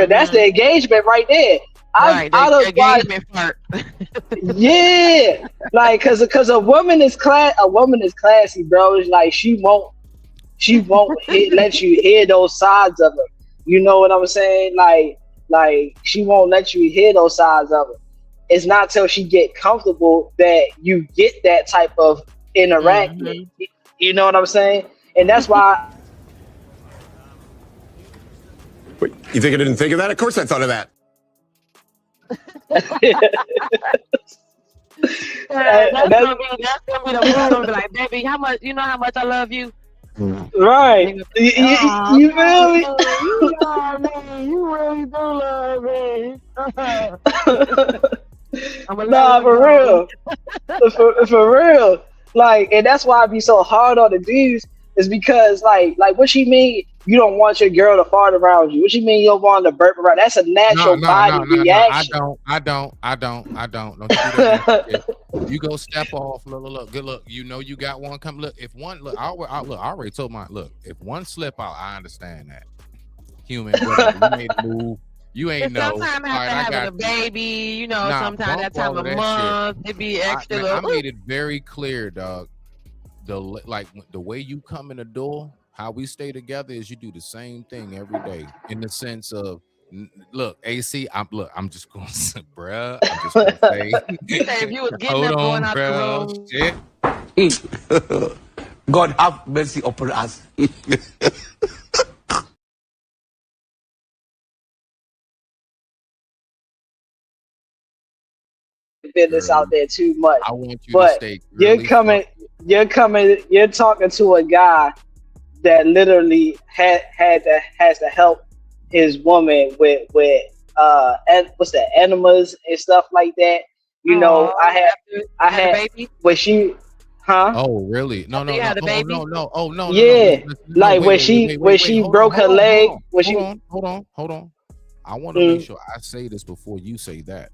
that's the engagement right there. Engagement fart. Yeah, like because a woman is classy, bro. It's like she won't let you hear those sides of her. You know what I'm saying? Like she won't let you hear those sides of her. It's not till she get comfortable that you get that type of interaction. You know what I'm saying? And that's why. Wait, you think I didn't think of that? Of course I thought of that. That's gonna be the mood. I'm like, baby, how much I love you. Right. You feel me? You really do love me. Nah, for real. for real. Like, and that's why I be so hard on the dudes, is because like what you mean you don't want your girl to fart around you? What you mean you don't want to burp around? That's a natural body reaction. I don't. Don't you do that. You go step off. Look, good look. You know you got one come. Look, if one look, I already told my look. If one slip out, I understand that. Human, whatever, you made a move. You ain't know. Sometimes after having a baby, you know, sometimes that time of month, it be extra. I made it very clear, dog. The way you come in the door, how we stay together is you do the same thing every day. In the sense of, look, AC, I'm just gonna say, bruh. I'm just gonna say. You say if you was getting up going out the room. God have mercy upon us. Business out there too much. I want you to stay. You're talking to a guy that literally has to help his woman with what's that, enemas and stuff like that. You know, I had when she, huh? Oh, really? No. Oh, no. Yeah, like when she broke her leg. Hold on. I want to make sure I say this before you say that.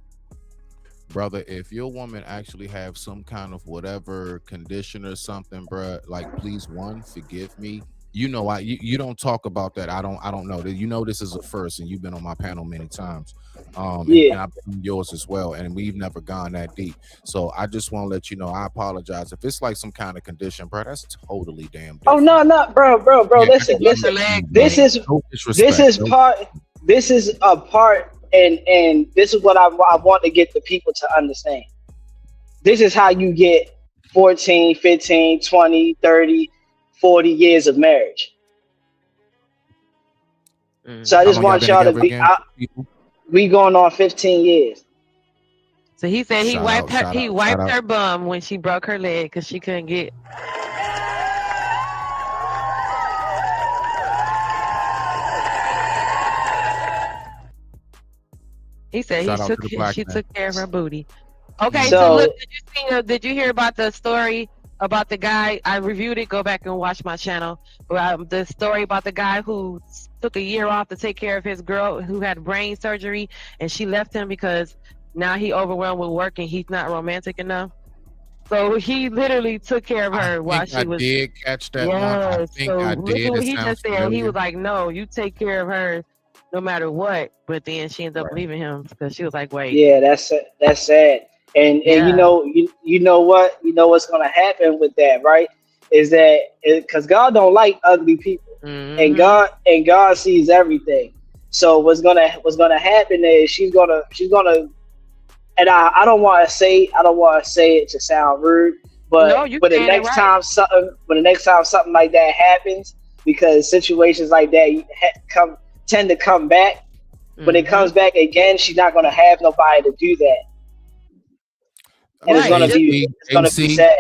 Brother, if your woman actually have some kind of whatever condition or something, bruh, like, please, forgive me. You know, you don't talk about that. I don't know that. You know, this is a first, and you've been on my panel many times. And I've been on yours as well, and we've never gone that deep. So I just want to let you know, I apologize if it's like some kind of condition, bro. That's totally damn different. Oh no, bro. Yeah, listen. This is a part. And this is what I want to get the people to understand. This is how you get 14, 15, 20, 30, 40 years of marriage. So I just want y'all to be we going on 15 years. So he said he wiped her bum when she broke her leg because she couldn't get. He said she took care of her booty. Okay, so look, did you hear about the story about the guy? I reviewed it. Go back and watch my channel. The story about the guy who took a year off to take care of his girl who had brain surgery, and she left him because now he overwhelmed with work and he's not romantic enough. So he literally took care of her while think she I was. did catch that one. I Yes. think So I listen did. what It he sounds just said. He familiar. was like, "No, you take care of her, no matter what." But then she ended up leaving him because she was like, "Wait, Yeah, that's sad. And yeah, you know what, what's gonna happen with that, right? Is that because God don't like ugly people, and mm-hmm. God sees everything. So what's gonna happen is she's gonna, and I don't want to say it to sound rude, No, but you when the saying it next right." time something like that happens, because situations like that tend to come back. When it Mm-hmm. comes back again, she's not gonna have nobody to do that, and Right. Just it's gonna be AC, sad.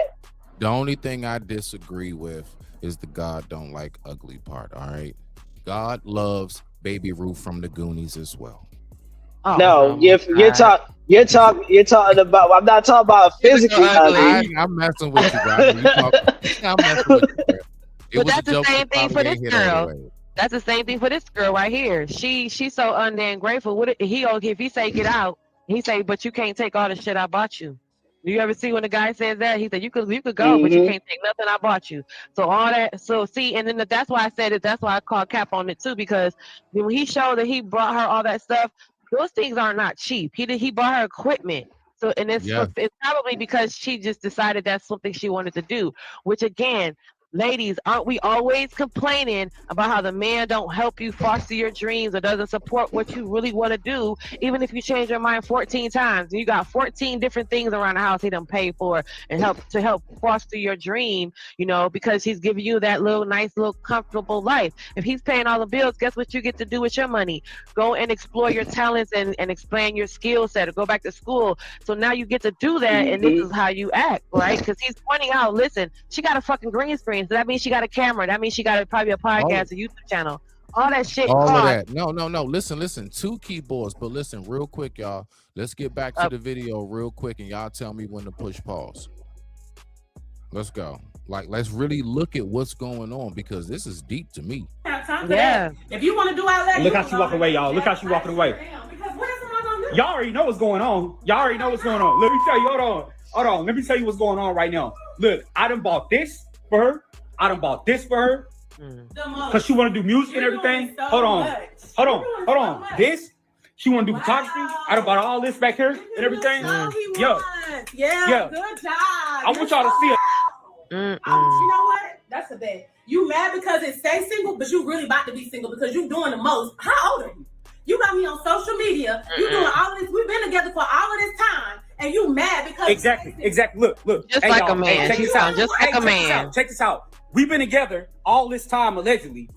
the only thing I disagree with is the God don't like ugly part. All right. God loves Baby Ruth from the Goonies as well. No, my God. you're talking about. I'm not talking about Physical physically ugly. I'm messing with you, bro. I know you talking. I'm messing with you, bro. It But was a that's the joke same that thing probably for this ain't hit all the girl. way. That's the same thing for this girl right here. She's so undamn grateful. What if he say get out, he say, but you can't take all the shit I bought you. Do you ever see when the guy says that? He said you could go, but you Mm-hmm. can't take nothing I bought you. So all that. So see, and then that's why I said it. That's why I called cap on it too, because when he showed that he brought her all that stuff, those things are not cheap. He bought her equipment. So and Yeah. it's probably because she just decided that's something she wanted to do. Which again, ladies, aren't we always complaining about how the man don't help you foster your dreams or doesn't support what you really want to do, even if you change your mind 14 times? You got 14 different things around the house he done paid for and help foster your dream, because he's giving you that nice little comfortable life. If he's paying all the bills, guess what you get to do with your money? Go and explore your talents and expand your skill set or go back to school. So now you get to do that, and this is how you act, right? Because he's pointing out, listen, she got a fucking green screen. So that means she got a camera. That means she got probably a podcast, a YouTube channel. All that shit All of costs. that. No. Listen. 2 keyboards, but listen, real quick, y'all. Let's get back to the video real quick, and y'all tell me when to push pause. Let's go. Let's really look at what's going on, because this is deep to me. Yeah. If you want to do all that, look how she walking away, y'all. Look how she walking away. Y'all already know what's going on. Let me tell you. Hold on. Let me tell you what's going on right now. Look, I done bought this for her. I done bought this for her. Because she want to do music and everything. Hold on. This, she want to do photography. I done bought all this back here and everything. Yeah, good job. I want y'all to see it. You know what? That's a bet. You mad because it stays single, but you really about to be single because you doing the most. How old are you? You got me on social media. You doing all of this. We've been together for all of this time, and you mad because Exactly. Look. Just hey, like y'all, a man. check this out. Just like a man. Check this out. We've been together all this time allegedly,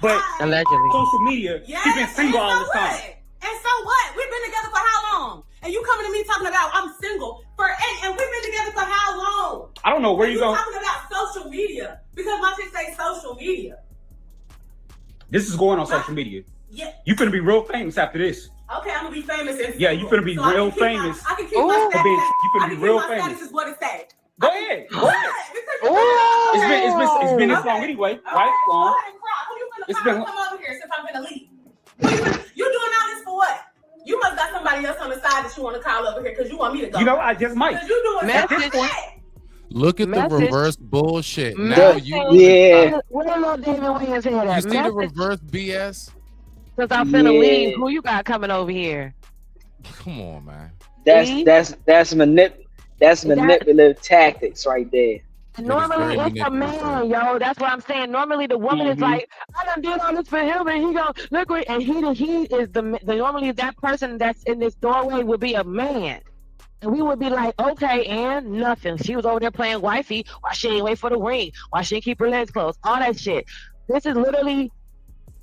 but allegedly social media, she's been single all this time. And so what? We've been together for how long? And you coming to me talking about I'm single and we've been together for how long? I don't know where you going. Talking about social media because my shit say social media. This is going on social media. Yeah. You finna be real famous after this. Okay, I'm gonna be famous. Yeah, you finna be real famous. I can keep my status. You finna be real famous. Status is what it says. Go ahead. It's been this long anyway, right? Long. It's been. Come over here since I'm gonna leave. You doing all this for what? You must got somebody else on the side that you want to call over here because you want me to go. You know, I just might. You doing at this point. Look at the reverse bullshit. Now you Where little David Williams head at? You see the reverse BS? Because I'm finna leave. Who you got coming over here? Come on, man. That's manipulative tactics right there. Normally it's a man, yo. That's what I'm saying. Normally the woman is like, I done did all this for him, and he go look, and he is the normally that person that's in this doorway would be a man. And we would be like, okay, and nothing. She was over there playing wifey. Why she ain't wait for the ring? Why she ain't keep her legs closed? All that shit. This is literally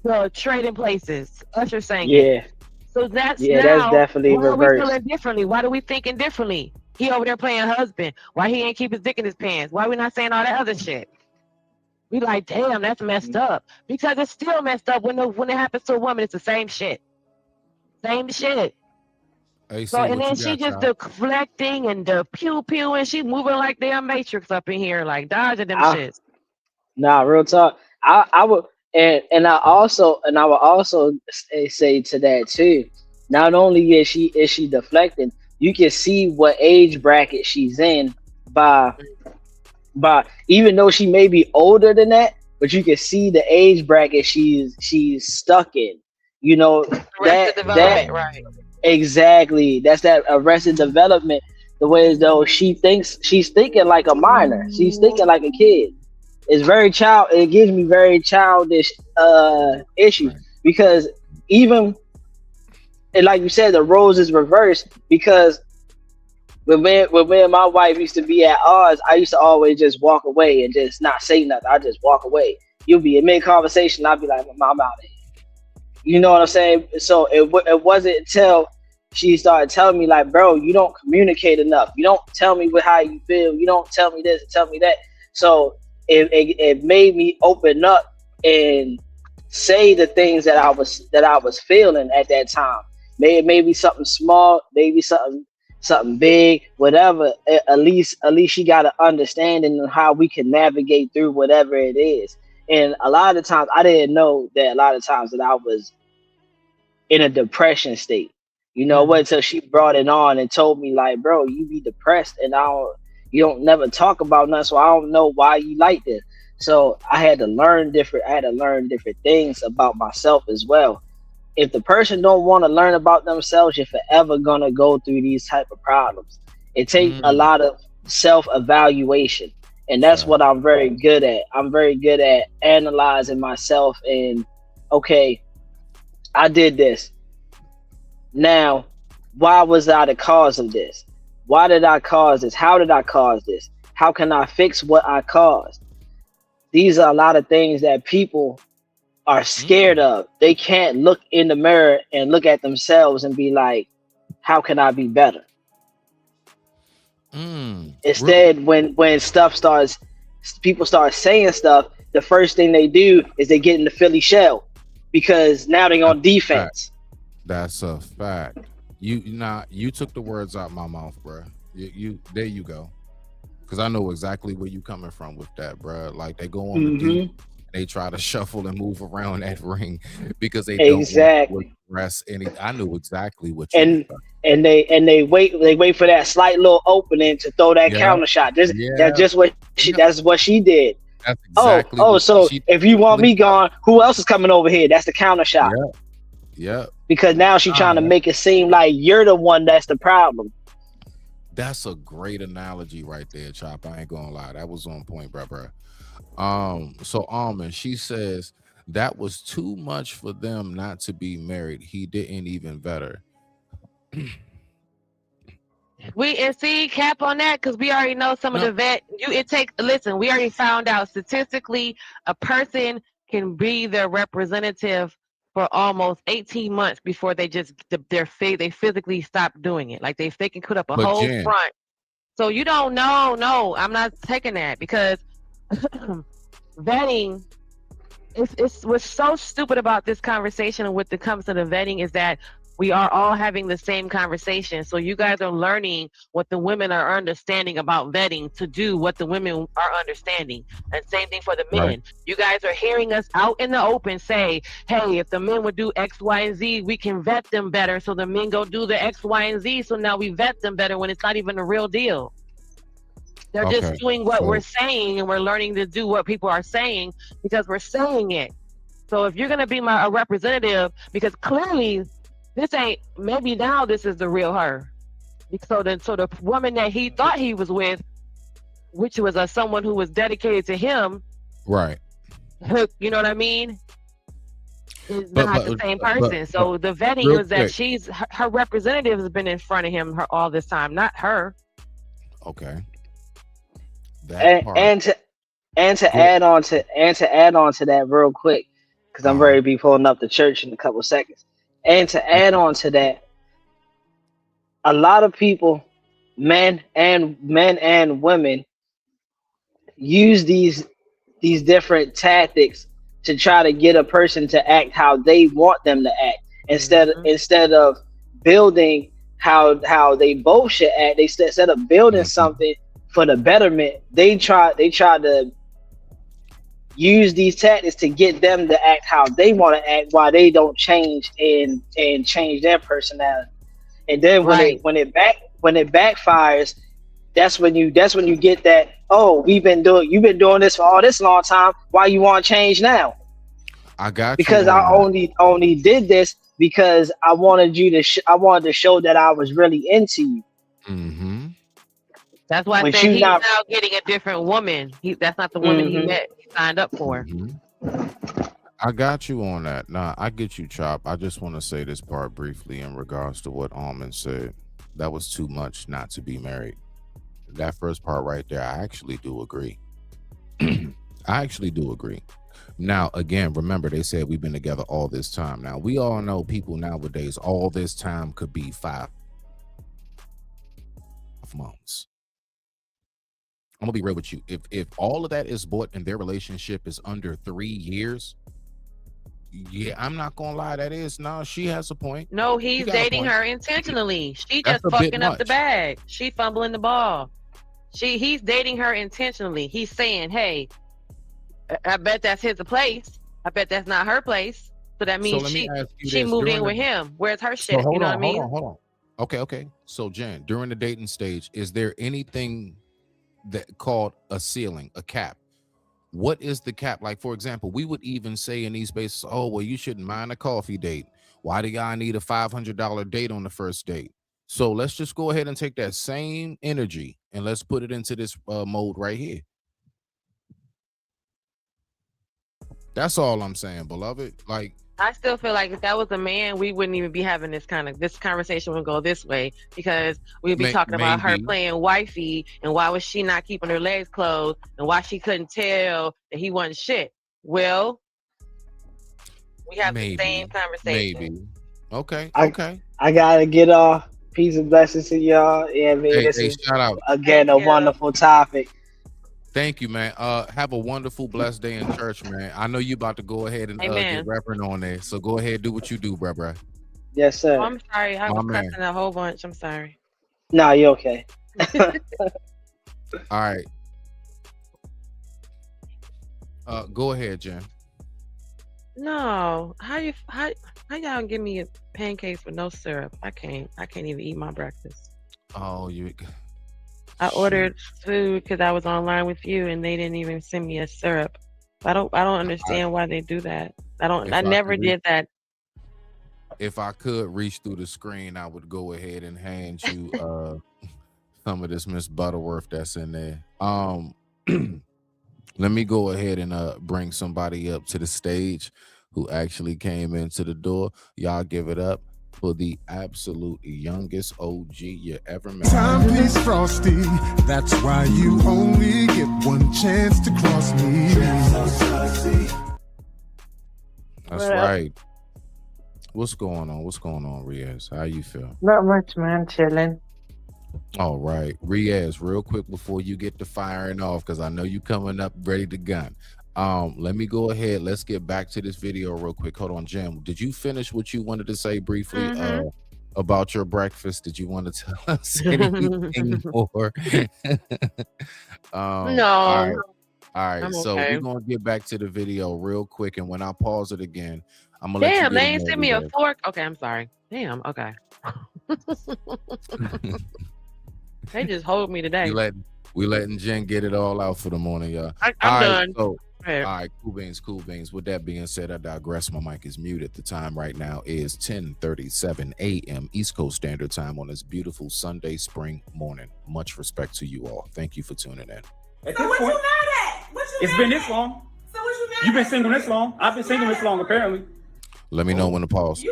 the trading places. Usher saying it. So that's definitely why reverse. Are we feeling differently? Why do we thinking differently? He over there playing husband. Why he ain't keep his dick in his pants? Why we not saying all that other shit? We like, damn, that's messed up. Because it's still messed up when it happens to a woman. It's the same shit. Same shit. So and then she just deflecting and the pew pew and she moving like damn Matrix up in here, like dodging them shits. Nah, real talk. I would and I would also say to that too. Not only is she deflecting, you can see what age bracket she's in by even though she may be older than that, but you can see the age bracket she's stuck in. You know, Arrested Development, right? exactly. That's that arrested development. The way as though she's thinking like a minor. She's thinking like a kid. It's very child. It gives me very childish issues because even and like you said, the roles is reversed because when me and my wife used to be at odds, I used to always just walk away and just not say nothing. I just walk away. You'll be in mid conversation. I'll be like, "Mom, I'm out of here." You know what I'm saying? So it wasn't until she started telling me like, "Bro, you don't communicate enough. You don't tell me how you feel. You don't tell me this and tell me that." So it made me open up and say the things that I was feeling at that time. Maybe something small, maybe something big, whatever. At least she got an understanding of how we can navigate through whatever it is. And a lot of times I didn't know that a lot of times that I was in a depression state. You know, what until she brought it on and told me like, "Bro, you be depressed and you don't never talk about nothing, so I don't know why you like this." So I had to learn different things about myself as well. If the person don't want to learn about themselves, you're forever gonna go through these type of problems. It takes a lot of self-evaluation. And that's what I'm very good at. I'm very good at analyzing myself and, okay, I did this. Now, why was I the cause of this? Why did I cause this? How did I cause this? How can I fix what I caused? These are a lot of things that people are scared of. They can't look in the mirror and look at themselves and be like, how can I be better? Instead, when people start saying stuff, the first thing they do is they get in the Philly shell because now they're on defense. That's a fact. You took the words out my mouth, bro. You there you go. Because I know exactly where you coming from with that, bro. Like they go on the deep, they try to shuffle and move around that ring because they don't want to rest any. I knew exactly what you and they wait for that slight little opening to throw that counter shot. That's just what she did. That's exactly so if you want me gone, who else is coming over here? That's the counter shot. Yeah. Because now she's trying to make it seem like you're the one that's the problem. That's a great analogy right there, Chop. I ain't gonna lie. That was on point, bro. So Almond, she says that was too much for them not to be married. He didn't even better. We see cap on that because we already know some of the vet. Listen, we already found out statistically a person can be their representative for almost 18 months before they they physically stop doing it. Like they can put up a whole front. So you don't know. No, I'm not taking that because vetting. What's so stupid about this conversation when it comes to the vetting is that we are all having the same conversation. So you guys are learning what the women are understanding about vetting to do what the women are understanding. And same thing for the men. Right. You guys are hearing us out in the open say, hey, if the men would do X, Y, and Z, we can vet them better. So the men go do the X, Y, and Z. So now we vet them better when it's not even a real deal. They're just doing what we're saying, and we're learning to do what people are saying because we're saying it. So if you're going to be a representative, because clearly maybe now this is the real her. So the woman that he thought he was with, which was someone who was dedicated to him, right? You know what I mean? Is not the same person. So the vetting is that her representative has been in front of him all this time, not her. Okay. And to add on to that real quick, because I'm ready to be pulling up the church in a couple of seconds. And to add on to that, a lot of people, men and women, use these different tactics to try to get a person to act how they want them to act, instead of building how they both should act. Instead of building something for the betterment, they try to use these tactics to get them to act how they want to act while they don't change and change their personality. And then when it backfires, that's when you get that. Oh, you've been doing this for all this long time. Why you want to change now? I got because you. I only did this because I wanted you to I wanted to show that I was really into you. Mm-hmm. That's why I But said you he's not- now getting a different woman. That's not the woman he met. He signed up for. I got you on that. Nah, I get you, Chop. I just want to say this part briefly in regards to what Almond said. That was too much not to be married. That first part right there, I actually do agree. I actually do agree. Now, again, remember they said we've been together all this time. Now, we all know people nowadays, all this time could be 5 months. I'm gonna be real with you. If all of that is bought and their relationship is under 3 years, yeah, I'm not gonna lie. That is she has a point. No, he's dating her intentionally. She just fucking up the bag. She fumbling the ball. He's dating her intentionally. He's saying, "Hey, I bet that's his place. I bet that's not her place." So that means she moved in with him. Where's her shit? So you know what I mean? Hold on. Okay. So Jen, during the dating stage, is there anything that called a ceiling, a cap? What is the cap? Like, for example, we would even say in these spaces, oh, well, you shouldn't mind a coffee date. Why do y'all need a $500 date on the first date? So let's just go ahead and take that same energy and let's put it into this mode right here. That's all I'm saying, beloved. Like, I still feel like if that was a man, we wouldn't even be having this conversation would go this way, because we'd be talking about her playing wifey and why was she not keeping her legs closed and why she couldn't tell that he wasn't shit. Well, we have the same conversation. Maybe. Okay. I gotta get off. Peace and blessings to y'all. Yeah, man. This is shout out again a wonderful topic. Thank you, man. Have a wonderful, blessed day in church, man. I know you about to go ahead and get Reverend on there, so go ahead, do what you do, bruh. Yes, sir. Oh, I'm sorry, I was cussing a whole bunch. I'm sorry. Nah, you okay? All right. Go ahead, Jen. No, how y'all give me pancakes with no syrup? I can't even eat my breakfast. Oh, I ordered food because I was online with you, and they didn't even send me a syrup. I don't understand why they do that. I never did that. If I could reach through the screen, I would go ahead and hand you some of this Miss Butterworth that's in there. Let me go ahead and bring somebody up to the stage who actually came into the door. Y'all give it up for the absolute youngest OG you ever met. Timepiece Frosty, that's why you only get one chance to cross me. That's right. What's going on, Riaz? How you feel? Not much, man. Chilling. All right, Riaz, real quick before you get to firing off, because I know you coming up ready to gun. Let me go ahead. Let's get back to this video real quick. Hold on, Jim. Did you finish what you wanted to say briefly about your breakfast? Did you want to tell us anything more? No. All right. So we're gonna get back to the video real quick, and when I pause it again, I'm gonna let you. Damn, they ain't send me a fork. Okay, I'm sorry. Damn. Okay. They just hold me today. We letting Jen get it all out for the morning, y'all. I'm done. So, all right, cool beans. With that being said, I digress. My mic is muted. The time right now is 10:37 a.m. East Coast Standard Time on this beautiful Sunday spring morning. Much respect to you all. Thank you for tuning in. At this point, it's been this long. You've been single this long. I've been single this long, apparently. Let me know when to pause.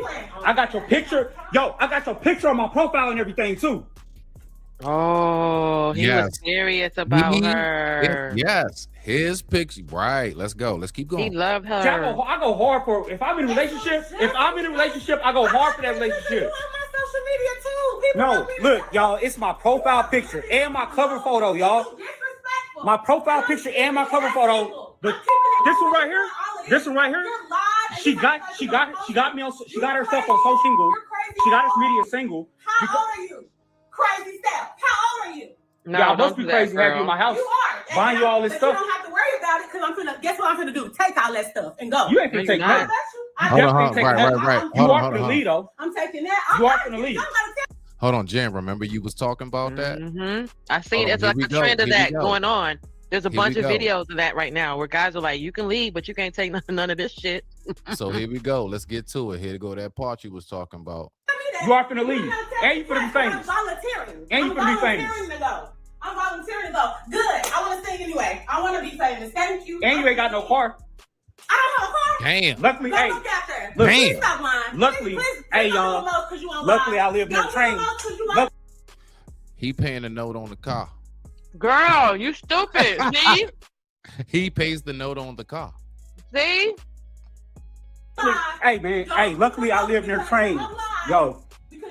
I got your picture. Yo, I got your picture on my profile and everything, too. Oh, he was serious about her. Yes, his picture. Right. Let's go. Let's keep going. He loved her. See, I go hard for. If I'm in a relationship, I go hard for that relationship. No, look, y'all. It's my profile picture and my cover photo, y'all. My profile picture and my cover photo. This one right here. This one right here. She got me on. She got herself on so single. She got us media single. How old are you? Crazy stuff. How old are you? No, y'all must be crazy to have you in my house. You are. Buying you all this stuff. You don't have to worry about it because I'm finna. Guess what I'm finna do? Take all that stuff and go. You ain't finna take that. Hold on. Right. You are finna lead, though. I'm taking that. You are finna lead. Hold on, Jen. Remember you was talking about that? I seen it's like a trend of that going on. There's a bunch of videos of that right now where guys are like, you can leave, but you can't take none of this shit. So here we go. Let's get to it. Here to go that part you was talking about. You are finna leave. And you finna be famous. I'm volunteering. And you finna be famous. I'm volunteering to go. Good. I want to sing anyway. I want to be famous. Thank you. And you ain't got no car. I don't have a car. Damn. Luckily, Go hey. look out there. Look, Please stop lying. Luckily, hey y'all. Luckily, I live near the train. He paying a note on the car. Girl, you stupid. See? He pays the note on the car. See? Hey man, hey, luckily I live near the train. Yo.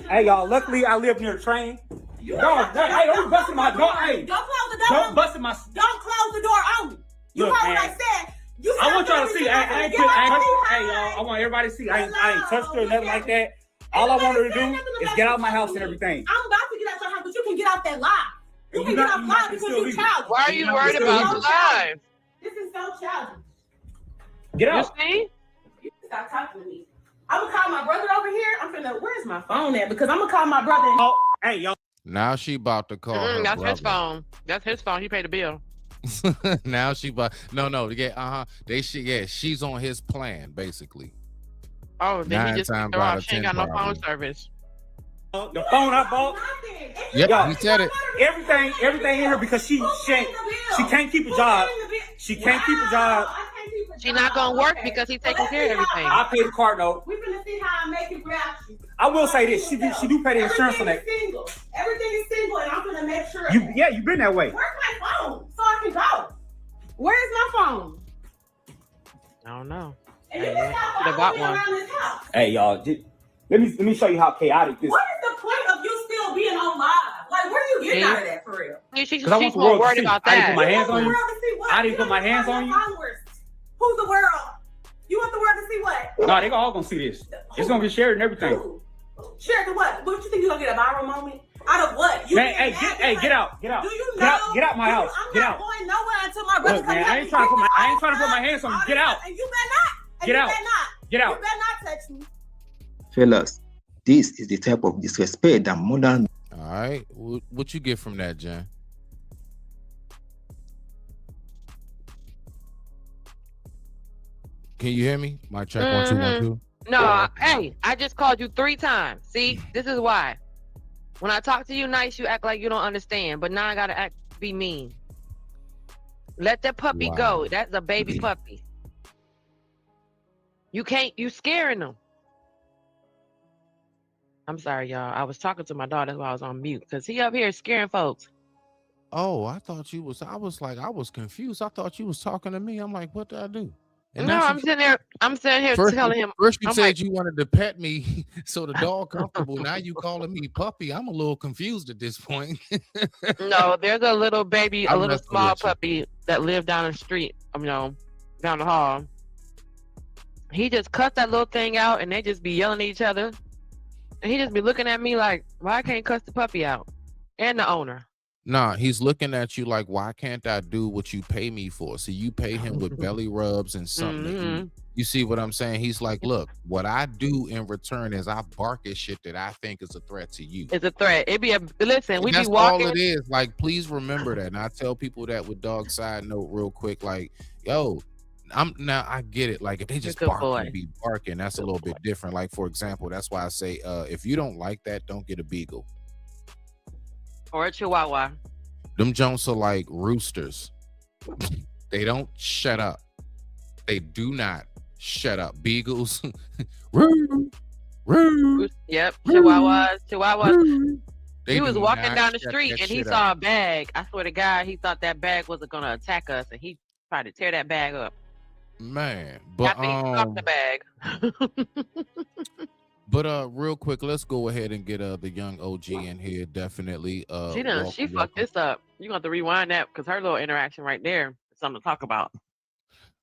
Hey y'all, luckily I live near the train. Hey, don't busting my door. Hey, Don't close the door. don't busting my. Don't close the door on me. You Look, heard man. what I said. You I want y'all to see. I ain't touched. Hey Hey, y'all, I want everybody to see. I ain't touched her or nothing like that. All I want her to do is get out of my house and everything. I'm about to get out your house, but you can get out that lie. You can get out live because you're childish. Why are you worried about the live? This is so childish. Get out. You see? You can stop talking to me. I'm gonna call my brother over here. I'm finna. Where's my phone at? Because I'm gonna call my brother. Oh, hey y'all. Now she about to call her That's his brother. phone. That's his phone. He paid the bill. Now she about she's on his plan basically. Oh, then he 9 just times throw out out. of She ain't 10 got no phone probably. service. The phone I bought. Yep, he said it. Everything in her because she can't keep a job. She can't keep a job. She not gonna work because he's taking care of everything. I pay the car note. We're gonna see how I make it without you. I will say this: she do pay the insurance on that. Single. Everything is single, and I'm gonna make sure. You been that way. Where's my phone so I can go? Where's my phone? I don't know. And you Hey, just yeah. stop Should've following bought me one. around this house. Hey y'all, let me show you how chaotic this. What is the point of you still being on live? Like, where are you getting out of that for real? She's Because I want the more world to worried see. about I didn't that. put my hands on you. The world to see what? I didn't put my hands on you. Followers. Who's the world? You want the world to see what? No, they all gonna see this. It's gonna get shared and everything. Share the what? What you think you're gonna get a viral moment? Out of what? You Man, hey, get out. Do you know? Get out my house. I'm Get not out. going nowhere until my brother Look, comes man, back I ain't trying to put my hands on you. Get out. And you better not. And Get you out. better not. Get out. You better not touch me. Fellas, this is the type of disrespect that modern. All right. What you get from that, Jen? Can you hear me? Mic check 1 2 1 2. No, hey, I just called you 3 times. See, this is why. When I talk to you nice, you act like you don't understand, but now I gotta be mean. Let that puppy go. That's a baby puppy. You scaring them. I'm sorry, y'all. I was talking to my daughter, that's why I was on mute, because he up here scaring folks. Oh, I thought you was. I was confused. I thought you was talking to me. I'm like, what did I do? And No, now I'm sitting here First, telling him. First you I'm said like, you wanted to pet me so the dog comfortable. Now you calling me puppy. I'm a little confused at this point. no, there's a little baby, a I'm little messing small with you. puppy that lived down the street, down the hall. He just cussed that little thing out and they just be yelling at each other. And he just be looking at me like, why I can't cuss the puppy out? And the owner. Nah, he's looking at you like, why can't I do what you pay me for? So you pay him with belly rubs and something to eat. You see what I'm saying? He's like, look, what I do in return is I bark at shit that I think is a threat to you. It's a threat. It be listen, we That's be walking. all it is. Like, please remember that. And I tell people that with dog side note real quick, like, yo, I get it. Like, if they just bark and be barking, that's a little bit different. Like, for example, that's why I say, if you don't like that, don't get a beagle. Or a chihuahua. Them Jones are like roosters. They don't shut up. They do not shut up. Beagles. Roo, roo, Yep. roo, Chihuahuas. roo. They He was do walking not down the shut street that and he shit saw up. a bag. I swear to God, he thought that bag was gonna attack us and he tried to tear that bag up. Man, but After he stopped the bag. but real quick, let's go ahead and get the young OG in here. Definitely. She fucked this up. You're gonna have to rewind that because her little interaction right there is something to talk about.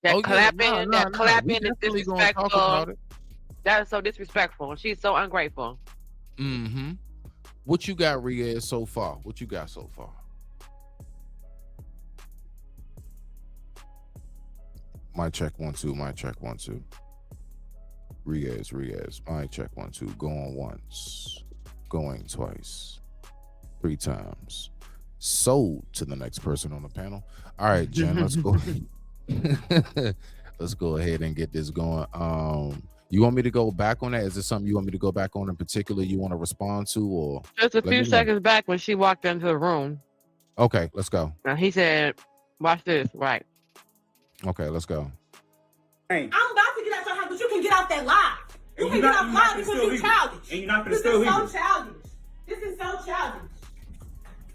That clapping, We is definitely gonna talk disrespectful. about it. That is so disrespectful. She's so ungrateful. Mm-hmm. What you got, Riaz, so far? What you got so far? Mic check 1 2. Mic check 1 2. Riaz. Mic check 1 2. Going once. going twice, 3 times. Sold to the next person on the panel. All right, Jen, let's go. Let's go ahead and get this going. You want me to go back on that? Is there something you want me to go back on in particular you want to respond to, or Just a few seconds back when she walked into the room. Okay, let's go. Now he said, "Watch this." Right. Okay, let's go. I'm about to get out your house, but you can get out that lie. You can get out live because you're childish. And you're not gonna This steal is so either. childish. This is so childish.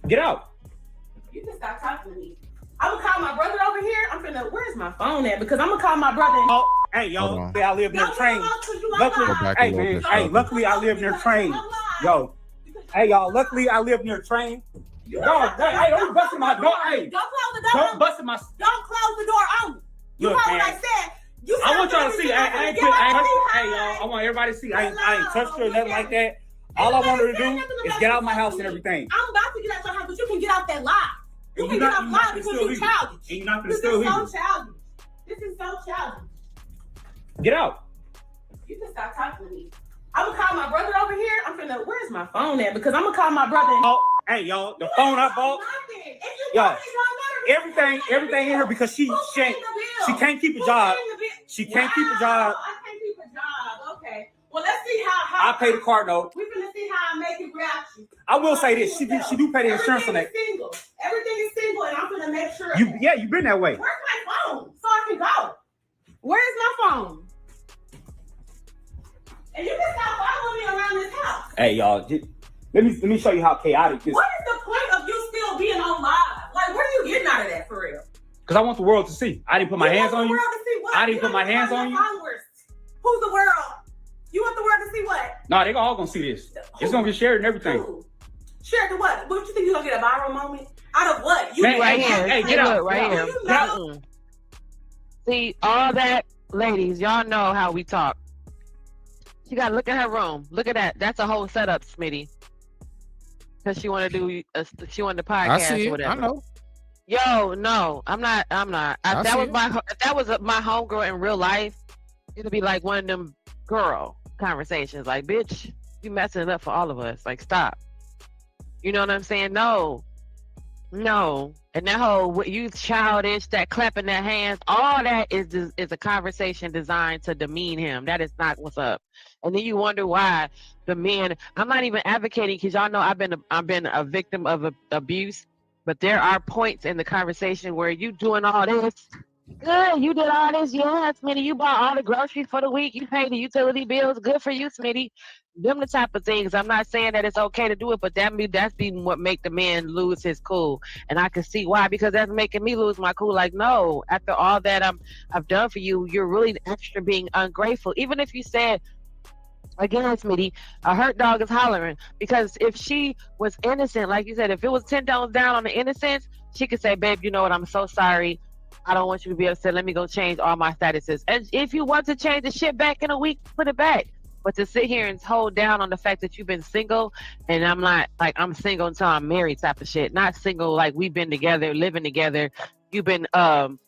Get out. You can stop talking to me. I'm gonna call my brother over here. Where's my phone at? Because I'm gonna call my brother. Oh, hey, yo, I live near train. Luckily I live near train. Yo, hey, y'all, luckily I live near train. Y'all, hey, don't bust my door. Hey, Don't close the door. don't bust my. Don't close the door on me. You Look, heard what man. I said. You I want y'all to see. Hey, y'all, I I want everybody to see. I ain't touched her or nothing like that. All I want her to do is get out of my house and everything. I'm about to get out your house, but you can get out that lie. You can get out lie because you're childish. And you're not gonna This steal is so either. childish. This is so childish. Get out. You can stop talking to me. I'm gonna call my brother over here. Where's my phone at? Because I'm gonna call my brother. Oh, hey, y'all, the phone I bought. Yo, everything in her because she can't keep a job. She can't keep a job. I can't keep a job. Okay. Well, let's see how I pay the car note. We're gonna see how I make it without you. I will say this: she do pay the insurance on that. Everything is single, and I'm gonna make sure. You been that way. Where's my phone so I can go? Where's my phone? And you can stop following me around this house. Hey, y'all, let me show you how chaotic this. What is the point of you still being on live? Like, what are you getting out of that for real? Because I want the world to see. I didn't put my hands on you. I didn't put my hands on you. Followers. Who's the world? You want the world to see what? No, they all gonna see this. It's gonna get shared and everything. Who? Shared to what? What you think you gonna get a viral moment out of what? You Man, right here. Hey, get out. Right here. You know? See, all that, ladies, y'all know how we talk. She got to look at her room. Look at that. That's a whole setup, Smitty. Because she want to do, she wanted the podcast I see or it. whatever. I know. Yo, no, I'm not. That was my homegirl in real life. It'll be like one of them girl conversations. Like, bitch, you messing it up for all of us. Like, stop. You know what I'm saying? No. And that whole you childish, that clapping their hands, all that is a conversation designed to demean him. That is not what's up. And then you wonder why the men. I'm not even advocating because y'all know I've been a victim of abuse. But there are points in the conversation where you doing all this. Good, you did all this. Yeah, Smitty, you bought all the groceries for the week. You paid the utility bills. Good for you, Smitty. Them the type of things. I'm not saying that it's okay to do it, but that's been what make the man lose his cool. And I can see why, because that's making me lose my cool. Like, no, after all that I've done for you, you're really extra being ungrateful. Even if you said, again, Smitty, a hurt dog is hollering. Because if she was innocent, like you said, if it was $10 down on the innocence, she could say, babe, you know what, I'm so sorry. I don't want you to be upset. Let me go change all my statuses. And if you want to change the shit back in a week, put it back. But to sit here and hold down on the fact that you've been single, and I'm not like I'm single until I'm married type of shit. Not single like we've been together, living together. You've been help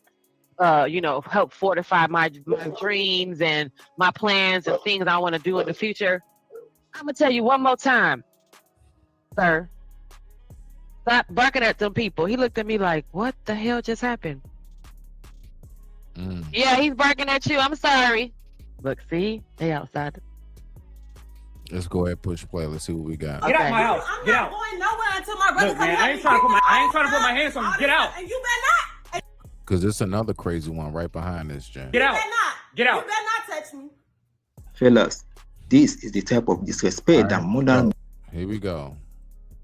fortify my dreams and my plans and things I want to do in the future. I'm gonna tell you one more time, sir. Stop barking at them people. He looked at me like, what the hell just happened? Yeah, he's barking at you. I'm sorry. Look, see? They outside. Let's go ahead, push play. Let's see what we got. Get out my house. I'm Get not out. going nowhere until my brother Look, comes man, back. I ain't trying to put my hands on you. Get out. And you better not. Because it's another crazy one right behind this, Jen. Get out. You better not. Get out. You better not touch me. Fellas, this is the type of disrespect that modern. Here we go.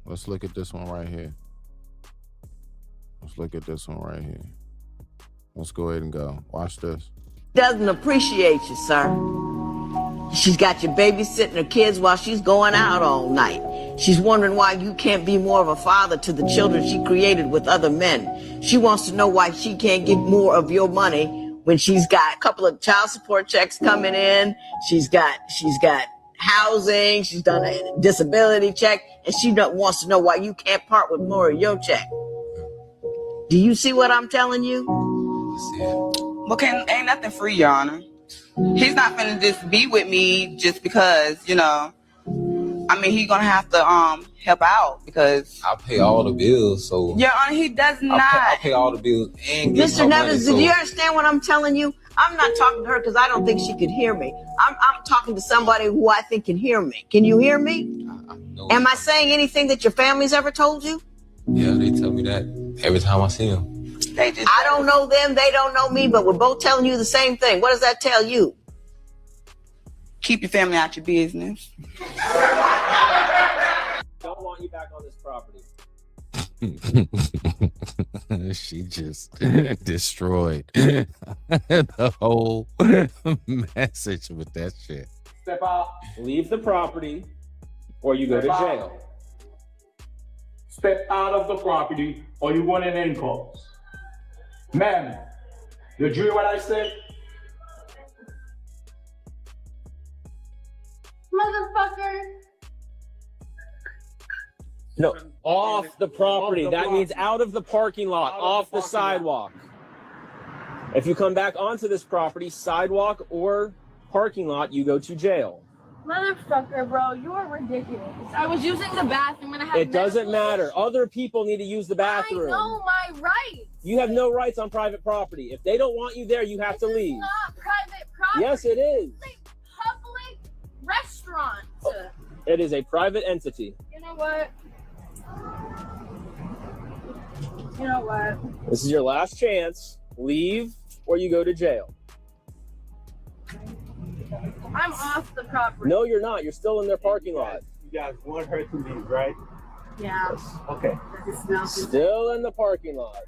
Let's look at this one right here. Let's look at this one right here. Let's go ahead and go. Watch this. Doesn't appreciate you, sir. She's got you babysitting her kids while she's going out all night. She's wondering why you can't be more of a father to the children she created with other men. She wants to know why she can't get more of your money when she's got a couple of child support checks coming in. She's got housing. She's done a disability check, and she wants to know why you can't part with more of your check. Do you see what I'm telling you? Well, ain't nothing free, Your Honor. He's not finna just be with me just because, I'm I mean, he's gonna have to help out because I pay all the bills, so Your Honor, he does not. I pay all the bills and get Mr. my Nevins, money. do you understand what I'm telling you? I'm not talking to her because I don't think she could hear me. I'm talking to somebody who I think can hear me. Can you hear me? Am I saying anything that your family's ever told you? Yeah, they tell me that every time I see them. I don't know them, they don't know me, but we're both telling you the same thing. What does that tell you? Keep your family out your business. Don't want you back on this property. She just destroyed the whole message with that shit. Step out, leave the property, or you go to jail. Step out of the property or you want an handcuffs. Ma'am, you hear what I said? Motherfucker. No, off the property. That means out of the parking lot, off the sidewalk. If you come back onto this property, sidewalk or parking lot, you go to jail. Motherfucker, bro, you are ridiculous. I was using the bathroom and I had It doesn't matter. Other people need to use the bathroom. I know my rights. You have no rights on private property. If they don't want you there, you have to leave. It's not private property. Yes, it is. It's a public restaurant. It is a private entity. You know what? You know what? This is your last chance. Leave or you go to jail. I'm off the property. No, you're not. You're still in their parking lot. You guys want her to leave, right? Yeah. Okay. Still in the parking lot.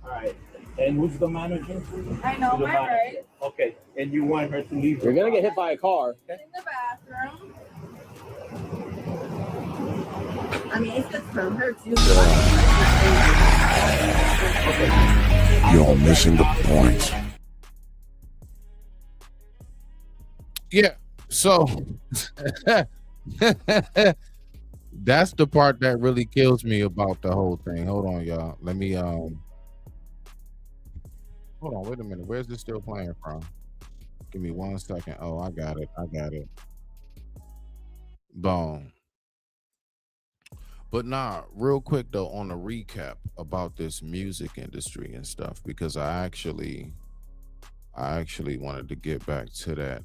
All right. And who's the manager? I know my rights. Okay. And you want her to leave? You're gonna get hit by a car. In the bathroom. I mean, it's just for her too. You're missing the point. Yeah, so that's the part that really kills me about the whole thing. Hold on, y'all. Let me hold on, wait a minute. Where's this still playing from? Give me 1 second. Oh, I got it. Boom. But nah, real quick though, on a recap about this music industry and stuff, because I actually wanted to get back to that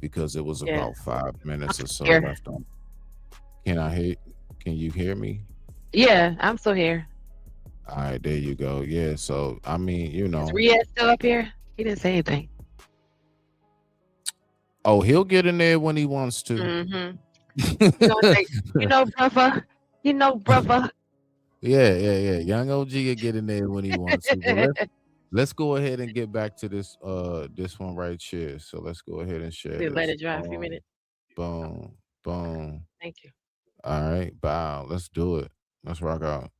because it was about 5 minutes or so left on. Can you hear me? Yeah, I'm still here. All right, there you go. Yeah, so I mean, you know. Is Riyadh still up here? He didn't say anything. Oh, he'll get in there when he wants to. Mm-hmm. You know, brother. Yeah. Young OG will get in there when he wants to. But let's go ahead and get back to this this one right here. So let's go ahead and share this. Let it dry a few minutes. Boom. Thank you. All right, bow. Let's do it. Let's rock out.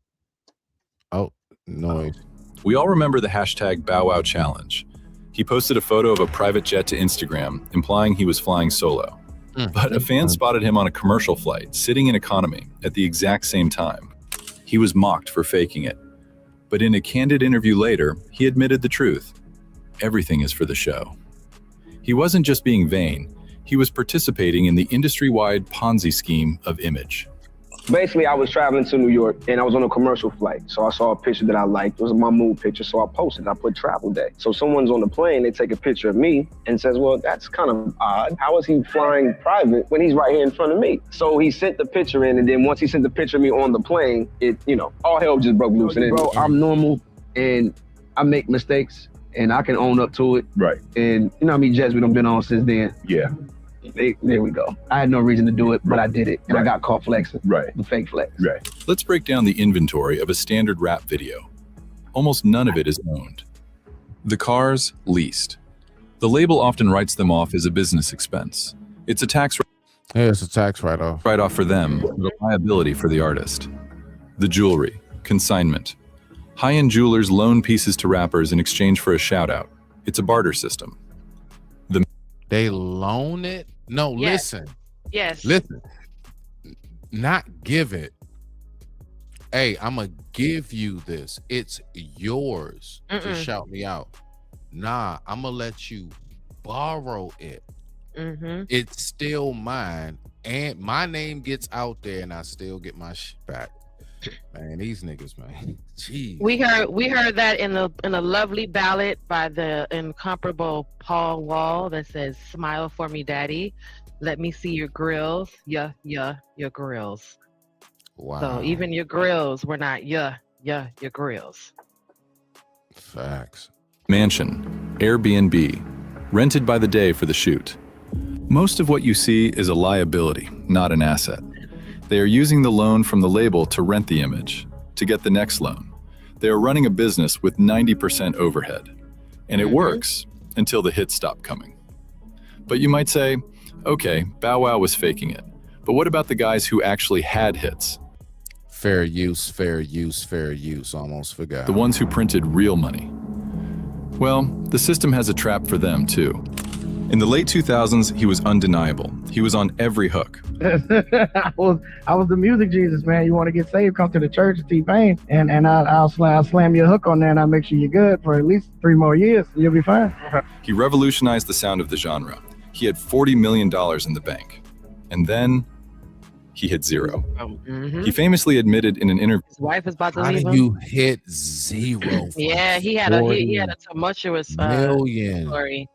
Oh, noise. We all remember the hashtag Bow Wow Challenge. He posted a photo of a private jet to Instagram, implying he was flying solo. But a fan spotted him on a commercial flight, sitting in economy, at the exact same time. He was mocked for faking it. But in a candid interview later, he admitted the truth. Everything is for the show. He wasn't just being vain, he was participating in the industry-wide Ponzi scheme of image. Basically, I was traveling to New York and I was on a commercial flight. So I saw a picture that I liked. It was my mood picture. So I posted, I put travel day. So someone's on the plane, they take a picture of me and says, well, that's kind of odd. How is he flying private when he's right here in front of me? So he sent the picture in, and then once he sent the picture of me on the plane, it, all hell just broke loose. And bro, I'm normal and I make mistakes and I can own up to it. Right. And you know how many jets we done been on since then? Yeah. There we go. I had no reason to do it, but I did it. And I got caught flexing. Right. The fake flex. Right. Let's break down the inventory of a standard rap video. Almost none of it is owned. The cars, leased. The label often writes them off as a business expense. It's a tax it's a tax write-off. Write-off for them, but a liability for the artist. The jewelry, consignment. High-end jewelers loan pieces to rappers in exchange for a shout-out. It's a barter system. They loan it? No, Yes. Listen. Not give it. Hey, I'm going to give you this. It's yours to shout me out. Nah, I'm going to let you borrow it. It's still mine, and my name gets out there and I still get my shit back. Man, these niggas, man. Jeez. We heard that in a lovely ballad by the incomparable Paul Wall that says, "Smile for me, daddy. Let me see your grills. Yeah, your grills." Wow. So even your grills were not your grills. Facts. Mansion, Airbnb, rented by the day for the shoot. Most of what you see is a liability, not an asset. They are using the loan from the label to rent the image, to get the next loan. They are running a business with 90% overhead. And it works until the hits stop coming. But you might say, okay, Bow Wow was faking it. But what about the guys who actually had hits? Fair use, fair use, fair use. Almost forgot. The ones who printed real money. Well, the system has a trap for them too. In the late 2000s, he was undeniable. He was on every hook. I was the music Jesus, man. You want to get saved, come to the church, T-Pain, and I'll slam your hook on there, and I'll make sure you're good for at least 3 more years. You'll be fine. He revolutionized the sound of the genre. He had $40 million in the bank. And then he hit zero. He famously admitted in an interview. His wife is about to How leave do him. you hit zero? Yeah, he had a tumultuous million. story.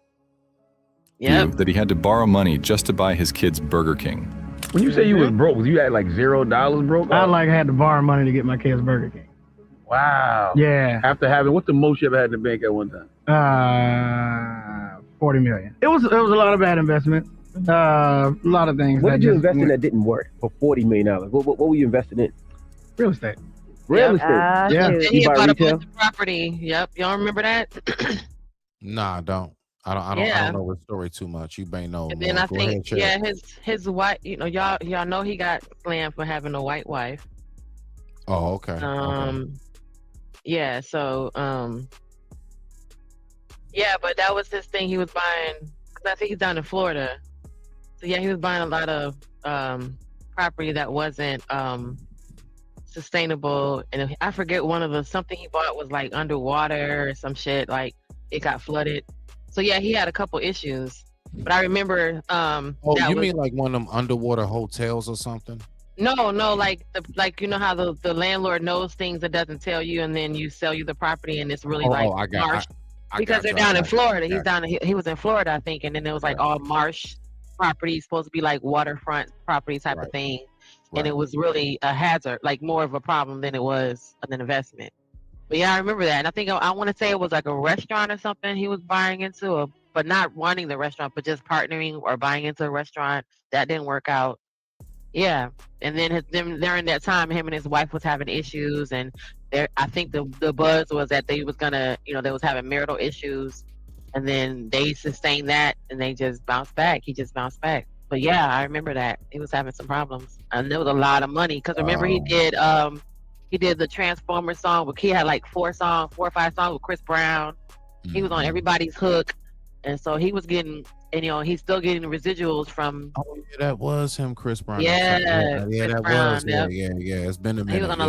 Yep. That he had to borrow money just to buy his kids Burger King. When you say you was broke, was you at like $0 broke? I had to borrow money to get my kids Burger King. Wow. Yeah. After having, what's the most you ever had in the bank at one time? 40 million. It was a lot of bad investments. A lot of things. What did you invest in that didn't work for $40 million? What were you invested in? Real estate. Real estate. Yeah. And he bought a bunch of property. Yep. Y'all remember that? Nah, I don't. I don't know the story too much. You may know. And then I think, his wife, y'all know he got slammed for having a white wife. Oh, okay. Yeah, so yeah, but that was his thing. He was buying, because I think he's down in Florida. So yeah, he was buying a lot of property that wasn't sustainable. And I forget something he bought was like underwater or some shit, like it got flooded. So yeah, he had a couple issues. But I remember mean like one of them underwater hotels or something? No, like you know how the landlord knows things that doesn't tell you, and then you sell you the property and it's really marsh. Because they're down in Florida. He was in Florida, I think, and then it was like all marsh property, supposed to be like waterfront property type of thing. And it was really a hazard, like more of a problem than it was an investment. But yeah, I remember that. And I think I want to say it was like a restaurant or something he was buying into, but not running the restaurant, but just partnering or buying into a restaurant. That didn't work out. Yeah. And then during that time, him and his wife was having issues. And I think the buzz was that they was they was having marital issues. And then they sustained that and they just bounced back. He just bounced back. But yeah, I remember that. He was having some problems. And there was a lot of money. Because remember he did the Transformers song. He had like 4 or 5 songs with Chris Brown. He was on everybody's hook. And so he was getting, and he's still getting residuals from. Oh yeah, that was him, Chris Brown. Yeah, that Brown, was. Yeah. It's been a minute. He was on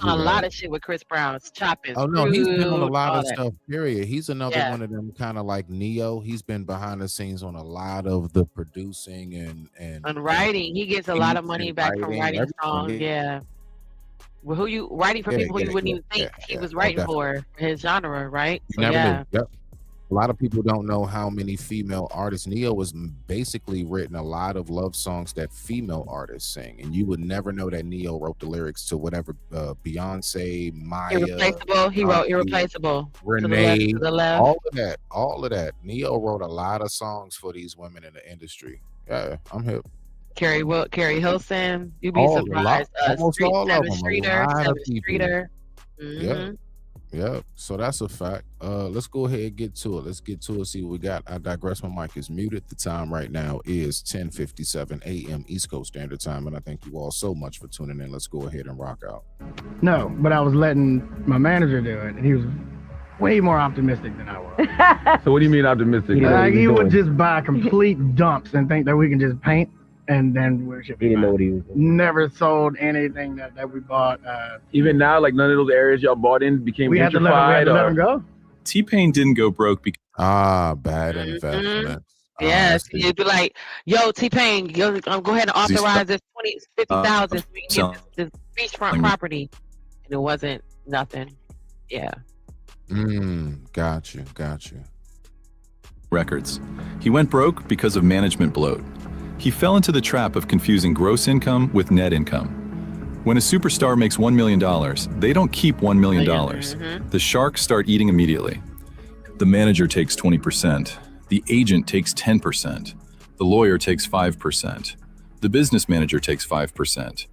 a lot of shit with Chris Brown. It's chopping. Oh no, he's been on a lot of stuff. Period. He's another one of them kind of like Neo. He's been behind the scenes on a lot of the producing and writing. He gets a lot of money back from writing songs. Yeah. Well, writing for people who you wouldn't even think he was writing for his genre, right? You never knew. Yep. A lot of people don't know how many female artists. Neo has basically written a lot of love songs that female artists sing, and you would never know that Neo wrote the lyrics to whatever Beyonce, Maya, Irreplaceable. He wrote Irreplaceable. Renee, to the left. all of that. Neo wrote a lot of songs for these women in the industry. Yeah, I'm hip. Carrie Hilson. You'd be surprised. Almost all of them. Streeter. Yeah, so that's a fact. Let's go ahead and get to it. See what we got. I digress. My mic is muted. The time right now is 10:57 a.m. East Coast Standard Time, and I thank you all so much for tuning in. Let's go ahead and rock out. No, but I was letting my manager do it, and he was way more optimistic than I was. So what do you mean optimistic? Like he would just buy complete dumps and think that we can just paint. And then we should be. He didn't know what he was doing. Never sold anything that we bought. Even now, like none of those areas y'all bought in became we had to let him go. T-Pain didn't go broke because bad investments. Yes, you'd be like, "Yo, T-Pain, go ahead and authorize this 50,000 so we can get this beachfront property," and it wasn't nothing. Yeah. Gotcha. Records. He went broke because of management bloat. He fell into the trap of confusing gross income with net income. When a superstar makes $1 million, they don't keep $1 million. The sharks start eating immediately. The manager takes 20%. The agent takes 10%. The lawyer takes 5%. The business manager takes 5%.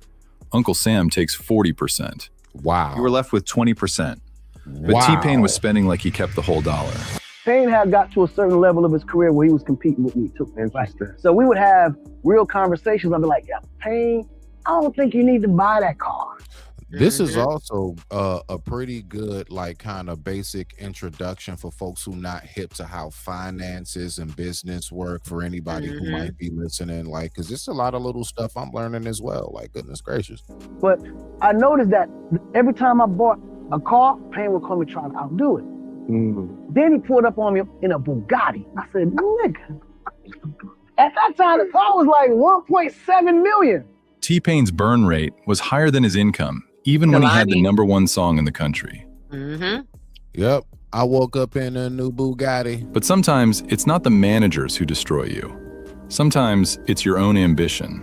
Uncle Sam takes 40%. Wow. You were left with 20%. But T-Pain was spending like he kept the whole dollar. Payne had got to a certain level of his career where he was competing with me too. Interesting. So we would have real conversations. I'd be like, yeah, Payne, I don't think you need to buy that car. This is also a pretty good, like, kind of basic introduction for folks who not hip to how finances and business work, for anybody who might be listening, like, because it's a lot of little stuff I'm learning as well, like, goodness gracious. But I noticed that every time I bought a car, Payne would call me trying to outdo it. Then he pulled up on me in a Bugatti. I said, nigga. At that time, the car was like 1.7 million. T-Pain's burn rate was higher than his income, even when he had the #1 song in the country. Yep, I woke up in a new Bugatti. But sometimes it's not the managers who destroy you. Sometimes it's your own ambition.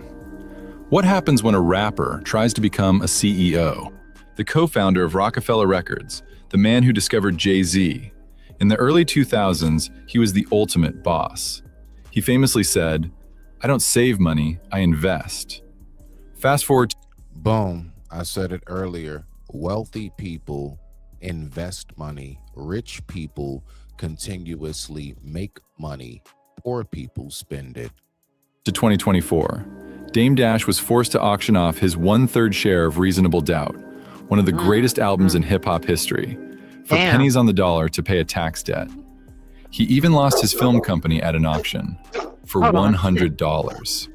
What happens when a rapper tries to become a CEO? The co-founder of Rockefeller Records, the man who discovered Jay-Z. In the early 2000s, he was the ultimate boss. He famously said, "I don't save money, I invest." Fast forward. Boom. I said it earlier. Wealthy people invest money. Rich people continuously make money. Poor people spend it. To 2024, Dame Dash was forced to auction off his 1/3 share of Reasonable Doubt, one of the greatest albums in hip-hop history, for pennies on the dollar to pay a tax debt. He even lost his film company at an auction for $100.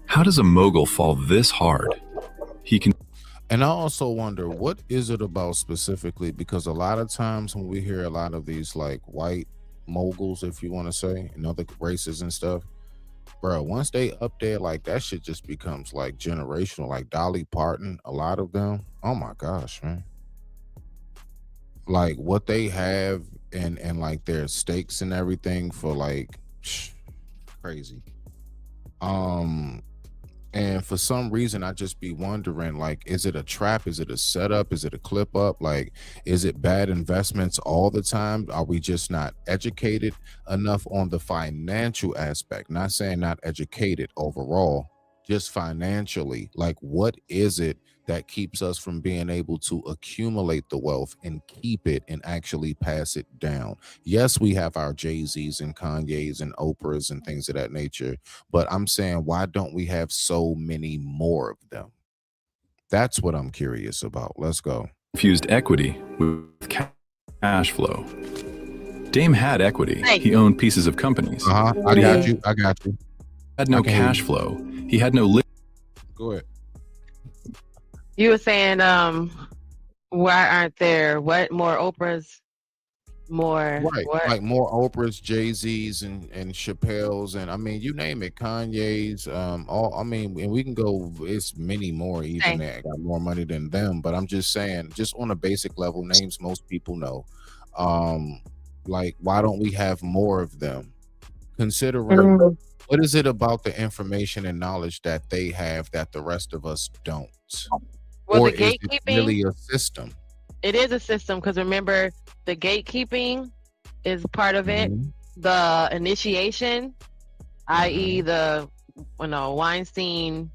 How does a mogul fall this hard? He can. And I also wonder, what is it about specifically? Because a lot of times when we hear a lot of these, like, white moguls, if you want to say, and other races and stuff, bro, once they up there, like, that shit just becomes like generational. Like Dolly Parton, a lot of them, oh my gosh, man, like what they have and like their stakes and everything for, like, crazy. And for some reason, I just be wondering, like, is it a trap? Is it a setup? Is it a clip up? Like, is it bad investments all the time? Are we just not educated enough on the financial aspect? Not saying not educated overall, just financially. Like, what is it that keeps us from being able to accumulate the wealth and keep it and actually pass it down? Yes, we have our Jay-Z's and Kanye's and Oprah's and things of that nature, but I'm saying, why don't we have so many more of them? That's what I'm curious about. Let's go. Confused equity with cash flow. Dame had equity. He owned pieces of companies. I got you. Had no cash flow. He had no. Go ahead. You were saying, why aren't there more Oprahs, more right? What? Like more Oprahs, Jay-Z's, and Chappelle's, and I mean, you name it, Kanye's. All, I mean, and we can go. It's many more even that got more money than them. But I'm just saying, just on a basic level, names most people know. Like, why don't we have more of them? Considering what is it about the information and knowledge that they have that the rest of us don't? Well, or the gatekeeping, is it really a system? It is a system, because remember, the gatekeeping is part of it. The initiation, i.e. the Weinstein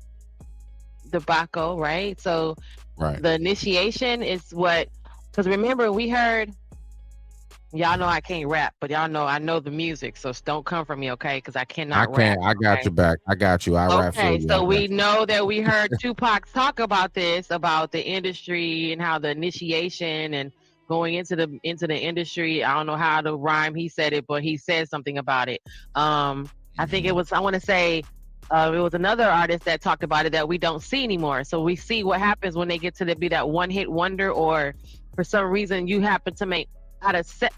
debacle, right? So the initiation is what, because remember, we heard, y'all know I can't rap, but y'all know I know the music, so don't come for me, okay? Because I cannot rap. I got your back. I got you. I rap for you. Okay, so we know that we heard Tupac talk about this, about the industry and how the initiation and going into the industry. I don't know how to rhyme. He said it, but he said something about it. I think it was, I want to say, it was another artist that talked about it that we don't see anymore. So we see what happens when they get to be that one-hit wonder, or for some reason you happen to make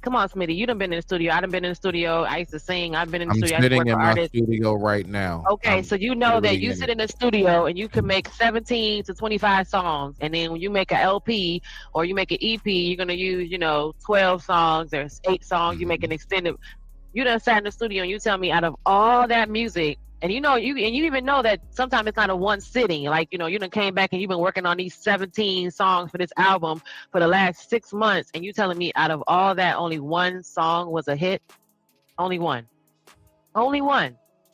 come on, Smitty, you done been in the studio. I done been in the studio. I used to sing. I've been in the I'm studio. I used to sitting work for in my artists. studio right now. Okay, I'm so you know that literally you in sit it. in the studio and you can make 17 to 25 songs, and then when you make an LP or you make an EP, you're gonna use 12 songs or 8 songs. You make an extended. You done sat in the studio and you tell me out of all that music, and you even know that sometimes it's not a one sitting. Like you done came back and you've been working on these 17 songs for this album for the last 6 months, and you telling me out of all that only one song was a hit, only one,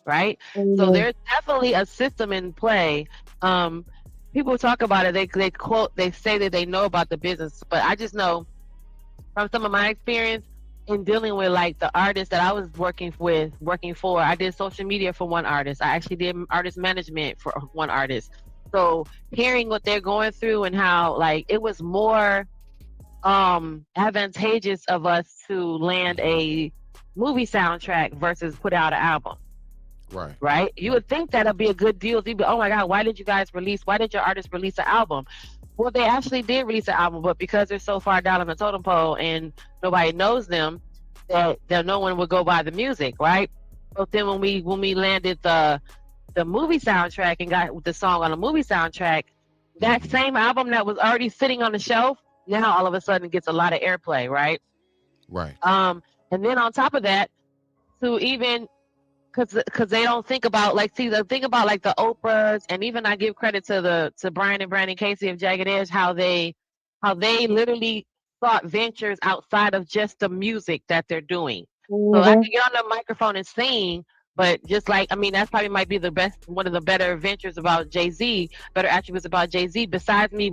right? So there's definitely a system in play. People talk about it. They say that they know about the business, but I just know from some of my experience in dealing with like the artists that I was working for. I did social media for one artist. I actually did artist management for one artist. So hearing what they're going through and how like it was more advantageous of us to land a movie soundtrack versus put out an album. Right? You would think that'd be a good deal. You'd be, oh my God, why did your artist release an album? Well, they actually did release an album, but because they're so far down on the totem pole and nobody knows them, that no one would go buy the music, right? But then when we landed the movie soundtrack and got the song on the movie soundtrack, that same album that was already sitting on the shelf now all of a sudden gets a lot of airplay, right? Right. And then on top of that, to even because they don't think about the Oprahs, and even I give credit to Brian and Brandon Casey of Jagged Edge, how they literally thought ventures outside of just the music that they're doing. So I can get on the microphone and sing, but just like that's probably might be one of the better ventures about Jay-Z, better attributes about Jay-Z. Besides me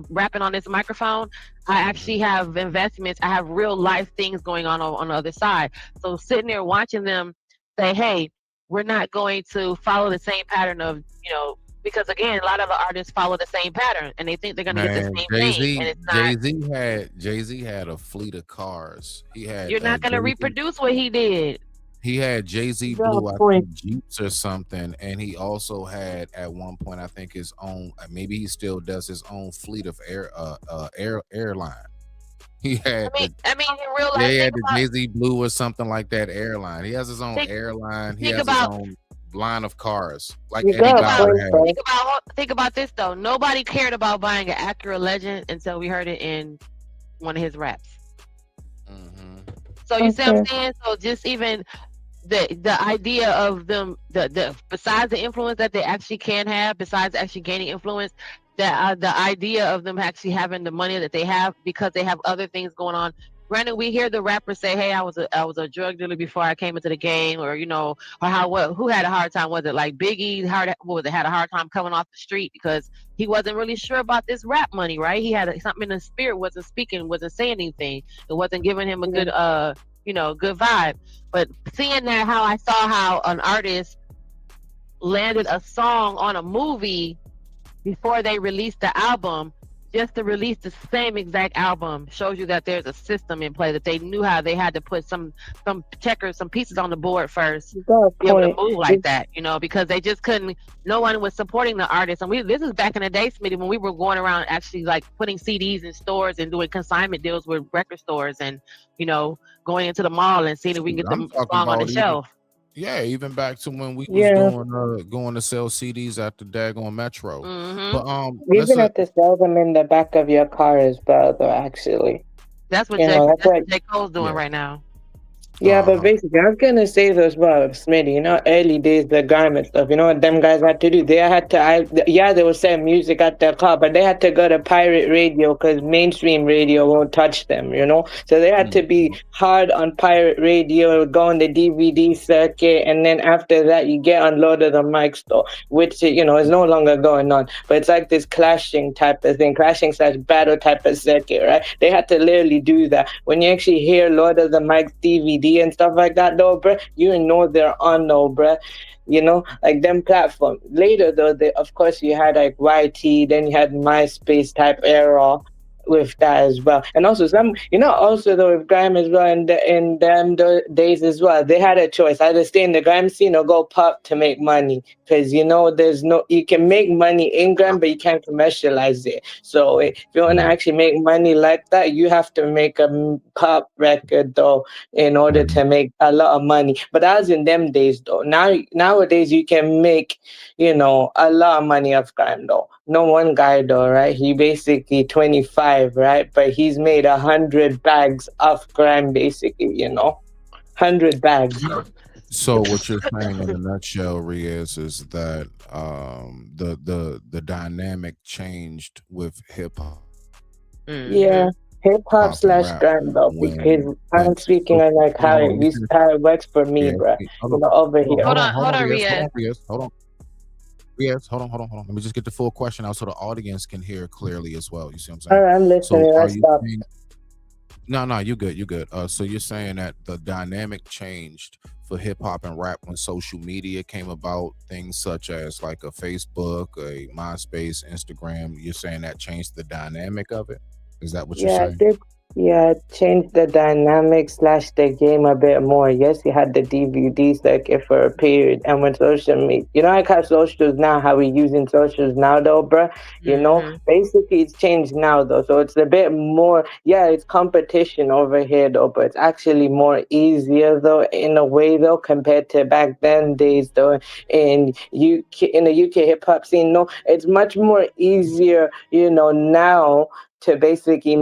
rapping on this microphone, I actually have investments. I have real life things going on the other side. So sitting there watching them say, hey, we're not going to follow the same pattern of, because again, a lot of the artists follow the same pattern and they think they're going to get the same thing. And it's not. Jay-Z had a fleet of cars. You're not going to reproduce what he did. He had Jay-Z Blue, I think, Jeeps or something. And he also had at one point, I think his own, maybe he still does his own fleet of airline. He had in real life, he had the Jay-Z Blue or something like that airline. He has his own airline. He has his own line of cars. Like Eddie Dollar had. Think about this though. Nobody cared about buying an Acura Legend until we heard it in one of his raps. So you see what I'm saying? So just even the idea of them, the besides the influence that they actually can have, besides actually gaining influence, the idea of them actually having the money that they have because they have other things going on. Granted, we hear the rappers say, "Hey, I was a drug dealer before I came into the game," or who had a hard time? Was it like Biggie? Had a hard time coming off the street because he wasn't really sure about this rap money, right? He had something in the spirit, wasn't speaking, wasn't saying anything. It wasn't giving him a good good vibe. But seeing that, I saw how an artist landed a song on a movie before they released the album, just to release the same exact album shows you that there's a system in play, that they knew how they had to put some checkers, some pieces on the board first to be able to move like that, because they just couldn't, no one was supporting the artist. And this is back in the day, Smitty, when we were going around actually like putting CDs in stores and doing consignment deals with record stores and, going into the mall and seeing if we can get the song on the shelf. Yeah, even back to when we was going to sell CDs at the daggone Metro. But even have to sell them in the back of your car as well, though. Actually, that's what J. Cole's doing right now. Yeah, but basically, I was gonna say this about Smitty. Early days, the garment stuff. What them guys had to do? They had to. They would sell music at their car, but they had to go to pirate radio because mainstream radio won't touch them. So they had to be hard on pirate radio, go on the DVD circuit, and then after that, you get on Lord of the Mic store, which is no longer going on. But it's like this clashing type of thing, clashing/battle type of circuit, right? They had to literally do that. When you actually hear Lord of the Mic DVD and stuff like that, though, bruh, they're on, though, bruh. Like them platforms. Later, though, of course, you had like YT, then you had MySpace type era, with that as well. And also also though with grime as well in them days as well, they had a choice: either stay in the grime scene or go pop to make money. Because you can make money in grime, but you can't commercialize it. So if you want to actually make money like that, you have to make a pop record though in order to make a lot of money. But that was in them days though. Nowadays you can make a lot of money off grime though. No one guy though, right? He basically 25, right? But he's made 100 bags off grime, basically. 100 bags. So what you're saying in a nutshell, Riaz, is that the dynamic changed with hip hop. Yeah, hip hop / grime though, because I'm speaking on like how it works for me, bro. Over here. Hold on, Riaz. Hold on. Yes, hold on. Let me just get the full question out so the audience can hear clearly as well. You see what I'm saying? All right, I'm listening. So Let's stop. No, you good. So you're saying that the dynamic changed for hip hop and rap when social media came about, things such as like a Facebook, a MySpace, Instagram. You're saying that changed the dynamic of it? Is that what you're saying? It changed the dynamics / the game a bit more. Yes, you had the DVD circuit for a period, and when social media, like how socials now, how we using socials now though, bro. Basically it's changed now though, so it's a bit more. Yeah, it's competition over here though, but it's actually more easier though in a way though compared to back then days though. In the UK hip hop scene, no, it's much more easier, now to basically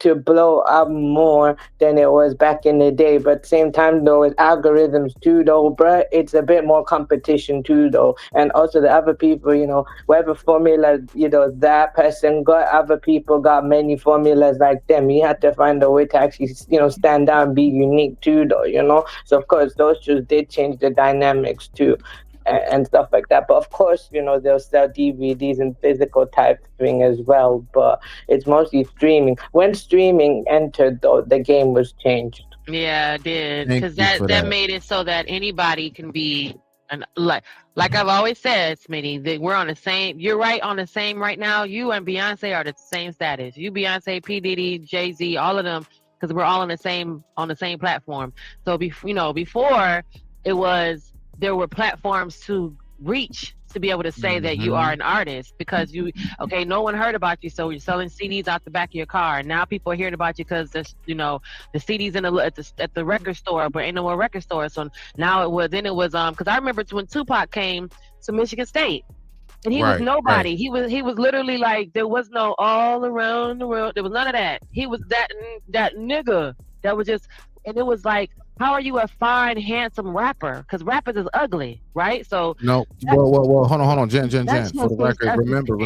to blow up more than it was back in the day. But at the same time though, with algorithms too though, bruh, it's a bit more competition too though. And also the other people, whatever formula, that person got, other people got many formulas like them. You have to find a way to actually, stand out and be unique too though, So of course those just did change the dynamics too. And stuff like that. But of course, they'll sell DVDs and physical type thing as well. But it's mostly streaming. When streaming entered, though, the game was changed. Yeah, it did. Because that made it so that anybody can be, like I've always said, Smitty, that we're on the same. You're right on the same right now. You and Beyonce are the same status. You, Beyonce, P. Diddy, Jay-Z, all of them, because we're all on the same platform. So before it was. There were platforms to reach to be able to say that you are an artist because no one heard about you, so you're selling CDs out the back of your car. Now people are hearing about you because the CDs at the record store, but ain't no more record store. So now it was because I remember when Tupac came to Michigan State. And he was nobody. Right. He was literally like, there was no all around the world. There was none of that. He was that nigga that was just, and it was like, how are you a fine, handsome rapper? Because rappers is ugly, right? So no. Well, hold on, Jen. For the record, remember,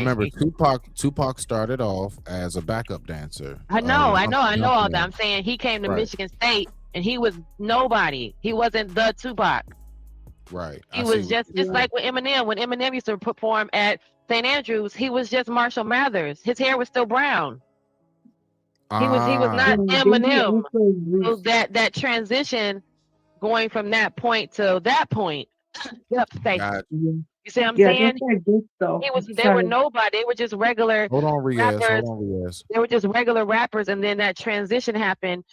Tupac started off as a backup dancer. I know all that. I'm saying he came to Michigan State and he was nobody. He wasn't the Tupac. Right. He was just like with Eminem. When Eminem used to perform at St. Andrews, he was just Marshall Mathers. His hair was still brown. He was not Eminem. So that transition, going from that point to that point. Yep. You see what I'm saying? They were nobody. They were just regular. Hold on, Riaz. They were just regular rappers, and then that transition happened.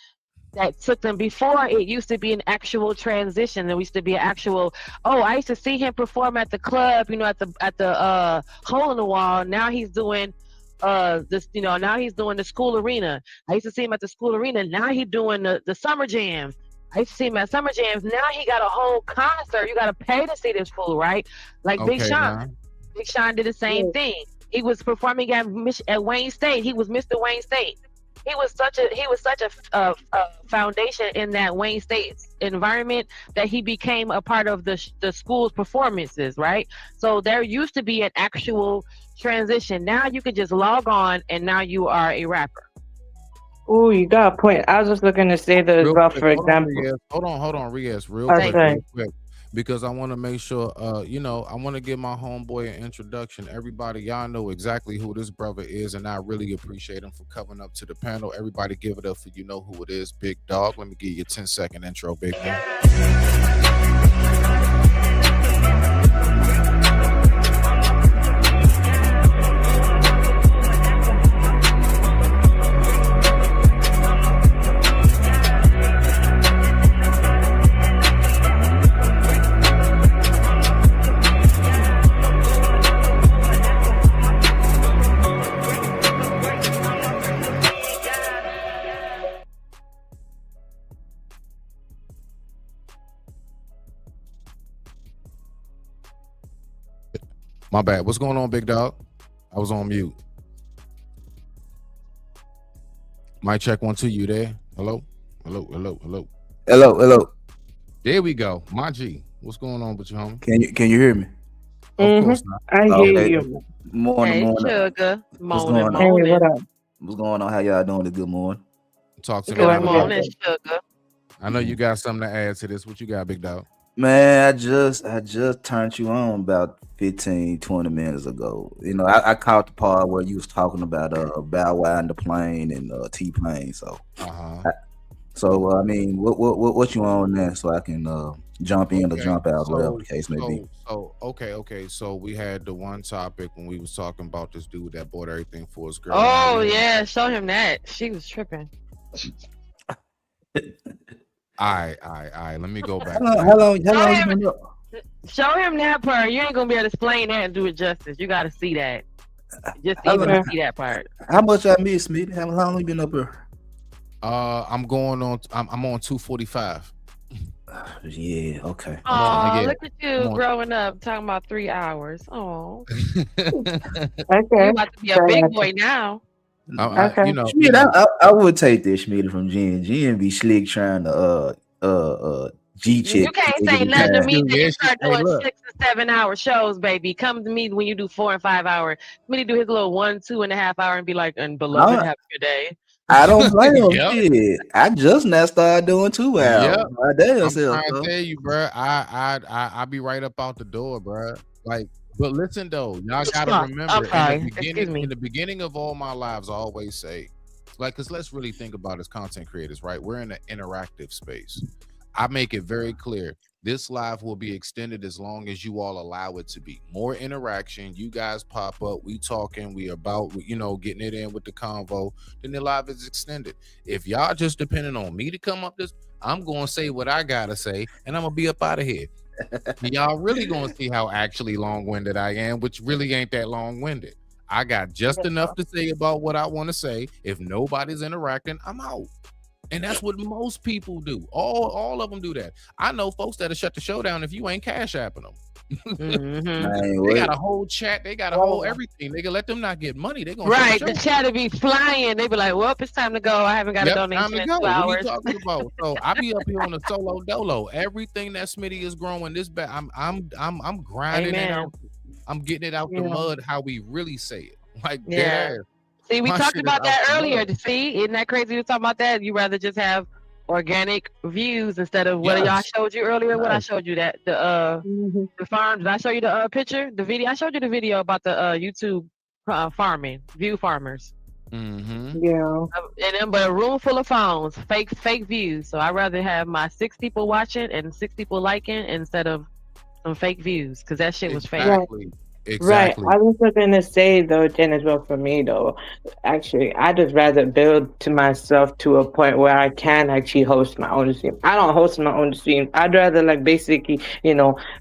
That took them. Before it used to be an actual transition. There used to be an actual. Oh, I used to see him perform at the club. At the hole in the wall. Now he's doing. Now he's doing the school arena. I used to see him at the school arena. Now he's doing the summer jams. I used to see him at summer jams. Now he got a whole concert. You got to pay to see this fool, right? Like Big Sean. Man. Big Sean did the same thing. He was performing at Wayne State. He was Mr. Wayne State. He was such a foundation in that Wayne State environment that he became a part of the school's performances, right? So there used to be an actual transition. Now you can just log on and now you are a rapper. Oh, you got a point. I was just looking to say that as well, for example. Hold on, Riaz, real quick. Because I want to make sure, I want to give my homeboy an introduction. Everybody, y'all know exactly who this brother is, and I really appreciate him for coming up to the panel. Everybody give it up for who it is, Big Dog. Let me give you a 10-second intro, Big Man. My bad. What's going on, big dog? I was on mute. Mic check 1 2. You there? Hello. Hello. There we go. My G. What's going on with you, homie? Can you hear me? Of course not. I hear you. Morning. Sugar. What's Morning, going on? morning. Hey, what up? What's going on? How y'all doing? This good morning. Talk to me. Good morning, sugar. I know you got something to add to this. What you got, big dog? Man, I just turned you on about 15-20 minutes ago. You know, I caught the part where you was talking about Bow Wow and the plane and T-Pain. So, I mean, what you on there so I can jump in or jump out, whatever the case may be. Okay. So we had the one topic when we was talking about this dude that bought everything for his girl. Oh yeah, show him that. She was tripping. All right. Let me go back. How long you been up? Show him that part. You ain't gonna be able to explain that and do it justice. You got to see that. Just even see that part. How much I missed, Smitty? How long you been up here? I'm going on. I'm on 245. Yeah. Okay. Oh, look at you growing up talking about 3 hours. Oh. Okay. You about to be a big boy now. Okay. Schmidt, I would take this Schmidt from Jen. Jen be slick trying to G check. You can't say nothing to me till you start doing 6 and 7 hour shows, baby. Come to me when you do 4 and 5 hour. Schmidt do his little 1, 2.5 hour and be like, and beloved, have a good day. I don't blame him. Shit. I just now started doing 2 hours. Yep. My damn I'm self. trying to tell you, bro. I be right up out the door, bro. Like, but listen though, y'all gotta remember in the beginning of all my lives, I always say, like, because let's really think about it as content creators, right? We're in an interactive space. I make it very clear. This live will be extended as long as you all allow it to be. More interaction. You guys pop up. We talking. We about, getting it in with the convo. Then the live is extended. If y'all just depending on me to come up this, I'm going to say what I got to say, and I'm going to be up out of here. Y'all really going to see how actually long-winded I am, which really ain't that long-winded. I got just enough to say about what I want to say. If nobody's interacting, I'm out. And that's what most people do. All of them do that. I know folks that'll shut the show down if you ain't cash apping them. They got a whole chat. They got a whole everything. They can let them not get money. They gonna the chat will be flying. They be like, "Well, it's time to go. I haven't got a donation in 2 hours." What are you talking about? So I be up here on the solo dolo. Everything that Smitty is growing this bad. I'm grinding it out. I'm getting it out the mud. How we really say it, like dead ass. See, we talked about that earlier. See, isn't that crazy? We were talking about that. You rather just have organic views instead of what y'all showed you earlier. What I showed you that the farm. Did I show you the picture, the video? I showed you the video about the YouTube farming, view farmers. Yeah. And then, but a room full of phones, fake views. So I'd rather have my 6 people watching and 6 people liking instead of some fake views, because that shit was fake. Exactly. Right. I was just gonna say though, Jen, as well for me though. Actually, I just rather build to myself to a point where I can actually host my own stream. I don't host my own stream. I'd rather basically,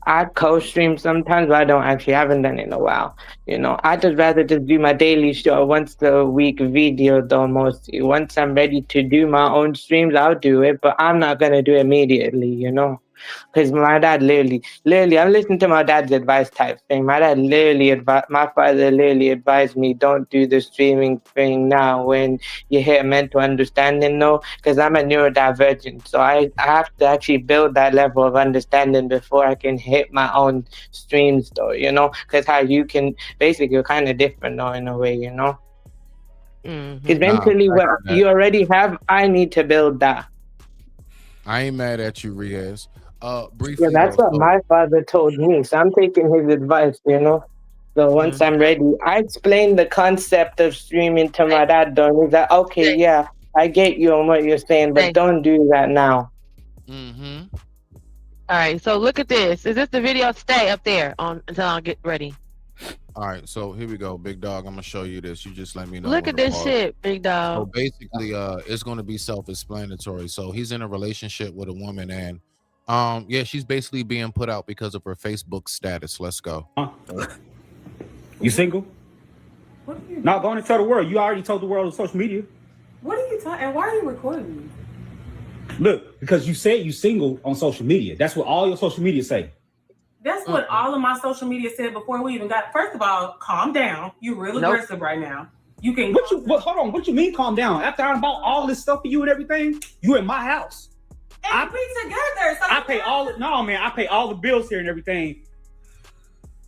I co-stream sometimes, but I haven't done it in a while. I'd just rather just do my daily show once a week video though mostly. Once I'm ready to do my own streams, I'll do it, but I'm not gonna do it immediately, Because my dad literally, I'm listening to my dad's advice type thing. My father literally advised me, don't do the streaming thing now when you hit mental understanding, because I'm a neurodivergent. So I have to actually build that level of understanding before I can hit my own streams though, because how you can, basically you're kind of different though in a way, Eventually what you already have, I need to build that. I ain't mad at you, Riaz. Briefly, yeah, that's what my father told me. So I'm taking his advice, So once I'm ready, I explained the concept of streaming to my dad, though. And he's like, okay, yeah, I get you on what you're saying, but don't do that now. All right, so look at this. Is this the video? Stay up there until I get ready. All right, so here we go, big dog. I'm gonna show you this. You just let me know. Look at this shit, big dog. So basically, it's gonna be self-explanatory. So he's in a relationship with a woman, and she's basically being put out because of her Facebook status. Let's go. You single? Not going to tell the world. You already told the world on social media. What are you talking? And why are you recording me? Look, because you said you single on social media. That's what all your social media say. That's what all of my social media said before we even got. First of all, calm down. You're real aggressive right now. You can. Hold on. What you mean? Calm down. After I bought all this stuff for you and everything, you in my house. And we together. So I pay all. No, man. I pay all the bills here and everything.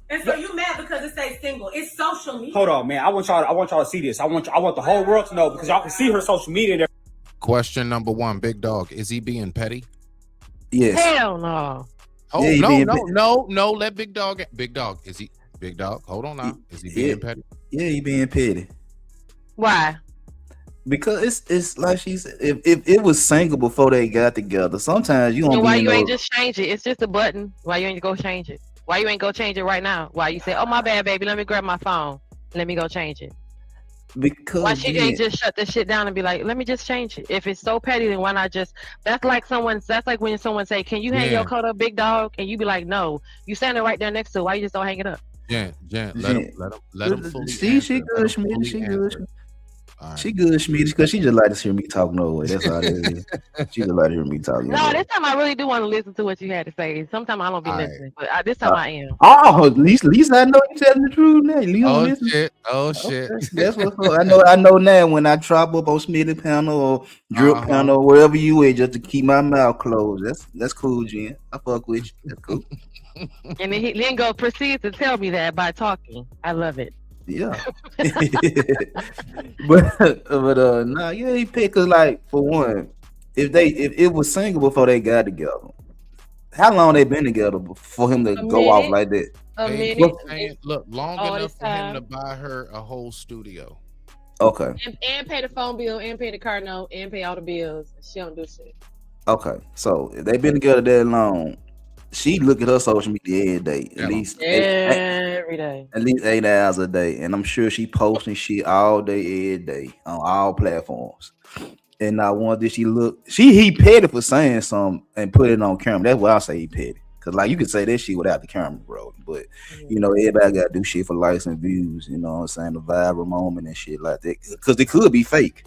And so you mad because it says single? It's social media. Hold on, man. I want y'all to see this. I want the whole world to know because y'all can see her social media. And Question number one, Big Dog. Is he being petty? Yes. Hell no. Oh, Yeah, no. Let Big Dog. Big Dog. Is he? Big Dog. Hold on now. Is he being petty? Yeah, he being petty. Why? Because it's like she said, if it was single before they got together, sometimes you don't. So why you ain't just change it? It's just a button. Why you ain't go change it? Why you ain't go change it right now? Why you say, "Oh my bad, baby, let me grab my phone, let me go change it"? Because why she ain't just shut this shit down and be like, "Let me just change it"? If it's so petty, then why not just? That's like when someone say, "Can you hang your coat up, Big Dog?" And you be like, "No." You standing right there next to it. Why you just don't hang it up? Jen, let him fully. She good, Smitty. She good. She good, Smitty, because she just like to hear me talk no way. That's all it is. She just like to hear me talk. No, this time I really do want to listen to what you had to say. Sometimes I don't be listening, but this time I am. Oh, at least I know you're telling the truth now. Oh shit. That's what's up. I know now when I drop up on Smitty panel or drip panel or wherever you at, just to keep my mouth closed. That's cool, Jen. I fuck with you. That's cool. And then he then proceeds to tell me that by talking. I love it. Yeah. but nah, yeah, he picked us like for one. If it was single before they got together, how long they been together for him to go off like that? Look, long enough for him to buy her a whole studio. Okay. And pay the phone bill, and pay the car note, and pay all the bills. She don't do shit. Okay, so if they been together that long, she look at her social media every day, at least every day, at least 8 hours a day, and I'm sure she posting shit all day, every day on all platforms. And not one did he petty for saying something and put it on camera. That's why I say he petty, because like you could say that shit without the camera rolling, but you know everybody got to do shit for likes and views. You know what I'm saying, the viral moment and shit like that, because it could be fake.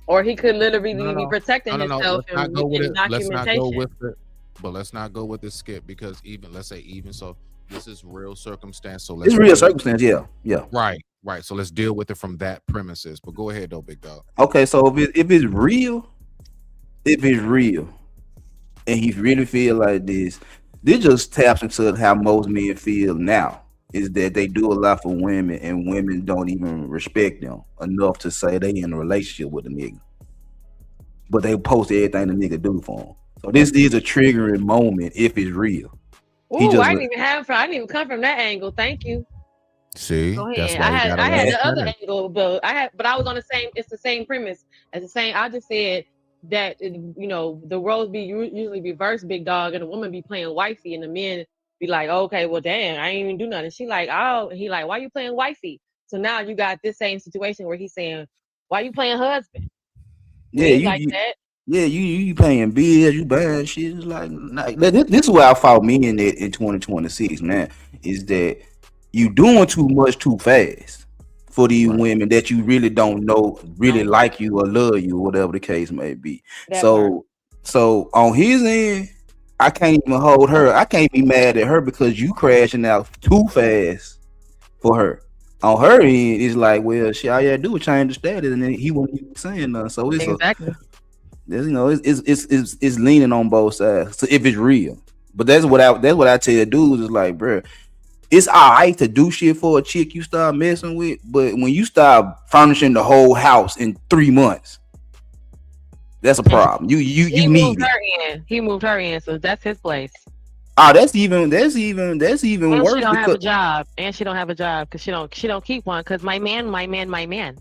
Or he could literally be protecting himself Let's not go with it. documentation. But let's not go with the skip, because let's say so this is real circumstance. So it's real circumstance, yeah. Right. So let's deal with it from that premises. But go ahead though, Big Dog. Okay, so if it's real, and he really feel like this just taps into how most men feel now. Is that they do a lot for women, and women don't even respect them enough to say they in a relationship with a nigga. But they post everything the nigga do for them. So this is a triggering moment if it's real. Ooh, I didn't even come from that angle. Thank you. See, that's why I had the other angle, but I was on the same. It's the same premise as the same. I just said that the roles be usually reversed, Big Dog, and the woman be playing wifey, and the men be like, okay, well, damn, I ain't even do nothing. She like, oh, he like, why you playing wifey? So now you got this same situation where he's saying, why you playing husband? Yeah, that. Yeah, you paying bills, you buying shit. It's like this is where I fought me in 2026, man. Is that you doing too much too fast for these women that you really don't know, really like you or love you, or whatever the case may be. So on his end, I can't even hold her. I can't be mad at her because you crashing out too fast for her. On her end, it's like, well, shit, all you gotta do is change the status, and then he won't even saying nothing. So it's exactly. It's leaning on both sides. So if it's real, but that's what I tell dudes is like, bro, it's all right to do shit for a chick you start messing with, but when you start furnishing the whole house in 3 months, that's a problem. You need it. He moved her in, so that's his place. Oh, that's even worse. She don't have a job, and she don't have a job because she don't keep one. Because my man.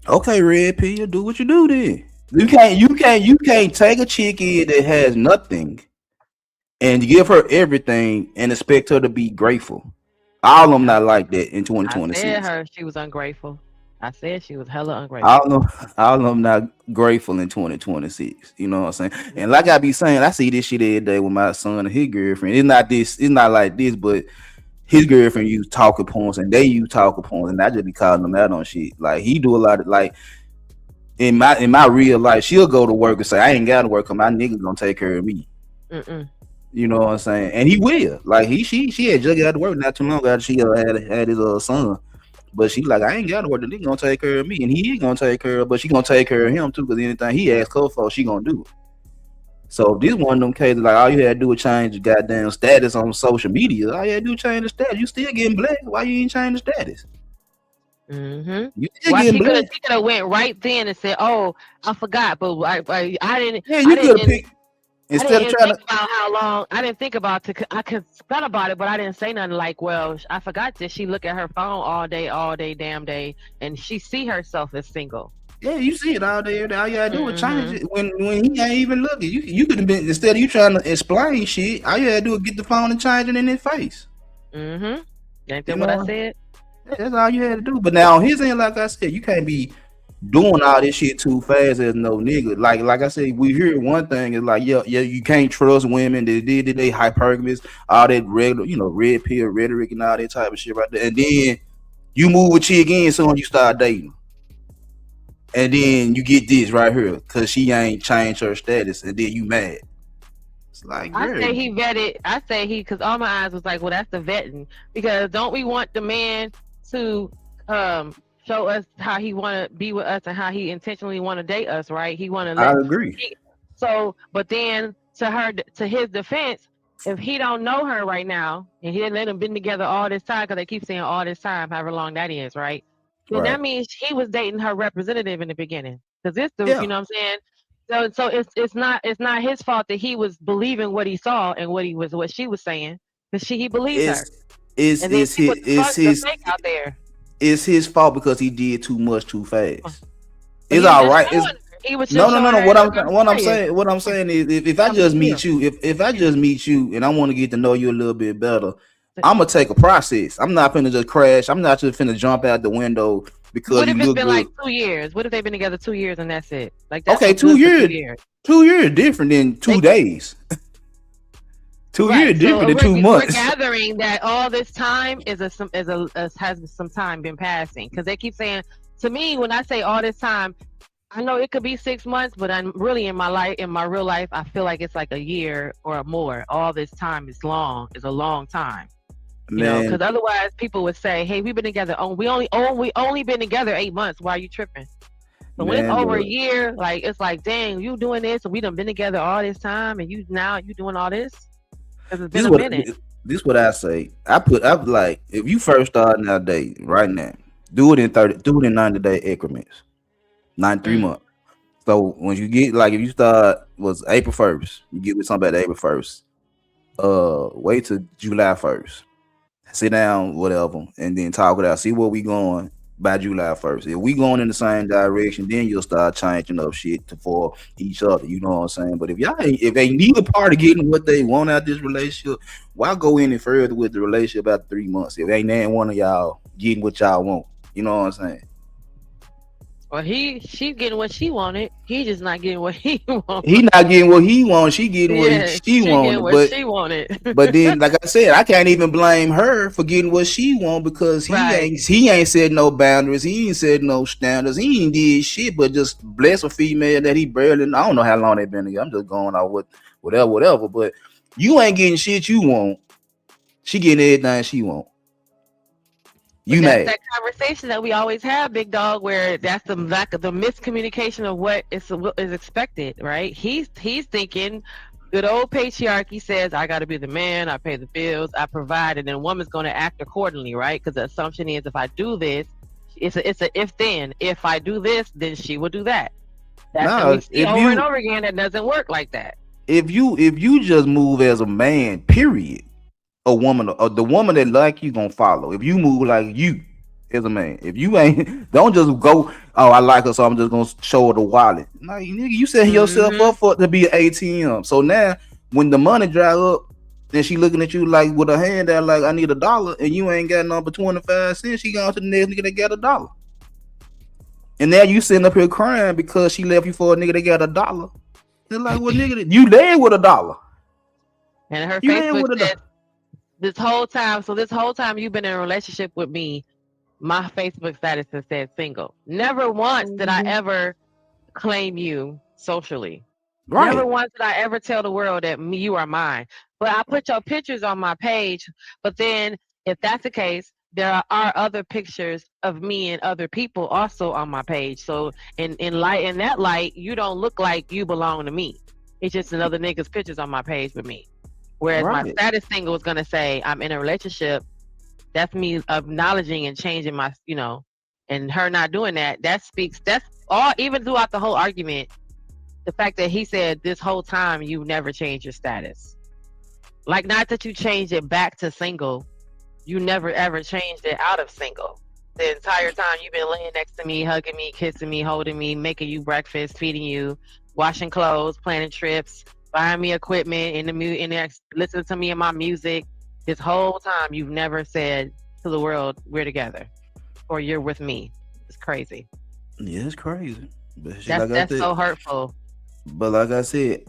Okay, Red Pill, do what you do then. You can't take a chick in that has nothing and give her everything and expect her to be grateful. All of them not like that in 2026. I said she was ungrateful. I said she was hella ungrateful. All of them not grateful in 2026. You know what I'm saying? And like I be saying, I see this shit every day with my son and his girlfriend. It's not like this, but his girlfriend use talking points and they use talking points, and I just be calling them out on shit. Like he do a lot of like. In my real life, she'll go to work and say, I ain't got to work because my nigga gonna take care of me. You know what I'm saying? And he will. Like she had just got to work not too long after she had his son. But she like, I ain't got to work. The nigga gonna take care of me, and he ain't gonna take care of. But she gonna take care of him too, because anything he asks her for, she gonna do it. So this one of them cases, like all you had to do was change the goddamn status on social media. All you had to do was change the status. You still getting blessed. Why you ain't change the status? Mm-hmm. You still Well, getting she blessed. could have went right then and said, "Oh, I forgot," but I didn't. Yeah, you could have picked I instead of didn't trying think to. about how long. I didn't think about I could thought about it, but I didn't say nothing. Like, well, I forgot that she look at her phone all day, damn day, and she see herself as single. Yeah, you see it all day. All you gotta do is change it when he ain't even looking. You could have been, instead of you trying to explain shit, all you had to do is get the phone and change it in his face. Mm-hmm. Ain't that what I said? Yeah, that's all you had to do. But now on his end, like I said, you can't be doing all this shit too fast as no nigga. Like I said, we hear one thing is like, yeah, you can't trust women. They hypergamous, all that regular, red pill rhetoric and all that type of shit right there. And then you move a chick in soon you start dating. And then you get this right here because she ain't changed her status, and then you mad. It's like, I say he vetted. I say because all my eyes was like, well, that's the vetting. Because don't we want the man to show us how he want to be with us and how he intentionally want to date us, right? He want to. I agree. But then to his defense, if he don't know her right now and he didn't let them been together all this time, because they keep saying all this time, however long that is, right? Then that means he was dating her representative in the beginning. Because it's the, you know what I'm saying? So it's not his fault that he was believing what he saw and what she was saying. Because he believed her. It's out there. It's his fault because he did too much too fast. It's all right. No. What I'm saying is, if I just meet you, if I just meet you and I want to get to know you a little bit better, I'm gonna take a process. I'm not finna just crash. I'm not just finna jump out the window because what if it's been good. Like 2 years? What if they've been together 2 years and that's it? Like that's okay, 2 years. 2 years different than 2 days. 2 years different than 2 months. We're gathering that all this time has some time been passing, because they keep saying to me when I say all this time, I know it could be 6 months, but I'm really in my real life, I feel like it's like a year or more. All this time is a long time. You know, because otherwise people would say, "Hey, we've been together. We only been together 8 months. Why are you tripping?" But when it's over a year, like it's like, dang, you doing this, and we done been together all this time, and you doing all this. Because it's been a minute. This is what I say. I like, if you first start now dating right now, do it in 90-day increments, 93 months. So when you get, like, if you start was April 1st, you get with somebody April 1st. Wait till July 1st. Sit down, whatever, and then talk it out. See where we going by July 1st. If we going in the same direction, then you'll start changing up shit for each other. You know what I'm saying? But if they neither party getting what they want out of this relationship, why go any further with the relationship after 3 months? If ain't one of y'all getting what y'all want, you know what I'm saying? Well, she's getting what she wanted. He just not getting what he wanted. He not getting what he wants. She getting what she wanted. She wanted. But then, like I said, I can't even blame her for getting what she want, because he ain't set no boundaries. He ain't set no standards. He ain't did shit but just bless a female that he barely. I don't know how long they been together. I'm just going out with whatever. But you ain't getting shit you want. She getting everything she want. That's that conversation that we always have, big dog, where that's the lack of the miscommunication of what is expected, right? He's thinking good old patriarchy says, I got to be the man, I pay the bills, I provide, and then a woman's going to act accordingly, right? Because the assumption is if I do this, it's a if then. If I do this, then she will do that. That's what we see over and over again. That doesn't work like that. If you just move as a man, period, a woman, or the woman that like you gonna follow. If you move like you as a man, if you ain't, don't just go, oh, I like her, so I'm just gonna show her the wallet. No, nigga, you set yourself up for to be an ATM. So now when the money dry up, then she looking at you like with her hand out like, I need $1, and you ain't got nothing but 25 cents. She going to the next nigga that got $1, and now you sitting up here crying because she left you for a nigga that got $1. It's like, well, nigga, you led with $1. And her Facebook said, this whole time you've been in a relationship with me, my Facebook status has said single. Never once did I ever claim you socially. Right. Never once did I ever tell the world that you are mine. But I put your pictures on my page. But then, if that's the case, there are other pictures of me and other people also on my page. So in that light, you don't look like you belong to me. It's just another nigga's pictures on my page with me. Whereas my status single is gonna say I'm in a relationship. That's me acknowledging and changing my, and her not doing that. That's all. Even throughout the whole argument, the fact that he said this whole time you never changed your status. Like, not that you changed it back to single. You never ever changed it out of single. The entire time you've been laying next to me, hugging me, kissing me, holding me, making you breakfast, feeding you, washing clothes, planning trips, buying me equipment, listening to me and my music. This whole time you've never said to the world, we're together or you're with me. It's crazy. Yeah, it's crazy. But that's so hurtful. But like I said,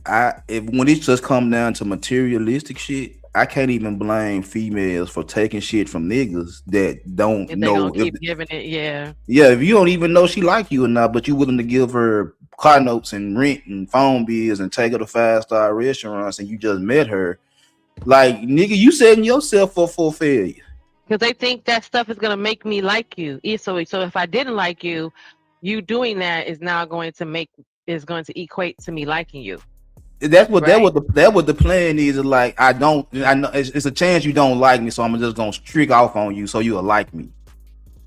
when it just come down to materialistic shit, I can't even blame females for taking shit from niggas that don't know. Keep giving it, yeah. Yeah, if you don't even know she like you or not, but you willing to give her car notes and rent and phone bills and take her to 5-star restaurants and you just met her, like, nigga, you setting yourself up for failure. Because they think that stuff is gonna make me like you. So if I didn't like you, you doing that is now going to equate to me liking you. That's what the plan is. Like, I know it's a chance you don't like me, so I'm just gonna trick off on you so you'll like me.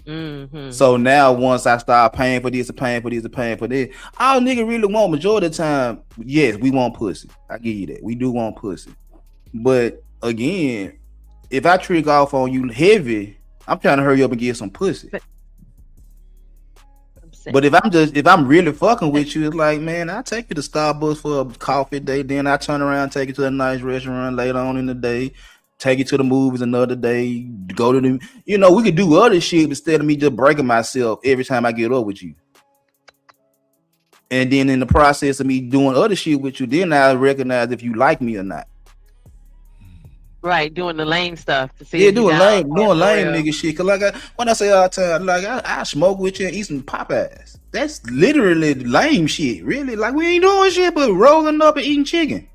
Mm-hmm. So now once I start paying for this and paying for this and paying for this, all nigga really want majority of the time, yes, we want pussy. I give you that. We do want pussy. But again, if I trick off on you heavy, I'm trying to hurry up and get some pussy. But if I'm really fucking with you, it's like, man, I take you to Starbucks for a coffee day, then I turn around and take you to a nice restaurant later on in the day, take you to the movies another day, go to the, we could do other shit instead of me just breaking myself every time I get up with you. And then in the process of me doing other shit with you, then I recognize if you like me or not. Right, doing the lame stuff to see. Yeah, doing lame nigga shit. Cause when I say all the time, like I smoke with you and eat some Popeyes. That's literally lame shit. Really, like we ain't doing shit but rolling up and eating chicken.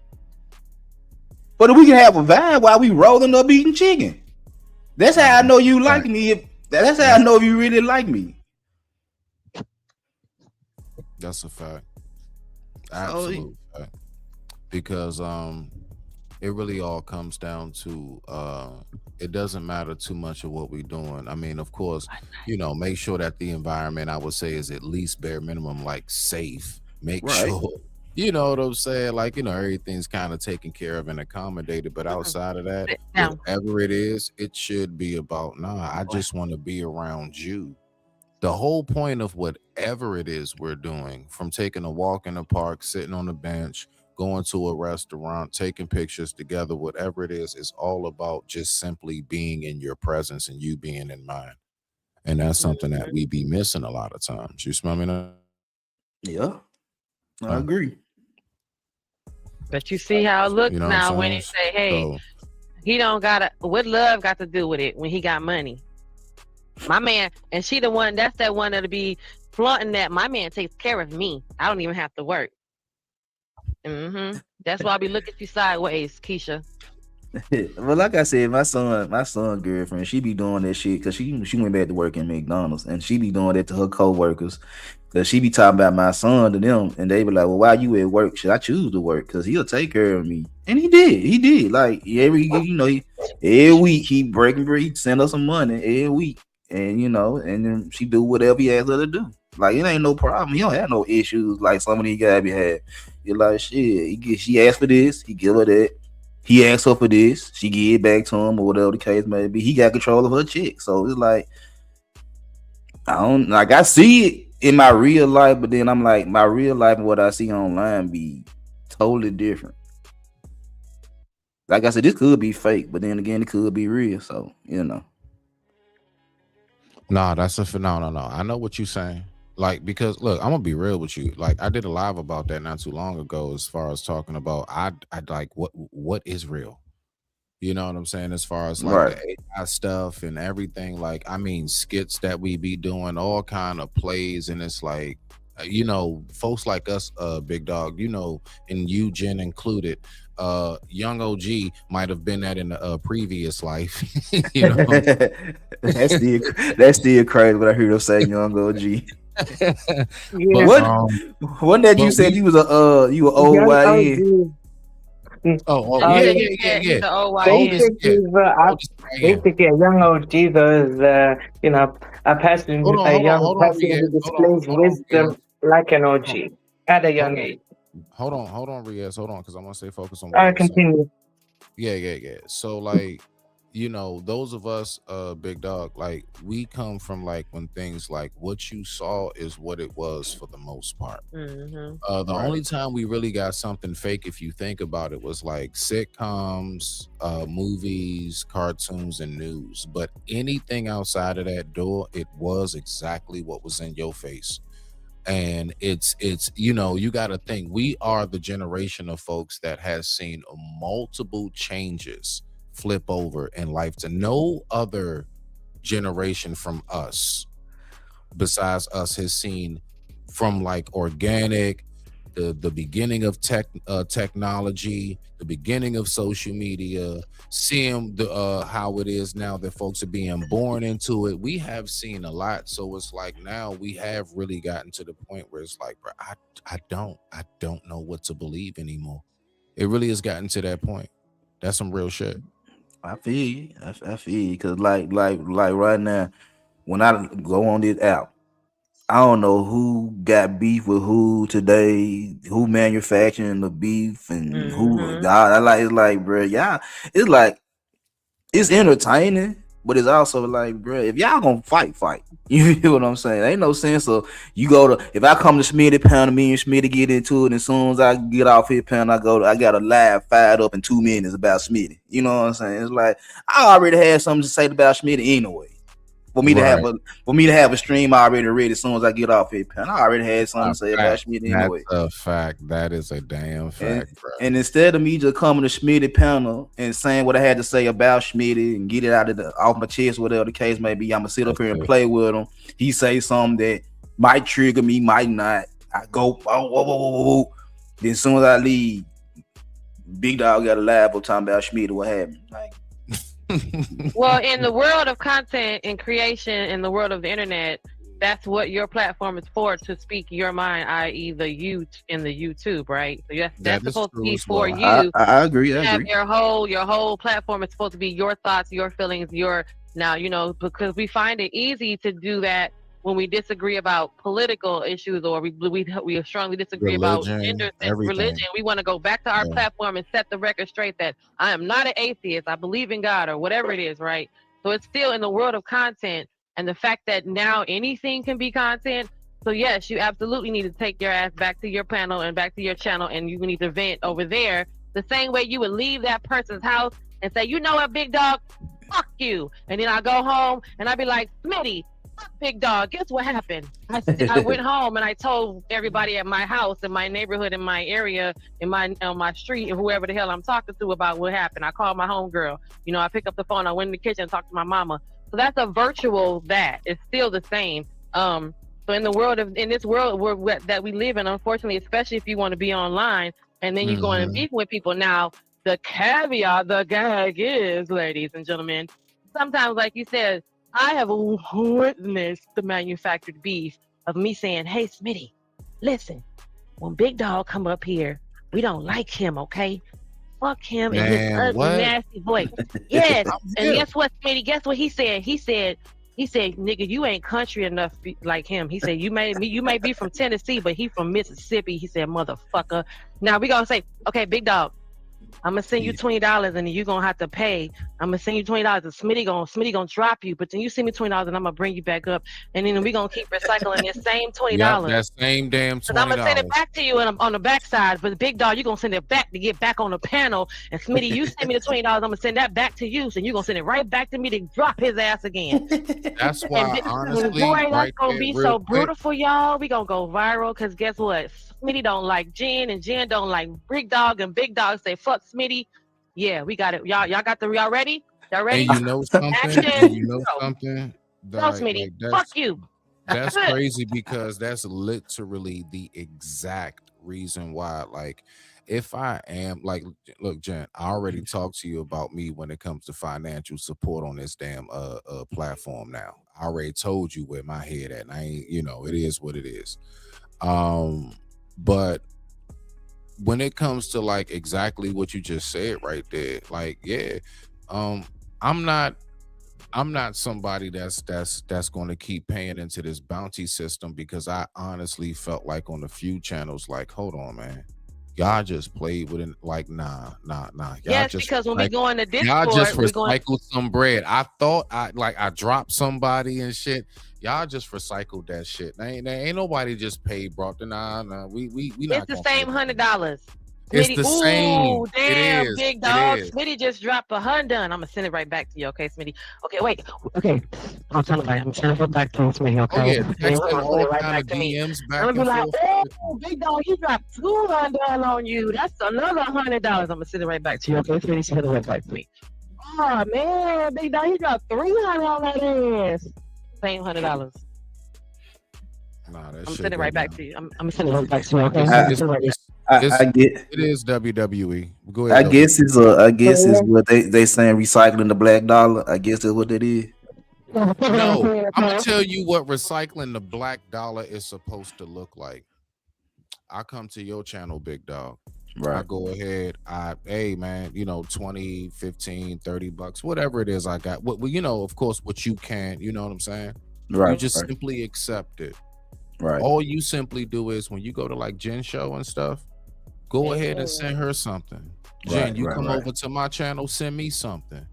But we can have a vibe while we rolling up eating chicken. That's how I know you like me. That's how I know if you really like me. That's a fact. Absolute fact. Because it really all comes down to it doesn't matter too much of what we're doing. I mean, of course, make sure that the environment, I would say, is at least bare minimum, like safe. Make sure, you know what I'm saying? Like, everything's kind of taken care of and accommodated. But outside of that, whatever it is, it should be about, I just want to be around you. The whole point of whatever it is we're doing, from taking a walk in the park, sitting on the bench, going to a restaurant, taking pictures together, whatever it is all about just simply being in your presence and you being in mine. And that's something that we be missing a lot of times. You smell me now? Yeah, I agree. But you see how it looks now when he say, hey, he don't gotta, what love got to do with it when he got money? My man, and she that's that one that'll be flaunting that my man takes care of me. I don't even have to work. Mm-hmm. That's why I be looking at you sideways, Keisha. Well, like I said, my son girlfriend, she be doing that shit because she went back to work in McDonald's, and she be doing that to her coworkers because she be talking about my son to them, and they be like, well, why you at work? Should I choose to work? Because he'll take care of me. And he did. Like every week he breaking bread, he send us some money every week, and and then she do whatever he asks her to do. Like, it ain't no problem. He don't have no issues like some of these guys be had. You're like, shit, she asked for this, he give her that. He asked her for this, she give it back to him, or whatever the case may be. He got control of her chick. So it's like, I see it in my real life, but then I'm like, my real life and what I see online be totally different. Like I said, this could be fake, but then again, it could be real. So, Nah, that's a phenomenon. I know what you're saying. Like, because look, I'm gonna be real with you. Like, I did a live about that not too long ago, as far as talking about I like what is real. You know what I'm saying? As far as like the AI stuff and everything, like, I mean, skits that we be doing, all kind of plays, and it's like, you know, folks like us, Big Dog, you know, and you, Jen included, young OG might have been that in a previous life. You know, that's still crazy when I hear them say young OG. but What that you said you was a you were old YN? Yeah. Basically, a young OG is you know, a young person who displays wisdom like an OG at a young age. Hold on, Riaz, hold on, because I'm gonna stay focused on what I'm Continue. saying. Yeah. So like, you know, those of us, Big Dog, like we come from like when things like what you saw is what it was for the most part. The only time we really got something fake, if you think about it, was like sitcoms, movies, cartoons, and news. But anything outside of that door, it was exactly what was in your face. And it's you know, you got to think we are the generation of folks that has seen multiple changes flip over in life. To no other generation from us besides us has seen from like organic, the beginning of technology, the beginning of social media, seeing the how it is now that folks are being born into it. We have seen a lot, so it's like now we have really gotten to the point where it's like, bro, I don't know what to believe anymore. It really has gotten to that point. That's some real shit. I feel you. I feel you, because like right now, when I go on this app, I don't know who got beef with who today, who manufacturing the beef, and who. It's like, bro, y'all. It's like it's entertaining, but it's also like, bro, if y'all gonna fight. You hear what I'm saying? Ain't no sense of you go to, if I come to Smitty pound, me and Smitty get into it, and as soon as I get off his pound, I got a live fired up in 2 minutes about Smitty. You know what I'm saying? It's like I already had something to say about Smitty anyway. For me to have a stream already ready as soon as I get off his pound, I already had something to say about Smitty anyway. That's a fact. That is a damn fact, bro. And instead of me just coming to Smitty panel and saying what I had to say about Smitty and get it off my chest, whatever the case may be, I'm gonna sit up here and play with him. He say something that might trigger me, might not. I go, whoa. Then as soon as I leave, Big Dog got a lab up talking about Smitty. What happened? Like, well, in the world of content and creation, in the world of the internet, that's what your platform is for, to speak your mind, i.e. the youth in the YouTube, right? So that's supposed to be for you. I agree. I agree. Your whole platform is supposed to be your thoughts, your feelings, now, you know, because we find it easy to do that when we disagree about political issues, or we strongly disagree about gender, religion. We want to go back to our platform and set the record straight that I am not an atheist. I believe in God, or whatever it is, right? So it's still in the world of content, and the fact that now anything can be content. So yes, you absolutely need to take your ass back to your panel and back to your channel, and you need to vent over there the same way you would leave that person's house and say, you know what, Big Dog, fuck you. And then I go home and I be like, Smitty, Big Dog, guess what happened? I went home and I told everybody at my house, in my neighborhood, in my area, on my street, and whoever the hell I'm talking to about what happened. I called my homegirl. You know, I picked up the phone. I went in the kitchen and talked to my mama. So that's a virtual that. It's still the same. So in this world that we live in, unfortunately, especially if you want to be online and then you go and beef with people. Now, the caveat, the gag is, ladies and gentlemen, sometimes, like you said, I have witnessed the manufactured beef of me saying, hey, Smitty, listen, when Big Dog come up here, we don't like him, okay? Fuck him and his ugly, nasty voice. Yes. And guess what, Smitty? Guess what he said? He said, nigga, you ain't country enough like him. He said, you may be from Tennessee, but he from Mississippi. He said, motherfucker. Now we gonna say, okay, Big Dog, I'm gonna send you $20 and you gonna have to pay. I'm gonna send you $20 and Smitty gonna drop you, but then you send me $20 and I'm gonna bring you back up, and then we gonna keep recycling that same $20. That same damn $20. I'm gonna send it back to you on the backside, but Big Dog, you gonna send it back to get back on the panel. And Smitty, you send me the $20, I'm gonna send that back to you, so you gonna send it right back to me to drop his ass again. That's why, honestly, boy, that's gonna be so brutal for y'all. We gonna go viral, because guess what? Smitty don't like Jen, and Jen don't like Big Dog, and Big Dog say fuck Smitty. Yeah, we got it. Y'all ready? Y'all ready? And you know something? Action. And you know something? No, Smitty, fuck you. That's crazy because that's literally the exact reason why. Like, if I am like, look, Jen, I already talked to you about me when it comes to financial support on this damn platform. Now, I already told you where my head at. And I ain't, it is what it is. But when it comes to like exactly what you just said right there, like, yeah, I'm not somebody that's going to keep paying into this bounty system, because I honestly felt like on a few channels, like, hold on, man, y'all just played with it. Like, nah. Y'all Yes, just because when we go on the y'all just Discord, we're going. recycled some bread. I thought I dropped somebody and shit. Y'all just recycled that shit. Ain't nobody just paid, bro. Nah. We not. It's the same $100. It's Smitty, the same. ooh, damn, It is. big dog. It is. Smitty just dropped $100. I'm gonna send it right back to you, okay, Smitty? Okay, wait. Okay, I'm telling you, I'm sending it back to you, Smitty. Okay. Oh yeah, Okay, text them I'm all sending it right kind back of to me. DMs I'm back gonna be and like, forth. oh, big dog, he dropped $200 on you. That's another $100. I'm gonna send it right back to you, okay? Smitty, send it right back to me. Oh man, big dog, he dropped $300 on that ass. Same $100. Nah, that I'm shit sending it go right back down. to you. I'm sending it right back to you, okay? I get. It is WWE. Go ahead. I guess it's what they saying recycling the black dollar. I guess that's what that is. No, I'm gonna tell you what recycling the black dollar is supposed to look like. I come to your channel, big dog. Right. I go ahead. Hey man, 20, 15, 30 bucks, whatever it is I got. What of course, what you can, you know what I'm saying? Right. You just right. simply accept it. Right. All you simply do is when you go to like Jen show and stuff, go ahead and send her something. Jen, Right, you right, come right. over to my channel, send me something.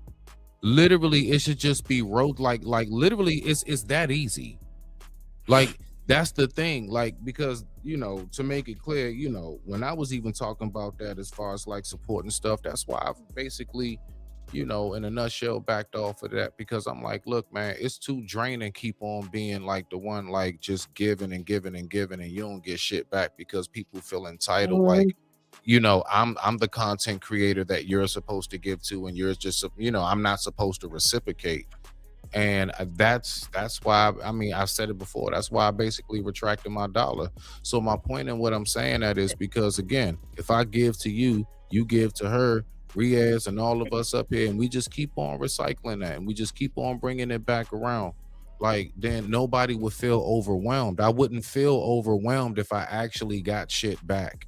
Literally, it should just be wrote like literally it's that easy. Like, that's the thing. Like, because to make it clear, when I was even talking about that as far as like support and stuff, that's why I've basically, in a nutshell, backed off of that, because I'm like, look, man, it's too draining. Keep on being like the one, like just giving and giving and giving, and you don't get shit back because people feel entitled. Like, I'm the content creator that you're supposed to give to, and you're just, I'm not supposed to reciprocate. And that's why, I've said it before, that's why I basically retracted my dollar. So my point in what I'm saying that is because, again, if I give to you, you give to her, Riaz and all of us up here, and we just keep on recycling that, and we just keep on bringing it back around, like, then nobody would feel overwhelmed. I wouldn't feel overwhelmed if I actually got shit back.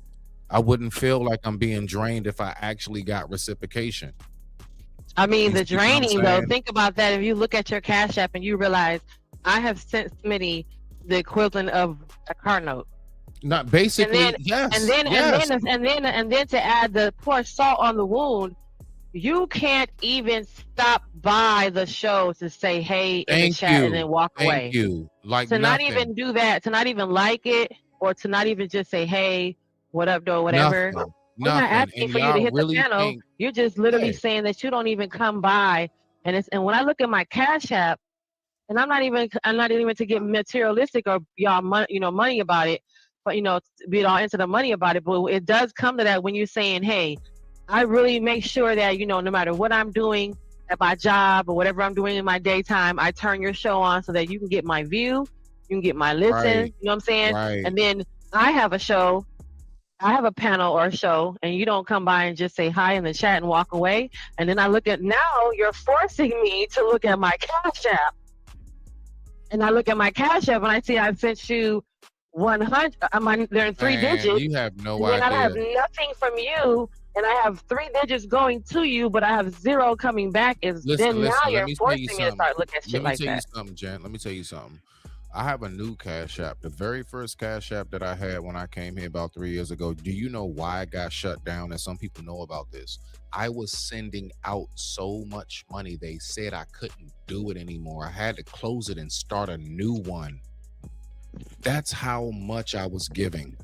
I wouldn't feel like I'm being drained if I actually got reciprocation. I mean, the draining, though, think about that. If you look at your Cash App and you realize I have sent Smitty the equivalent of a car note. Not basically, and then to add the pour salt on the wound, you can't even stop by the show to say hey in the chat and then walk away. Thank you. Like, to nothing. not even do that, to not even like it, or to not even just say hey, what up, though, whatever. Nothing. I'm not asking for you to hit the panel. You're just literally saying that you don't even come by, and when I look at my Cash App, and I'm not even to get materialistic or y'all money about it, but be all into the money about it. But it does come to that when you're saying, hey, I really make sure that no matter what I'm doing at my job or whatever I'm doing in my daytime, I turn your show on so that you can get my view, you can get my listen. Right. You know what I'm saying? Right. And then I have a show. I have a panel or a show, and you don't come by and just say hi in the chat and walk away. And then I look at, now you're forcing me to look at my Cash App. And I look at my Cash App and I see I've sent you 100. They're in 3 digits. You have no and then idea. I have nothing from you, and I have 3 digits going to you, but I have 0 coming back. Now you're forcing me to start looking at shit like that. Let me tell you something, Jen. Let me tell you something. I have a new Cash App. The very first Cash App that I had when I came here about 3 years ago. Do you know why I got shut down? And some people know about this. I was sending out so much money. They said I couldn't do it anymore. I had to close it and start a new one. That's how much I was giving.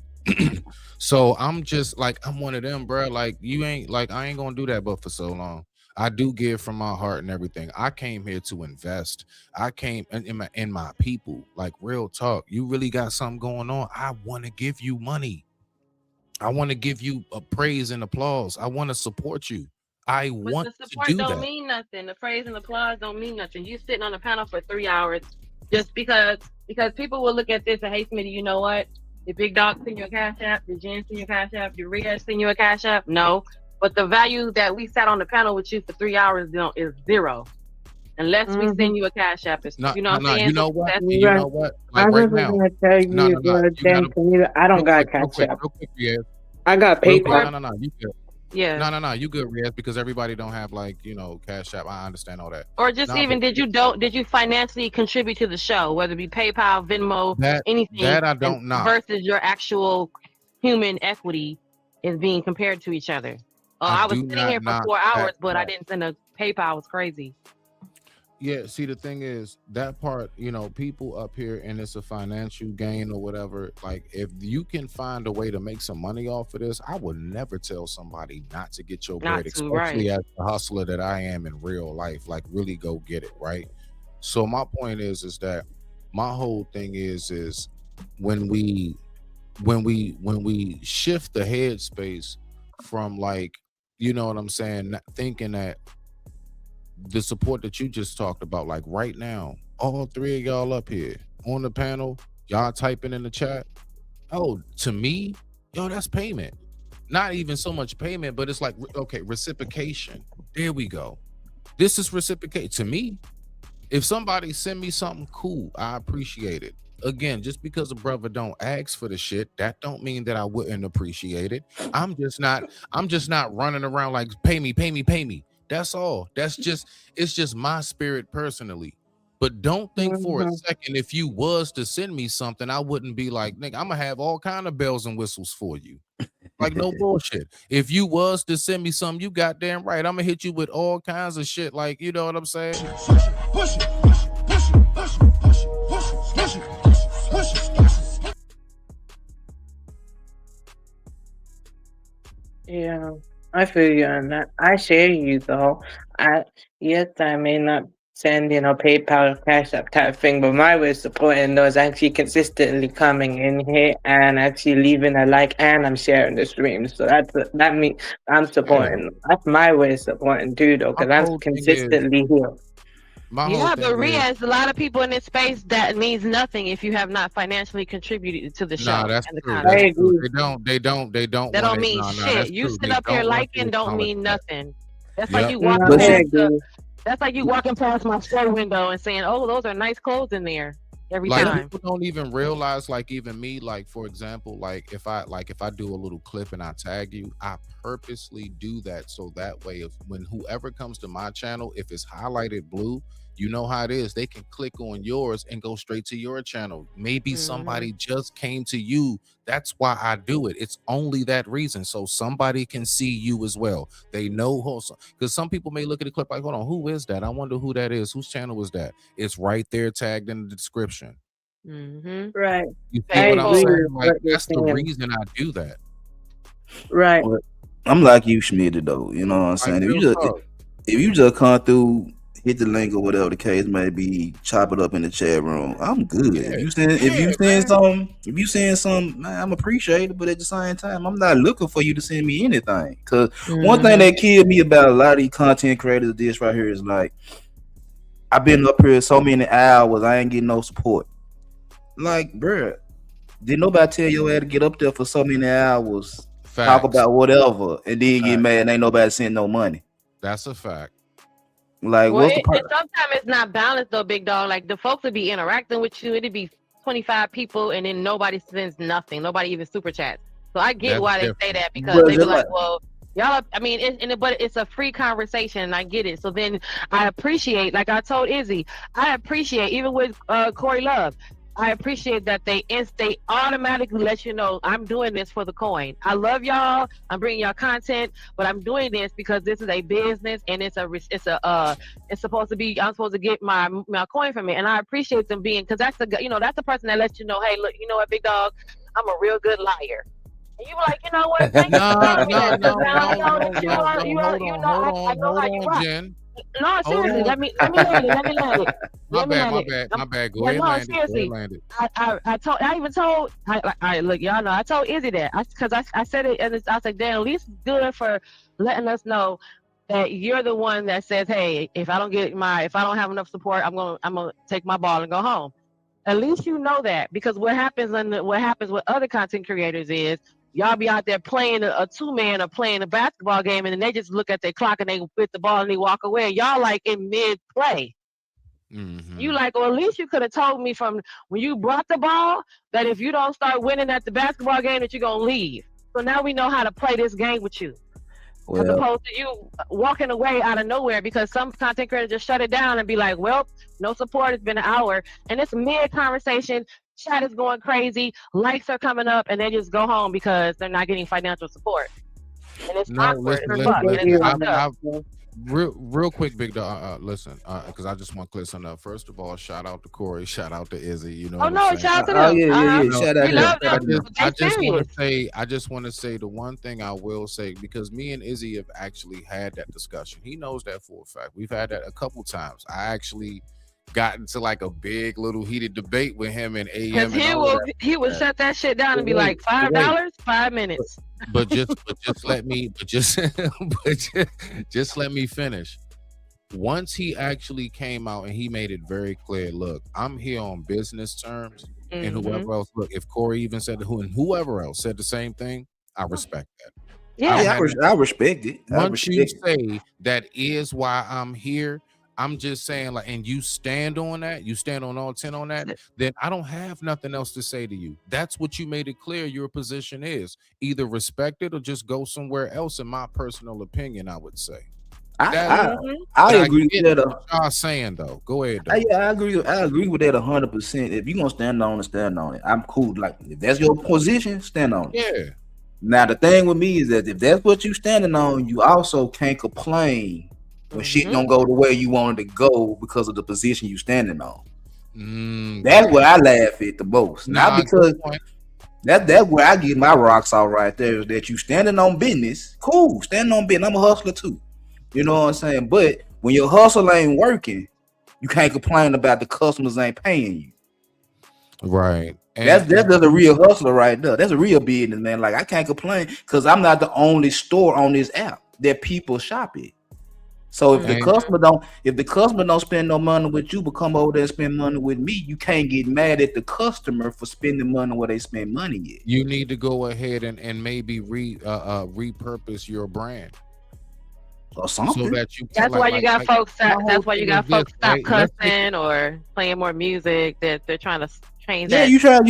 So I'm just like, I'm one of them, bro. Like, I ain't gonna do that but for so long. I do give from my heart and everything. I came here to invest. I came in my people. Like, real talk. You really got something going on. I want to give you money. I want to give you a praise and applause. I want to support you. I want the support to do don't that. mean nothing. The praise and applause don't mean nothing. You sitting on a panel for 3 hours just because Because people will look at this and, hey, Smitty, you know what? Did Big Dog send you a cash app? Did Jen send you a cash app? Did Rhea send you a cash app? No. But the value that we sat on the panel with you for 3 hours is zero. Unless we send you a cash app. You know what I'm saying? You know what? That's- You know what? I Like right was now. gonna tell you, No. Jen, I don't got cash app. Real quick, Riaz. I got Real quick, PayPal. No, you good. Yeah. No, you good, Riaz, because everybody don't have like, cash app. I understand all that. Or just even did you financially contribute to the show, whether it be PayPal, Venmo, anything that I don't know. versus your actual human equity is being compared to each other. I was sitting here for 4 hours, but I didn't send a PayPal. It was crazy. Yeah, see, the thing is that part, people up here and it's a financial gain or whatever. Like, if you can find a way to make some money off of this, I would never tell somebody not to get your bread, especially as the hustler that I am in real life. Like, really go get it, right? So my point is that my whole thing is when we shift the headspace from, like, you know what I'm saying, thinking that the support that you just talked about, like right now, all three of y'all up here on the panel, y'all typing in the chat. Oh, to me, that's payment. Not even so much payment, but it's like, okay, reciprocation. There we go. This is reciprocate to me. If somebody send me something cool, I appreciate it. Again, just because a brother don't ask for the shit, that don't mean that I wouldn't appreciate it. I'm just not running around like pay me. That's all. It's just my spirit personally. But don't think for a second, if you was to send me something, I wouldn't be like, nigga, I'm gonna have all kind of bells and whistles for you. Like, no bullshit. If you was to send me something, you goddamn right, I'm gonna hit you with all kinds of shit. Like, you know what I'm saying? Yeah, I feel you on that. I share you though. Yes, I may not send PayPal or Cash App type thing, but my way of supporting those actually consistently coming in here and actually leaving a like, and I'm sharing the stream. So that means I'm supporting. That's my way of supporting too, though, because I'm consistently here. Yeah, but Riaz, a lot of people in this space, that means nothing if you have not financially contributed to the show. Nah, that's and the true. content. That's true. They don't. That don't mean shit. You sit up here liking don't mean nothing. That's like you Yep. walking past that's like you walking past my store window and saying, "Oh, those are nice clothes in there." Every time. People don't even realize, like, even me, like, for example, like if I do a little clip and I tag you, I purposely do that so that way when whoever comes to my channel, if it's highlighted blue, you know how it is. They can click on yours and go straight to your channel. Maybe somebody just came to you. That's why I do it. It's only that reason. So somebody can see you as well. They know who, because some people may look at the clip like, hold on, who is that? I wonder who that is. Whose channel is that? It's right there tagged in the description. Right. You see what I'm saying? Like, that's the reason I do that. Right. But I'm like you, Smitty, though. You know what I'm saying? If you just come through, hit the link or whatever the case may be, chop it up in the chat room, I'm good. If you send something, man, I'm appreciated, but at the same time, I'm not looking for you to send me anything. Cause one thing that killed me about a lot of these content creators, this right here is like, I've been up here so many hours, I ain't getting no support. Like, bruh, did nobody tell your ass to get up there for so many hours, talk about whatever, and then get mad and ain't nobody send no money? That's a fact. Like, Well, sometimes it's not balanced though, big dog. Like the folks would be interacting with you. It'd be 25 people, and then nobody sends nothing. Nobody even super chats. So I get why they say that, because they be like, well, y'all. I mean, but it's a free conversation, and I get it. So then I appreciate, like I told Izzy, I appreciate even with Corey Love. I appreciate that they automatically let you know I'm doing this for the coin. I love y'all. I'm bringing y'all content, but I'm doing this because this is a business and it's supposed to be. I'm supposed to get my coin from it, and I appreciate them being, because that's the person that lets you know, hey, look, you know what, big dog, I'm a real good liar. And you like, you know what? Thank you for telling me that. Hold on, Jen. No, seriously, let me land it. My bad. Go ahead, land it. Look, y'all know, I told Izzy that, because I said it, and I said, damn, at least good for letting us know that you're the one that says, hey, if I don't have enough support, I'm gonna take my ball and go home. At least you know that, because what happens with other content creators is y'all be out there playing a two-man or playing a basketball game, and then they just look at their clock and they hit the ball and they walk away. Y'all like in mid-play. You like, well, at least you could have told me from when you brought the ball that if you don't start winning at the basketball game that you're gonna leave. So now we know how to play this game with you. As opposed to you walking away out of nowhere, because some content creators just shut it down and be like, well, no support, it's been an hour. And it's mid-conversation, chat is going crazy, likes are coming up, and they just go home because they're not getting financial support. And it's awkward. Real quick, Big Dog. Listen, because I just want to clear something up. First of all, shout out to Corey, shout out to Izzy. You know. Oh no, shout out to them. Shout out to them. I just want to say the one thing I will say, because me and Izzy have actually had that discussion. He knows that for a fact. We've had that a couple times. I actually got into like a big little heated debate with him and AM. He would shut that shit down and be like, $5, 5 minutes. But just let me just let me finish. Once he actually came out and he made it very clear, look, I'm here on business terms, and whoever else, look, if Corey even said whoever else said the same thing, I respect that. Yeah, I respect it. Once you say that is why I'm here, I'm just saying, like, and you stand on that, you stand on all 10 on that, then I don't have nothing else to say to you. That's what you made it clear your position is. Either respect it or just go somewhere else, in my personal opinion, I would say. I agree with that. I'm saying though. Go ahead. Though. I agree with that 100%. If you're gonna stand on it, stand on it. I'm cool. Like, if that's your position, stand on it. Yeah. Now the thing with me is that if that's what you standing on, you also can't complain when shit don't go the way you wanted to go because of the position you standing on. That's where I laugh at the most. Not because that's where I get my rocks off right there, is that you standing on business. Cool, standing on business. I'm a hustler too. You know what I'm saying? But when your hustle ain't working, you can't complain about the customers ain't paying you. Right. And that's a real hustler right there. That's a real business, man. Like, I can't complain because I'm not the only store on this app that people shop at. So if the customer don't spend no money with you, but come over there and spend money with me, you can't get mad at the customer for spending money where they spend money at. You need to go ahead and maybe repurpose your brand. Or something. So that you that's why you got folks stop cussing or playing more music, that they're trying to change that. You trying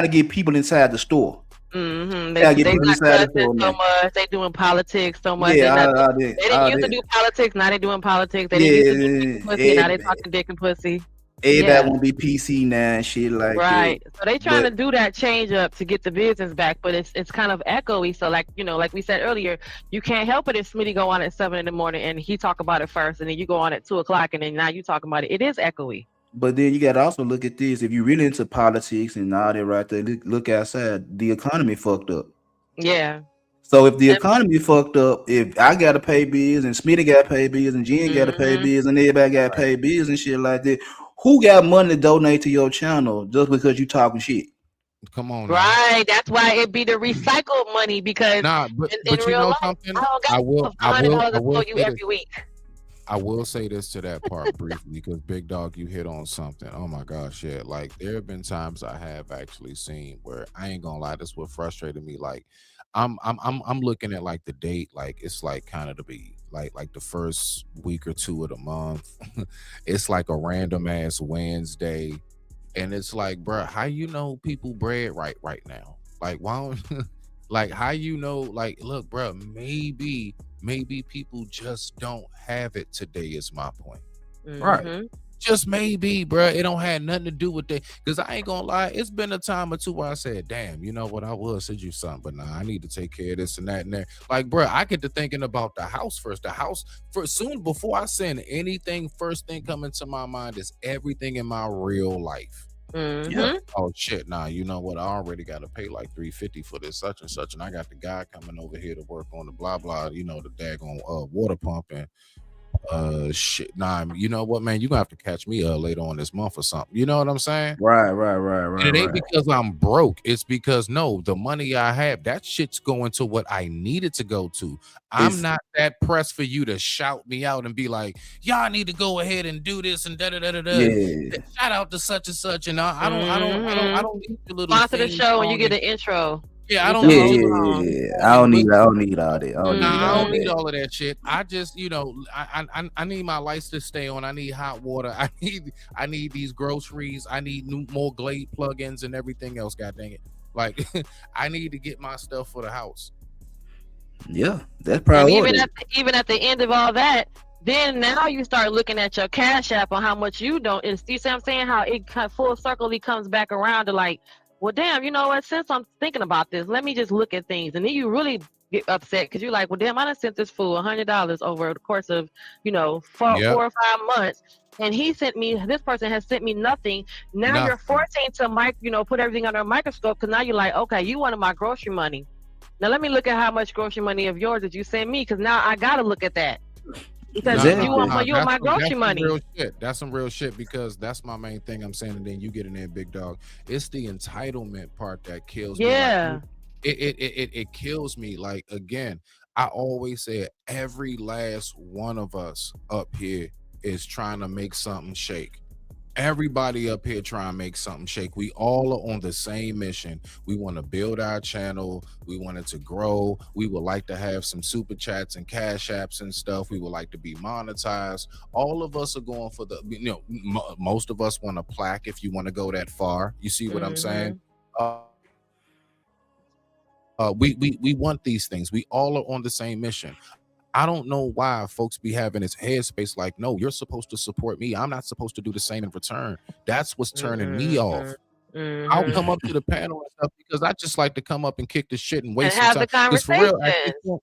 to get people inside the store. They not cussing so much. They doing politics so much. Yeah, they didn't used to do politics. Now they doing politics. They didn't used to do dick and pussy. Now they talking dick and pussy. Everybody want to be PC now and shit like right. that. So they trying to do that change up to get the business back, but it's kind of echoey. So like we said earlier, you can't help it if Smitty go on at 7 a.m. and he talk about it first, and then you go on at 2 o'clock, and then now you talking about it. It is echoey. But then you got to also look at this. If you're really into politics and all that right there, look outside. The economy fucked up. Yeah. So if the economy fucked up, if I got to pay bills and Smitty got to pay bills and Jen got to pay bills and everybody got to pay bills and shit like that, who got money to donate to your channel just because you talking shit? Come on. Right. Now. That's why it be the recycled money, because but in you real know life, something? I will you every week. I will say this to that part briefly, because Big Dog, you hit on something. Oh my gosh, yeah. Like, there have been times I have actually seen where, I ain't gonna lie, this what frustrated me. Like, I'm looking at like the date, like it's like kind of to be like the first week or two of the month. It's like a random ass Wednesday, and it's like, bro, how you know people bread right now? Like, why? Like, how you know? Like, look, bro, maybe people just don't have it today. Is my point, right? Just maybe, bro. It don't have nothing to do with that. Because I ain't gonna lie, it's been a time or two where I said, damn, you know what, I will send you something, but nah, I need to take care of this and that and that. Like, bro, I get to thinking about the house first. The house first, soon before I send anything, first thing coming to my mind is everything in my real life. Yeah. Oh shit, nah, you know what? I already got to pay like $350 for this such and such, and I got the guy coming over here to work on the blah blah, you know, the daggone water pump, and Shit. Nah, you know what, man? You gonna have to catch me later on this month or something. You know what I'm saying? Right. And it ain't because I'm broke. It's because no, the money I have, that shit's going to what I need it to go to. I'm not that pressed for you to shout me out and be like, y'all need to go ahead and do this and da da da da da. Yeah. Shout out to such and such. And I don't need your little sponsor the theme show and you song get an intro. Yeah, I don't Yeah. need I don't need all that. I don't need all of that shit. I just, I need my lights to stay on. I need hot water. I need these groceries. I need more Glade plugins and everything else. God dang it! Like, I need to get my stuff for the house. Yeah, that's probably even at the end of all that, then now you start looking at your Cash App on how much you don't. And you see what I'm saying? How it full circle comes back around to like, well, damn, you know what? Since I'm thinking about this, let me just look at things. And then you really get upset because you're like, well, damn, I done sent this fool $100 over the course of, 4 or 5 months. And this person has sent me nothing. Now you're forcing to put everything under a microscope because now you're like, okay, you wanted my grocery money. Now let me look at how much grocery money of yours did you send me, because now I got to look at that. Because you want my grocery money. Real shit. That's some real shit, because that's my main thing I'm saying. And then you get in there, big dog. It's the entitlement part that kills me. Yeah. Like, it kills me. Like, again, I always say every last one of us up here is trying to make something shake. Everybody up here trying to make something shake. We all are on the same mission. We want to build our channel. We want it to grow. We would like to have some super chats and cash apps and stuff. We would like to be monetized. All of us are going for the, most of us want a plaque if you want to go that far. You see what I'm saying? We want these things. We all are on the same mission. I don't know why folks be having this headspace like, no, you're supposed to support me. I'm not supposed to do the same in return. That's what's turning me off. I'll come up to the panel and stuff because I just like to come up and kick the shit and waste and some have time. the conversation.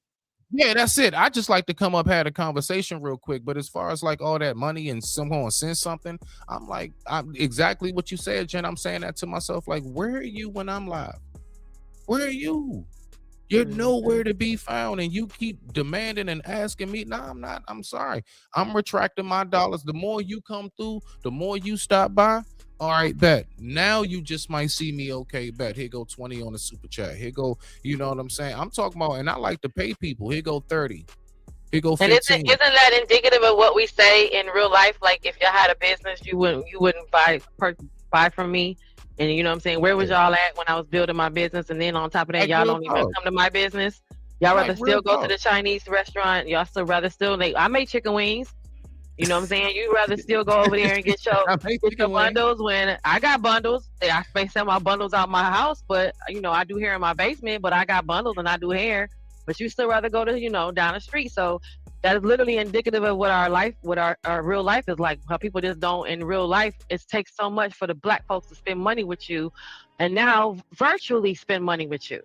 Yeah, that's it. I just like to come up, had a conversation real quick. But as far as like all that money and someone send something, I'm like, I'm exactly what you said, Jen. I'm saying that to myself, like, where are you when I'm live? Where are you? You're nowhere to be found, and you keep demanding and asking me. No, I'm not. I'm sorry. I'm retracting my dollars. The more you come through, the more you stop by. All right, bet. Now you just might see me. Okay, bet. Here go 20 on the super chat. Here go, you know what I'm saying? I'm talking about, and I like to pay people. Here go 30. Here go 15. And isn't that indicative of what we say in real life? Like, if you had a business, you wouldn't buy from me. And you know what I'm saying? Where was y'all at when I was building my business? And then on top of that, y'all don't even come to my business. Y'all rather still go to the Chinese restaurant. Y'all I make chicken wings. You know what I'm saying? You rather still go over there and get your bundles when I got bundles. I may send my bundles out my house, but I do hair in my basement, but I got bundles and I do hair. But you still rather go to, down the street. So that is literally indicative of what our real life is like. How people just don't, in real life, it takes so much for the black folks to spend money with you and now virtually spend money with you.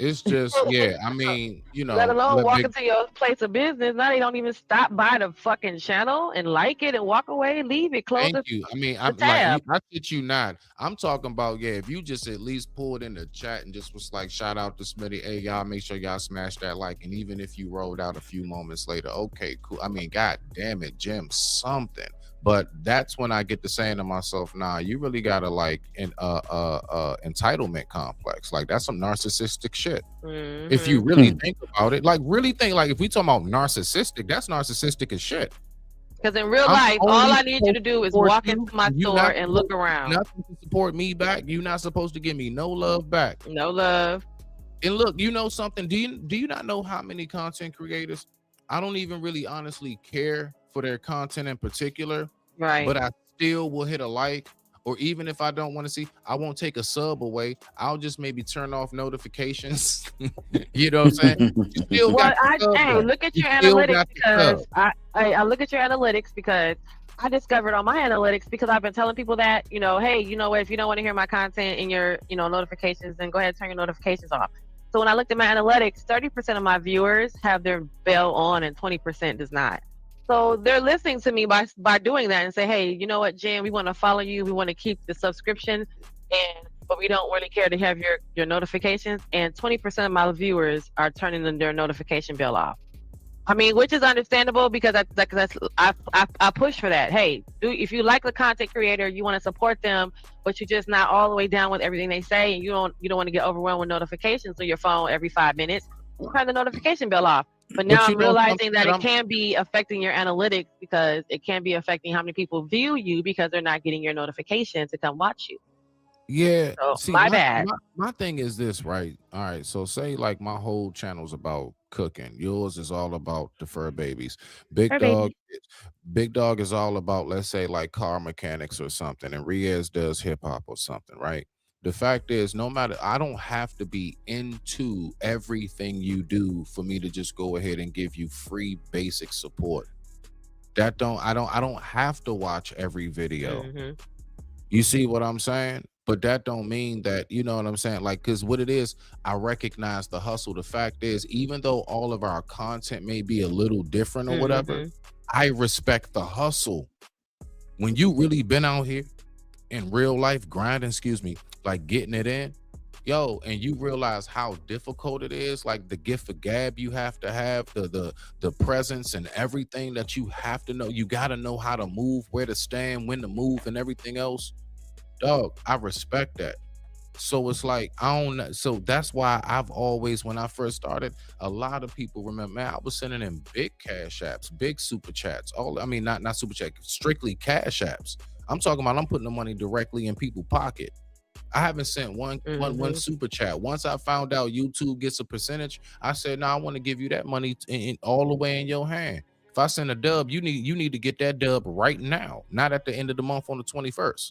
It's just, yeah, I mean, let alone walk into your place of business. Now they don't even stop by the fucking channel and like it and walk away, leave it, close. Thank you. I mean, I'm like, I shit you not. I'm talking about, if you just at least pulled in the chat and just was like, shout out to Smitty. Hey, y'all, make sure y'all smash that like. And even if you rolled out a few moments later, okay, cool. I mean, god damn it, Jim, something. But that's when I get to saying to myself, nah, you really gotta like an entitlement complex. Like, that's some narcissistic shit. If you really think about it, like really think, like if we talking about narcissistic, that's narcissistic as shit. Because in real life, all I need you to do is walk into my store and look around. Nothing to support me back. You're not supposed to give me no love back. No love. And look, you know something? Do you not know how many content creators? I don't even really honestly care for their content in particular, right? But I still will hit a like, or even if I don't want to see, I won't take a sub away. I'll just maybe turn off notifications. You know what I'm saying? Look at your analytics, because I look at your analytics because I discovered on my analytics, because I've been telling people that, hey, you know what, if you don't want to hear my content in your, notifications, then go ahead and turn your notifications off. So when I looked at my analytics, 30% of my viewers have their bell on and 20% does not. So they're listening to me by doing that and say, hey, you know what, Jen, we want to follow you. We want to keep the subscription, but we don't really care to have your notifications. And 20% of my viewers are turning their notification bell off. I mean, which is understandable because I push for that. Hey, if you like the content creator, you want to support them, but you're just not all the way down with everything they say, and you don't want to get overwhelmed with notifications on your phone every 5 minutes. Turn the notification bell off. But now I'm realizing that it can be affecting your analytics because it can be affecting how many people view you because they're not getting your notification to come watch you. Yeah. So, See, my bad. My thing is this, right? All right. So say like my whole channel's about cooking. Yours is all about the fur babies. Big Dog is all about, let's say, like car mechanics or something, and Riaz does hip hop or something, right? The fact is, no matter, I don't have to be into everything you do for me to just go ahead and give you free basic support. I don't have to watch every video. You see what I'm saying? But that don't mean that, you know what I'm saying? Like, because what it is, I recognize the hustle. The fact is, even though all of our content may be a little different or whatever, I respect the hustle. When you really been out here in real life grinding, like getting it in, yo, and you realize how difficult it is, like the gift of gab you have to have, the presence and everything that you have to know. You got to know how to move, where to stand, when to move, and everything else. Dog, I respect that. So it's like, so that's why I've always, when I first started, a lot of people remember, man, I was sending in big cash apps, big super chats, not super chat, strictly cash apps. I'm talking about, I'm putting the money directly in people's pocket. I haven't sent one super chat. Once I found out YouTube gets a percentage, I said, no, I want to give you that money all the way in your hand. If I send a dub, you need to get that dub right now, not at the end of the month on the 21st.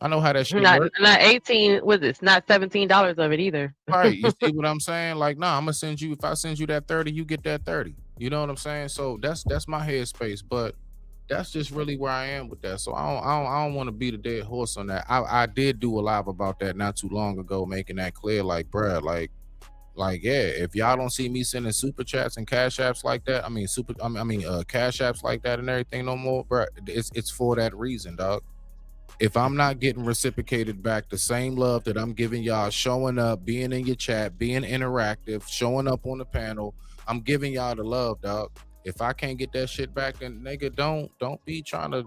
I know how that shit works. Not 18 with it. Not $17 of it either. Right. You see what I'm saying? Like, nah, I'm gonna send you, if I send you that 30, you get that 30. You know what I'm saying? So that's my headspace, but that's just really where I am with that. So I don't want to beat a dead horse on that. I did do a live about that not too long ago, making that clear, like, bruh, like yeah, if y'all don't see me sending super chats and cash apps like that, cash apps like that and everything no more, bruh, it's for that reason, dog. If I'm not getting reciprocated back the same love that I'm giving y'all, showing up, being in your chat, being interactive, showing up on the panel, I'm giving y'all the love, dog. If I can't get that shit back, then nigga, don't be trying to.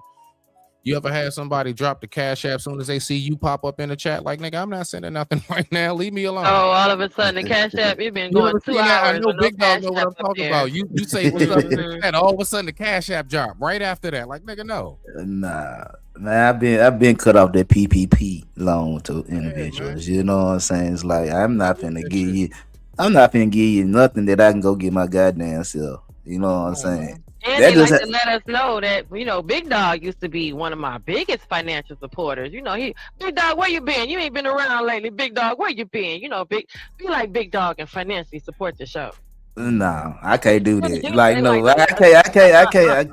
You ever had somebody drop the cash app as soon as they see you pop up in the chat? Like, nigga, I'm not sending nothing right now. Leave me alone. Oh, all of a sudden the cash app, you've been going 2 hours. I know Big Dog know what I'm talking about. You say what's up in the chat, all of a sudden the cash app drop right after that. Like, nigga, no. Nah, man, I've been cut off that PPP loan to individuals. You know what I'm saying? It's like I'm not finna give you nothing that I can go get my goddamn self. You know what I'm saying? And they like to let us know that, Big Dog used to be one of my biggest financial supporters. Big Dog, where you been? You ain't been around lately. Big Dog, where you been? Be like Big Dog and financially support the show. No, I can't do that. Like, no, I can't.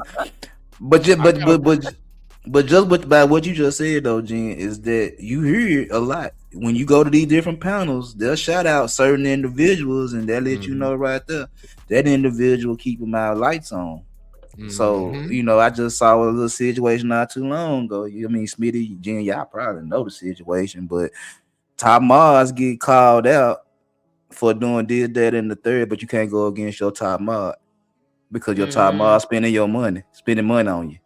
But just by what you just said though, Jen, is that you hear a lot when you go to these different panels. They'll shout out certain individuals, and they'll let you know right there that individual keeping my lights on. So I just saw a little situation not too long ago. Smitty, Jen, y'all probably know the situation, but top mods get called out for doing this, that, and the third, but you can't go against your top mod because your top mod spending money on you.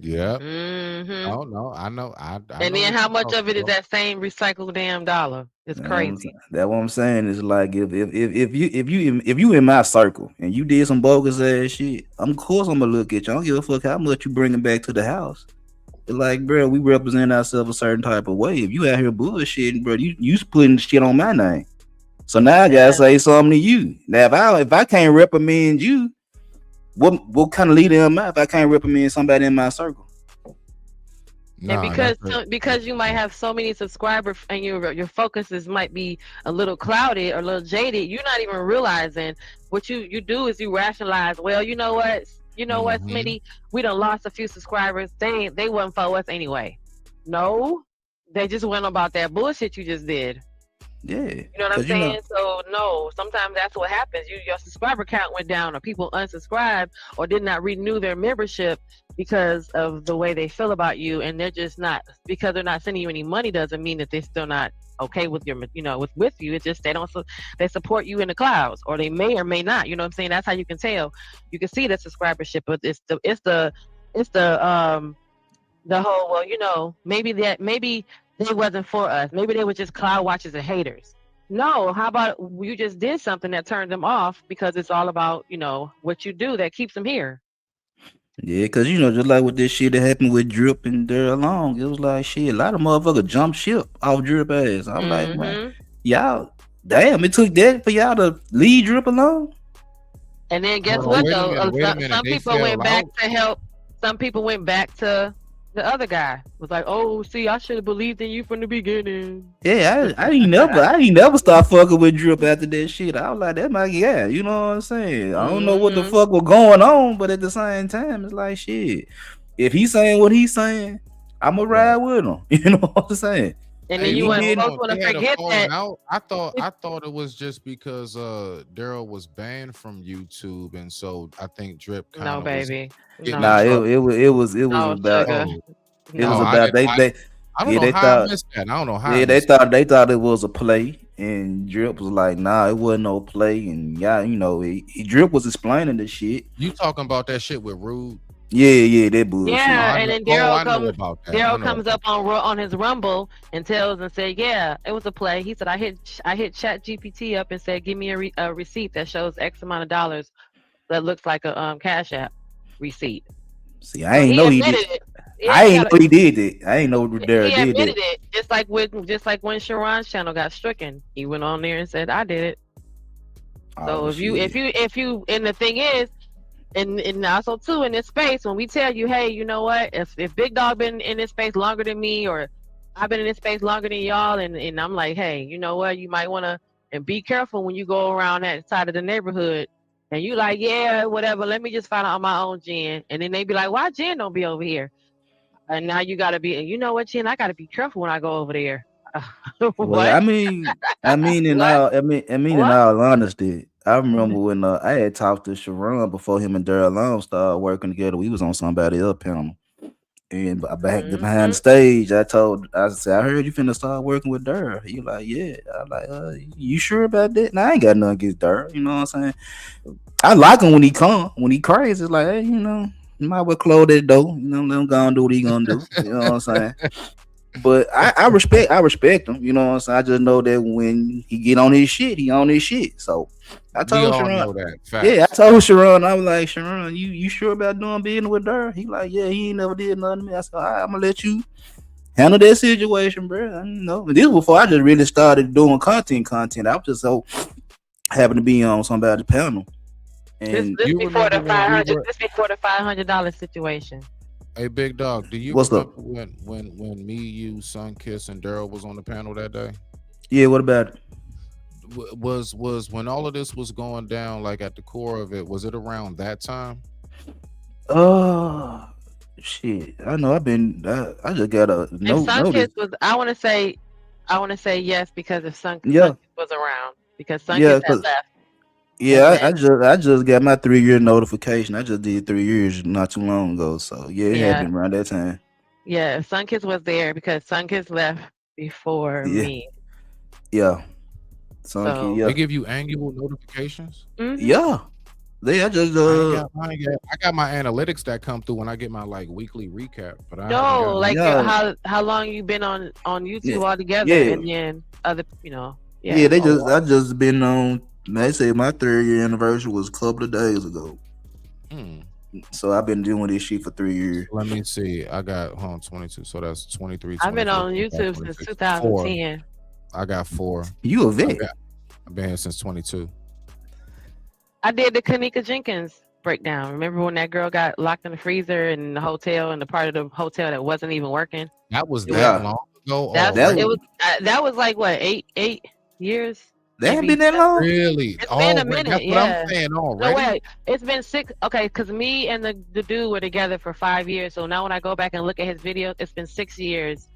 Yeah. Oh no, I know. I and know then how much of it is that same recycled damn dollar? It's crazy. That's what I'm saying. It's like if you in my circle and you did some bogus ass shit, of course I'm gonna look at you. I don't give a fuck how much you bringing back to the house. It's like, bro, we represent ourselves a certain type of way. If you out here bullshitting, bro, you putting shit on my name. So now I gotta say something to you. Now if I can't recommend you, what kind of leader am I if I can't recommend somebody in my circle? And because you might have so many subscribers and your focuses might be a little clouded or a little jaded, you're not even realizing what you do is you rationalize. Well, you know what, Smitty, we done lost a few subscribers. They wasn't for us anyway. No, they just went about that bullshit you just did. Yeah, you know what I'm saying? So no, sometimes that's what happens. Your subscriber count went down, or people unsubscribed or did not renew their membership because of the way they feel about you, and they're just not, because they're not sending you any money doesn't mean that they're still not okay with your, with you. It's just they support you in the clouds, or they may or may not. You know what I'm saying? That's how you can tell. You can see the subscribership, but it's the whole, well, maybe they wasn't for us. Maybe they were just cloud watchers and haters. No, how about you just did something that turned them off, because it's all about, what you do that keeps them here. Yeah, cause just like with this shit that happened with Drip and Daryl Long, it was like shit. A lot of motherfuckers jumped ship off Drip ass. I'm like, man, y'all, damn, it took that for y'all to leave Drip alone. And then guess what though? Some people went back to help. Some people went back to the other guy. Was like, oh, see, I should have believed in you from the beginning. Yeah, I ain't never start fucking with Drip after that shit. I was like, that my guy. You know what I'm saying? I don't know what the fuck was going on, but at the same time, it's like shit. If he's saying what he's saying, I'ma ride with him. You know what I'm saying? And then you want to forget that. I thought it was just because Daryl was banned from YouTube, and so I think Drip kind of baby. Nah, it was about I don't know how I missed that. I don't know how. Yeah, they thought it was a play, and Drip was like, nah, it wasn't no play, and Drip was explaining the shit. You talking about that shit with Rude? Yeah, that bullshit. Yeah, and then Daryl comes up on his Rumble and tells and said, yeah, it was a play. He said, I hit Chat GPT up and said, give me a receipt that shows X amount of dollars that looks like a Cash App receipt. See, I ain't know he did it. I ain't know he did it. I ain't know Daryl did it. It. Just like when Sharon's channel got stricken, he went on there and said, I did it. So if you, and the thing is, and also too in this space, when we tell you, hey, you know what, if Big Dog been in this space longer than me, or I've been in this space longer than y'all, and I'm like, hey, you know what, you might want to, and be careful when you go around that side of the neighborhood, and you like, yeah, whatever, let me just find out on my own, Jen. And then they be like, why Jen don't be over here? And now you gotta be, and you know what, Jen, I gotta be careful when I go over there. Well, I mean, in all honesty, I remember when I had talked to Sharon before him and Daryl Long started working together. We was on somebody else panel, and back behind the stage, I said, I heard you finna start working with Daryl. He like, yeah. I'm like, you sure about that? Now I ain't got nothing against Daryl. You know what I'm saying? I like him when he crazy. It's like, hey, you might well close that door. Let him go and do what he gonna do. You know what I'm saying? But I respect him. You know what I'm saying? I just know that when he get on his shit, he on his shit. So I told Sharon. Yeah, I told Sharon, I was like, Sharon, you sure about doing business with her? He like, yeah, he ain't never did nothing to me. I said, all right, I'm gonna let you handle that situation, bro. I know. And this was before I just really started doing content. I was just so happened to be on somebody's panel. And this before the $500 situation. Hey, Big Dog, do you remember when me, you, Sunkiss, and Daryl was on the panel that day? Yeah, what about it? Was when all of this was going down, like at the core of it, was it around that time? Shit. I know I just got a note. Sunkiss was, I want to say yes, because if Sunkiss was around, because Sunkiss had left. Yeah, I just got my 3-year notification. I just did 3 years not too long ago. So it happened around that time. Yeah, Sunkiss was there because Sunkiss left before me. Yeah. They give you annual notifications? Mm-hmm. Yeah. I got my analytics that come through when I get my weekly recap. But how long you been on YouTube altogether, and then other I just been on. They say my 3rd-year anniversary was a couple of days ago. So I've been doing this shit for 3 years. Let me see. I got 22, so that's 23. I've been on YouTube since 2010. I got 4. You a vet? I've been here since 22. I did the Kanika Jenkins breakdown. Remember when that girl got locked in the freezer in the hotel, and the part of the hotel that wasn't even working? That was that long ago. That was like what, 8 years? That ain't been that long. Really? It's been a minute. That's what I'm saying already. No, wait. It's been 6. Okay, because me and the dude were together for 5 years. So now when I go back and look at his videos, it's been 6 years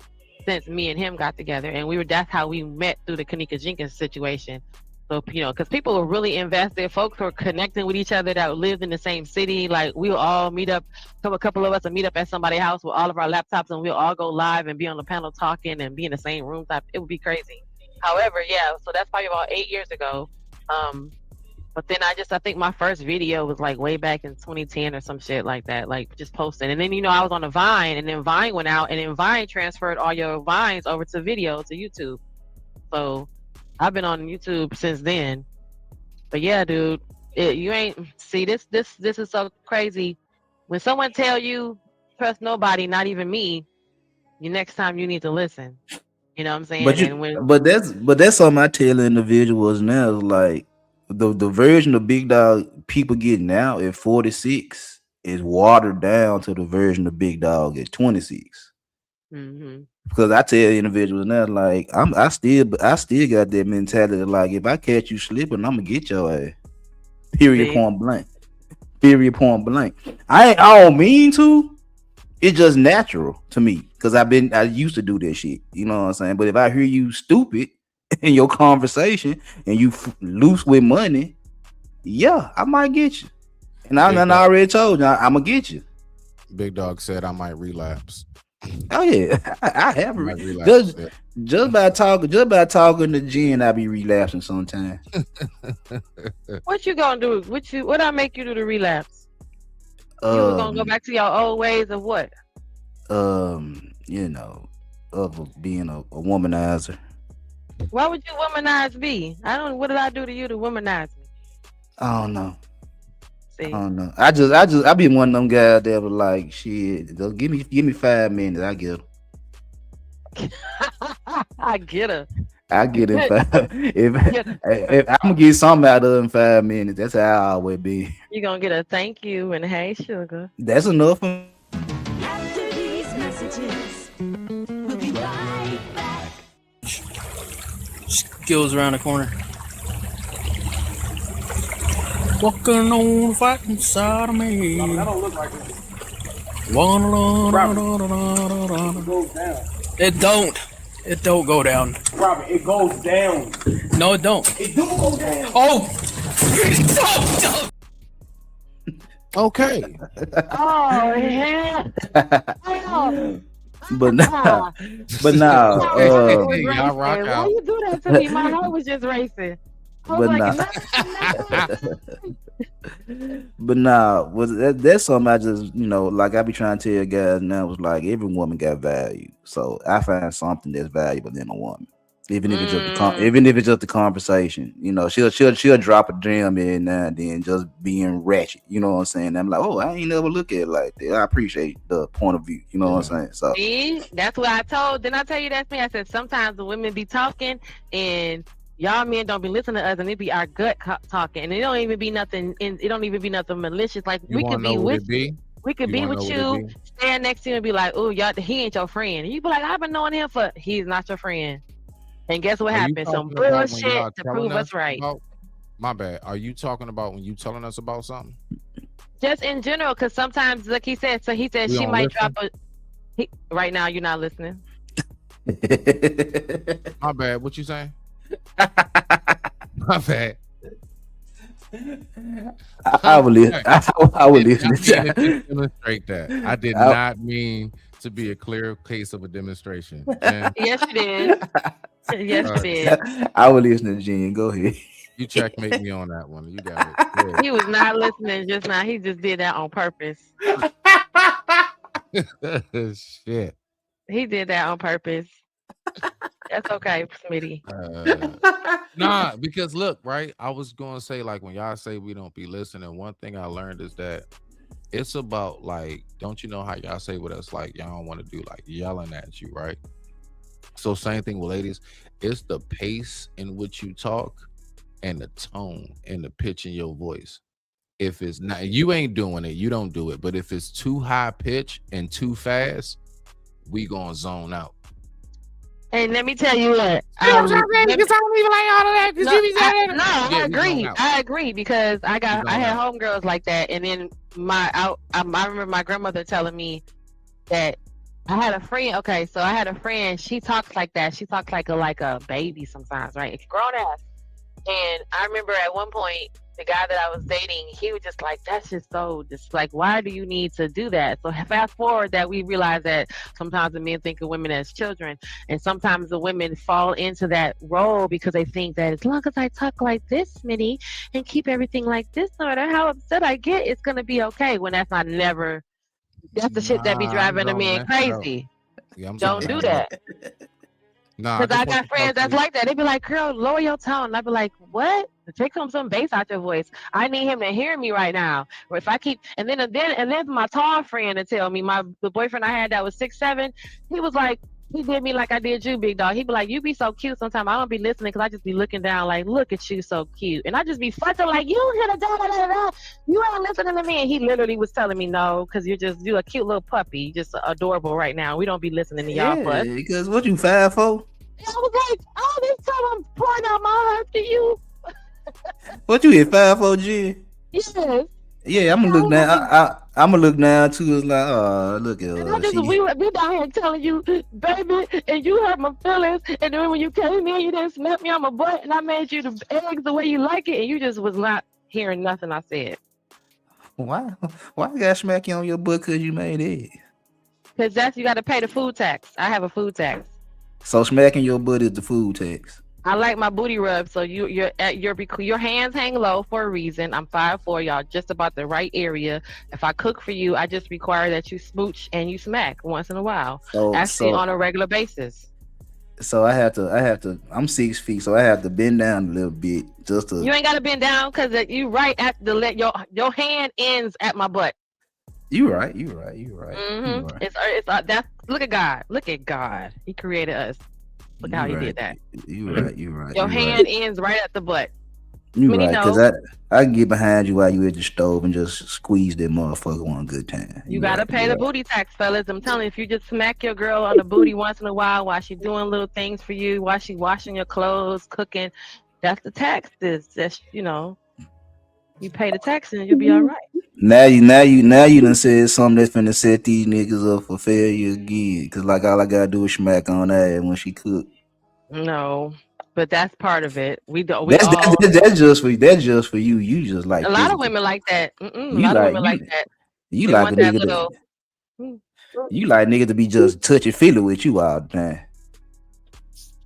since me and him got together, and that's how we met, through the Kanika Jenkins situation. So because people were really invested. Folks were connecting with each other that lived in the same city. Like we would all meet up. A couple of us would meet up at somebody's house with all of our laptops, and we'll all go live and be on the panel talking and be in the same room. It would be crazy. However, yeah, so that's probably about 8 years ago. But then I think my first video was like way back in 2010 or some shit like that, like just posting. And then I was on a Vine, and then Vine went out, and then Vine transferred all your Vines over to video to YouTube. So I've been on YouTube since then. But yeah, dude, you ain't see this is so crazy. When someone tell you trust nobody, not even me, the next time you need to listen. You know what I'm saying? But that's something I tell individuals now. Is like the version of Big Dog people get now at 46 is watered down to the version of Big Dog at 26. Mm-hmm. Because I tell individuals now, like I still got that mentality. Like if I catch you slipping, I'm gonna get your ass. Period. Point blank. Period. Point blank. I don't mean to. It's just natural to me because I used to do that shit. You know what I'm saying? But if I hear you stupid in your conversation and you loose with money, yeah, I might get you. And I already told you I'm gonna get you. Big Dog said I might relapse. Oh yeah, I have relapse. Just by talking to Jen, I be relapsing sometimes. What you gonna do? What I make you do to relapse? You was gonna go back to your old ways of what? You know, of being a womanizer. Why would you womanize me? What did I do to you to womanize me? I don't know. See? I don't know. I be one of them guys that was like, shit, give me 5 minutes, I get her. I get her. I get it. If I'm gonna get something out of it in 5 minutes, that's how I always be. You gonna get a thank you and hey sugar. That's enough. After these messages, we'll be right back. Skills around the corner. Walking on the fighting side of me. That don't look like it. It goes down. It don't go down. Robert, it goes down. No, it don't. It do go down. Oh! Okay. Oh yeah. But now, y'all rock Why out. you do that to me? My heart was just racing. But nah, that's something I just, like I be trying to tell guys now, was like every woman got value. So I find something that's valuable in a woman. Even if it's just the conversation, she'll drop a gem in now and then, just being ratchet. You know what I'm saying? I'm like, oh, I ain't never look at it like that. I appreciate the point of view. You know what I'm saying? So see, that's what I told. Didn't I tell you that's me? I said sometimes the women be talking and y'all men don't be listening to us, and it be our gut talking, and it don't even be nothing. It don't even be nothing malicious. Like we could be with you. We could be with you, stand next to you, and be like, "Oh, y'all, he ain't your friend." And you be like, "I've been knowing him for." He's not your friend. And guess what happened? Some bullshit to prove us right. My bad. Are you talking about when you telling us about something? Just in general, because sometimes, like he said, she might drop a. Right now, you're not listening. My bad. What you saying? My bad. I will listen to demonstrate that. I did not mean to be a clear case of a demonstration. Yes, you did. Yes, you did. I will listen to Jen. Go ahead. You checkmate me on that one. You got it. Yeah. He was not listening just now. He just did that on purpose. Shit. He did that on purpose. That's okay, Smitty. Nah, because look, right? I was gonna say, like, when y'all say we don't be listening, one thing I learned is that it's about, like, don't you know how y'all say with us, like, y'all don't want to do like yelling at you, right? So same thing with ladies, it's the pace in which you talk and the tone and the pitch in your voice. If it's not, you ain't doing it, you don't do it. But if it's too high pitch and too fast, we gonna zone out. Hey, let me tell you what. I don't even like all of that. I agree. I agree because I had homegirls like that, and then I remember my grandmother telling me that I had a friend. Okay, so I had a friend. She talks like that. She talks like a baby sometimes, right? It's grown ass. And I remember at one point the guy that I was dating, he was just like, that's just so, just like, why do you need to do that? So fast forward that we realize that sometimes the men think of women as children, and sometimes the women fall into that role because they think that as long as I talk like this, Smitty, and keep everything like this, no matter how upset I get, it's gonna be okay. When that's not never. That's the shit that be driving a man crazy. Yeah, I'm Don't sorry. do that. Nah, Because I got friends that's like that. They be like, girl, lower your tone. And I be like, what? Take some bass out your voice. I need him to hear me right now. Or if I keep, and then my tall friend to tell me, the boyfriend I had that was 6'7", he was like, he did me like I did you, big dog. He be like, you be so cute sometimes. I don't be listening because I just be looking down like, look at you, so cute. And I just be fucking like, you should have done da. You ain't listening to me. And he literally was telling me no, because you're a cute little puppy. Just adorable right now. We don't be listening to y'all. Yeah, because what you 5'4"? I was like, all this time I'm pouring out my heart to you. What you hit 5'4", G? Yes. Yeah, I'm gonna look now. I'm gonna look now too. It's like, oh, look at And I just, we down here telling you, baby, and you hurt my feelings. And then when you came in, you didn't snap me on my butt, and I made you the eggs the way you like it, and you just was not hearing nothing I said. Why I gotta smack you on your butt because you made it? Because you got to pay the food tax. I have a food tax. So smacking your butt is the food tax. I like my booty rub, so your hands hang low for a reason. I'm 5'4", y'all, just about the right area. If I cook for you, I just require that you smooch and you smack once in a while, actually on a regular basis. So I have to. I'm 6 feet, so I have to bend down a little bit just to. You ain't got to bend down because you right at your hand ends at my butt. You right. Mm-hmm. It's that's look at God. Look at God. He created us. Look how he did that. You right. Your hand ends right at the butt. You right, because I can get behind you while you at the stove and just squeeze that motherfucker one good time. You gotta pay the booty tax, fellas. I'm telling you, if you just smack your girl on the booty once in a while she doing little things for you, while she washing your clothes, cooking, that's the tax. That's you pay the tax and you'll be all right. Now you done said something that's finna set these niggas up for failure again. Cause like all I gotta do is smack on that when she cook. No, but that's part of it. That's just for you. You just like a lot of women like that. A lot of women like that. You They like a want that nigga little. you like nigga to be just touchy feely with you all the time.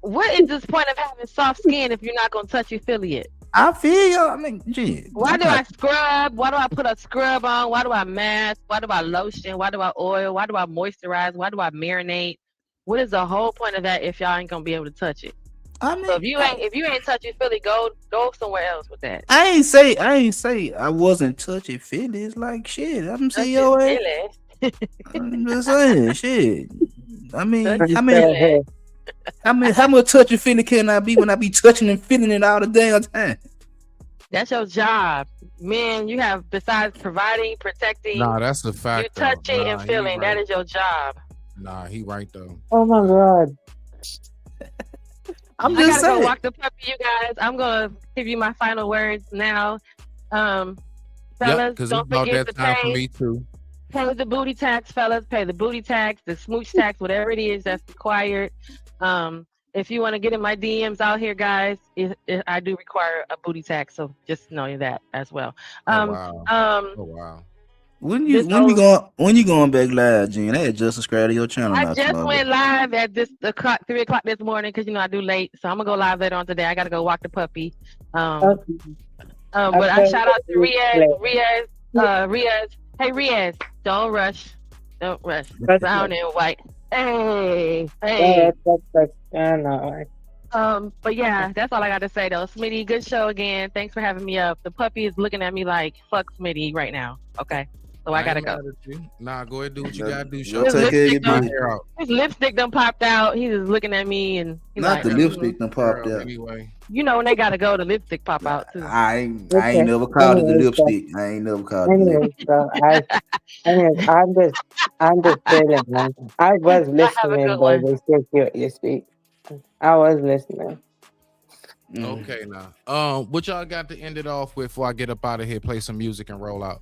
What is this point of having soft skin if you're not gonna touchy feely it? I feel you. I mean, gee. Why do I scrub? Why do I put a scrub on? Why do I mask? Why do I lotion? Why do I oil? Why do I moisturize? Why do I marinate? What is the whole point of that if y'all ain't gonna be able to touch it? I mean, so if you ain't touchy feely, go somewhere else with that. I ain't say I wasn't touchy feely. It's like shit. I'm seeing your ass. I'm just saying shit. I mean, how much touchy feely can I be when I be touching and feeling it all the damn time? That's your job, man. You have besides providing, protecting. Nah, that's the fact. You touching and feeling. That is your job. Nah, he right though. Oh my god. I gotta go walk the puppy, you guys. I'm gonna give you my final words now. Fellas, don't forget to pay. For me too. Pay the booty tax, fellas. Pay the booty tax, the smooch tax, whatever it is that's required. If you want to get in my DMs out here, guys, I do require a booty tax, so just know that as well. Oh wow. When you going back live, Gene? I had just subscribed to your channel. I just went live at 3 o'clock this morning because I do late, so I'm gonna go live later on today. I gotta go walk the puppy. But I shout out to Riaz. Hey Riaz, don't rush. Brown and white. Hey. But yeah, that's all I got to say though. Smitty, good show again. Thanks for having me up. The puppy is looking at me like fuck Smitty right now. Okay, so I gotta go. Nah, go ahead, do what you gotta do. Take care of your baby. His lipstick done popped out. He's just looking at me and he's not like, the lipstick done popped out. Anyway. You know when they gotta go, the lipstick pop out too. I ain't never called it the lipstick. I ain't never called it the lipstick. I'm just feeling, man. I was listening, but they still cute, you speak. I was listening. Okay, now. What y'all got to end it off with before I get up out of here, play some music and roll out?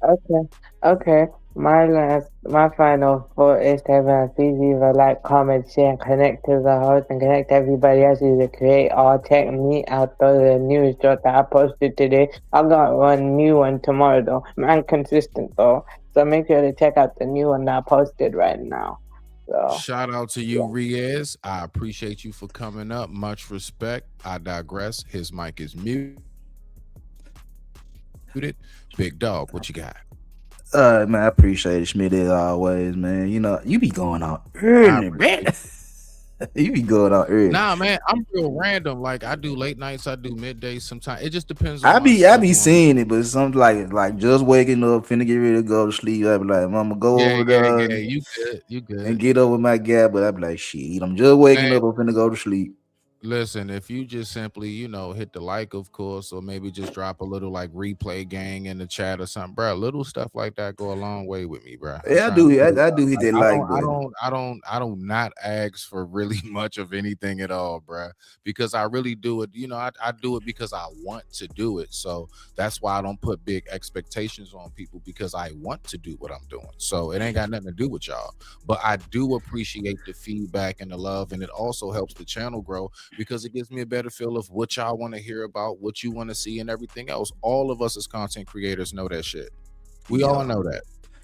Okay. My final thought is to everyone, please either like, comment, share, connect to the host, and connect everybody else to create all tech me out of the news drop that I posted today. I got one new one tomorrow though. Man, consistent though. So make sure to check out the new one that I posted right now. So Shout out to you, Riaz. I appreciate you for coming up. Much respect. I digress. His mic is muted. Big dog, what you got? Man, I appreciate it, Schmidt, as always, man. You know, you be going out early, man. You be going out early. Nah, man, I'm real random. Like I do late nights, I do middays sometimes. It just depends on I be schedule. seeing it, but something like just waking up, finna get ready to go to sleep. I be like, Mama, go over there. You good. And get over my gap, but I be like, shit, I'm just waking up, I'm finna go to sleep. Listen, if you just simply, hit the like, of course, or maybe just drop a little like replay gang in the chat or something, bro. Little stuff like that go a long way with me, bro. Yeah, I do hit that like button. I don't not ask for really much of anything at all, bro, because I really do it. I do it because I want to do it. So that's why I don't put big expectations on people, because I want to do what I'm doing. So it ain't got nothing to do with y'all, but I do appreciate the feedback and the love, and it also helps the channel grow, because it gives me a better feel of what y'all want to hear about, what you want to see, and everything else. All of us as content creators know that shit. We all know that.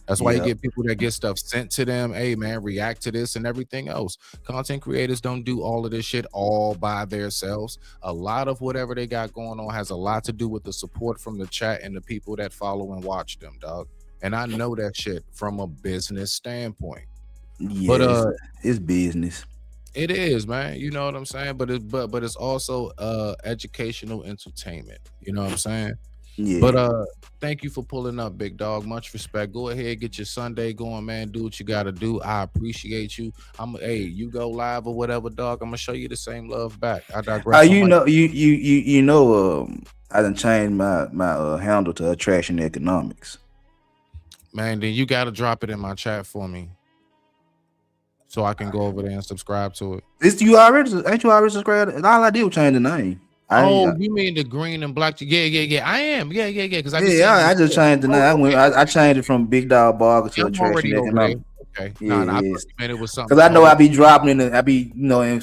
That's why you get people that get stuff sent to them. Hey, man, react to this and everything else. Content creators don't do all of this shit all by themselves. A lot of whatever they got going on has a lot to do with the support from the chat and the people that follow and watch them, dog. And I know that shit from a business standpoint. Yeah, but it's business. It is, man. You know what I'm saying? But it's also educational entertainment. You know what I'm saying? Yeah. But thank you for pulling up, big dog. Much respect. Go ahead, get your Sunday going, man. Do what you gotta do. I appreciate you. You go live or whatever, dog. I'm gonna show you the same love back. I digress. I done changed my handle to Attraction Economics. Man, then you gotta drop it in my chat for me, so I can go over there and subscribe to it. Ain't you already subscribed? All I did was change the name. You mean the green and black? Yeah. I am. Yeah. Because I just changed the name. I changed it from Big Dog Barker to Attraction Economics. Okay. Yeah, I thought you meant it was something. Because I know I be dropping in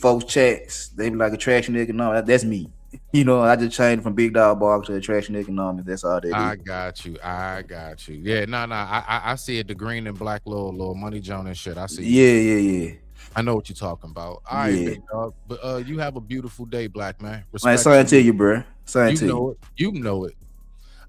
folks chats. They be like Attraction Economics. That's me. I just changed from Big Dog Barker to Attraction Economics. That's all that is. I got you. Yeah, I see it. The green and black little money Joan and shit. I see. Yeah. I know what you're talking about. All right, big dog. But you have a beautiful day, black man. Man, sorry to you, bro. You know it.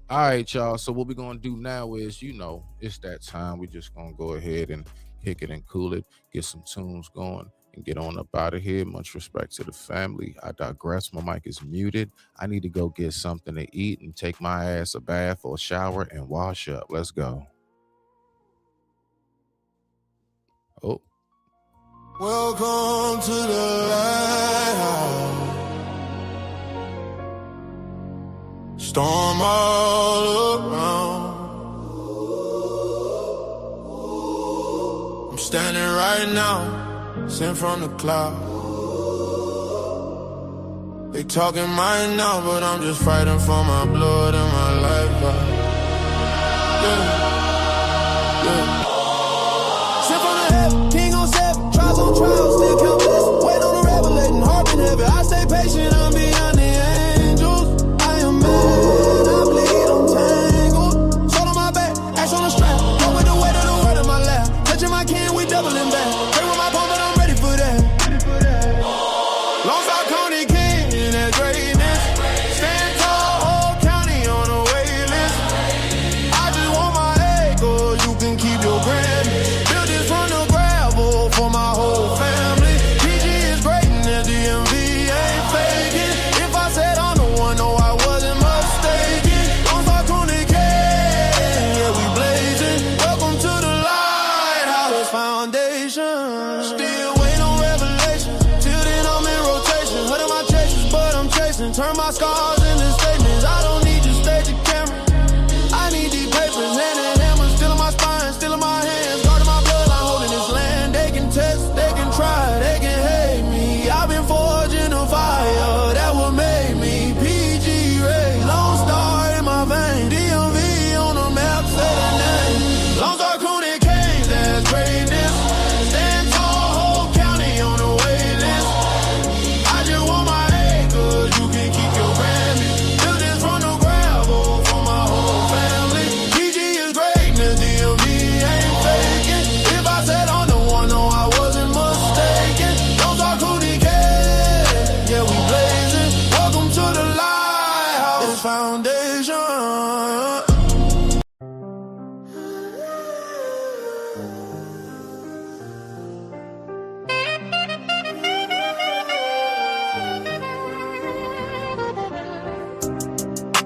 All right, y'all. So what we're gonna do now is, it's that time. We're just gonna go ahead and kick it and cool it, get some tunes going, and get on up out of here. Much respect to the family. I digress. My mic is muted. I need to go get something to eat and take my ass a bath or a shower and wash up. Let's go. Oh. Welcome to the lighthouse. Storm all around. I'm standing right now, sent from the cloud. They talking mine now, but I'm just fighting for my blood and my life. Yeah. Sent from the heaven, king on seven, trials on trials, still count blessings. Wait on the revelating, heart in heaven. I stay patient, I'm beyond the angels. I am mad, I bleed, I'm tangled. Soul on my back, ash on the strap. Go with the weight of the word in my lap. Touching my can, we doubling back. Pray with my palm, but I'm ready for that. Long Star County King, that greatness. Stand tall, whole county on the wait list. I just want my acres, you can keep your foundation.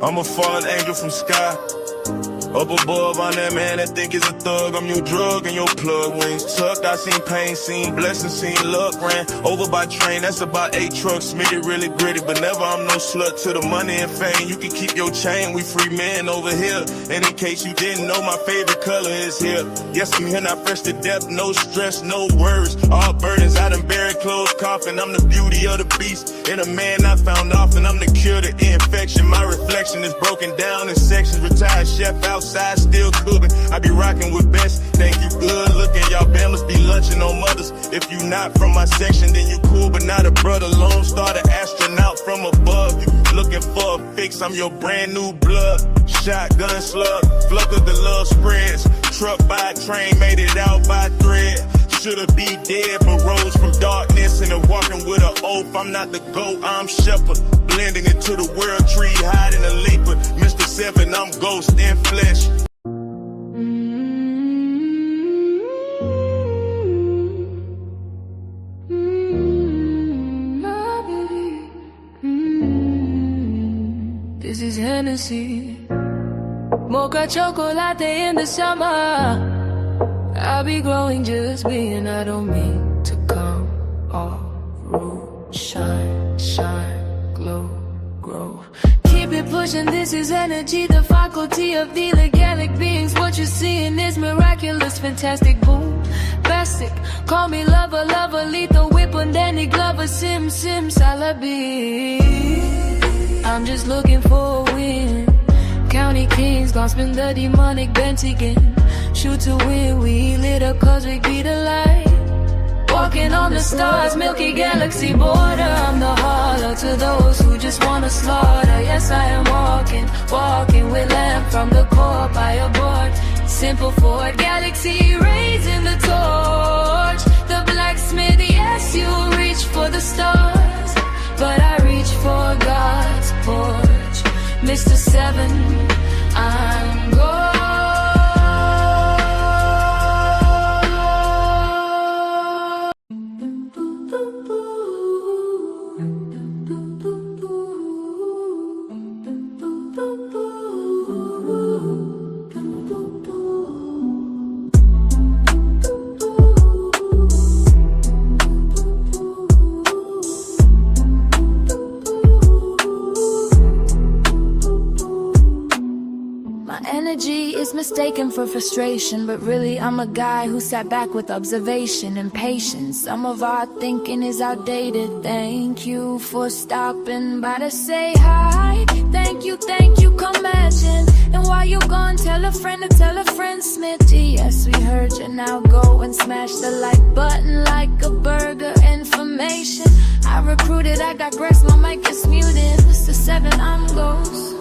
I'm a fallen angel from sky. Up above, I'm that man that think is a thug. I'm your drug and your plug. Wings tucked, I seen pain, seen blessings, seen luck. Ran over by train, that's about 8 trucks. Smitty really gritty, but never I'm no slut to the money and fame. You can keep your chain, we free men over here. And in case you didn't know, my favorite color is here. Yes, I'm here, not fresh to death, no stress, no worries. All burdens, I done buried closed coffin. I'm the beauty of the beast, and a man I found often. I'm the cure to infection. My reflection is broken down in sections. Retired chef outside, still cooking. I be rocking with best. Thank you, good looking. Y'all must be lunching on mothers. If you not from my section, then you cool, but not a brother. Lone Star, the astronaut from above. You looking for a fix? I'm your brand new blood. Shotgun slug, flood of the love spreads. Truck by train, made it out by thread. Should've be dead, but rose from darkness and walking with an oath. I'm not the goat, I'm shepherd. Blending into the world tree, hiding a leaper. Mr. 7, I'm ghost in flesh. This is Hennessy. Mocha chocolate in the summer. I'll be glowing just being, I don't mean to come off rude. Shine, shine, glow, grow. Keep it pushing, this is energy, the faculty of the legalic beings. What you're seeing is miraculous, fantastic, boom, basic. Call me lover, lover, lethal, whip on Danny Glover, sim, Salabi. I'm just looking for a win. County kings, gon' spin the demonic bent again. Shoot to win, we lit up cause we be the light. Walking on the stars, milky galaxy border. I'm the holler to those who just wanna slaughter. Yes, I am walking, walking with lamp from the core by a board. Simple Ford Galaxy, raising the torch. The blacksmith, yes, you reach for the stars, but I reach for God's porch. Mr. 7, I'm gone. Mistaken for frustration, but really I'm a guy who sat back with observation and patience. Some of our thinking is outdated. Thank you for stopping by to say hi. Thank you, come imagine. And while you gone, tell a friend to tell a friend, Smitty. Yes, we heard you, now go and smash the like button like a burger. Information I recruited, I got grace, my mic is muted. Mr. 7, I'm ghost.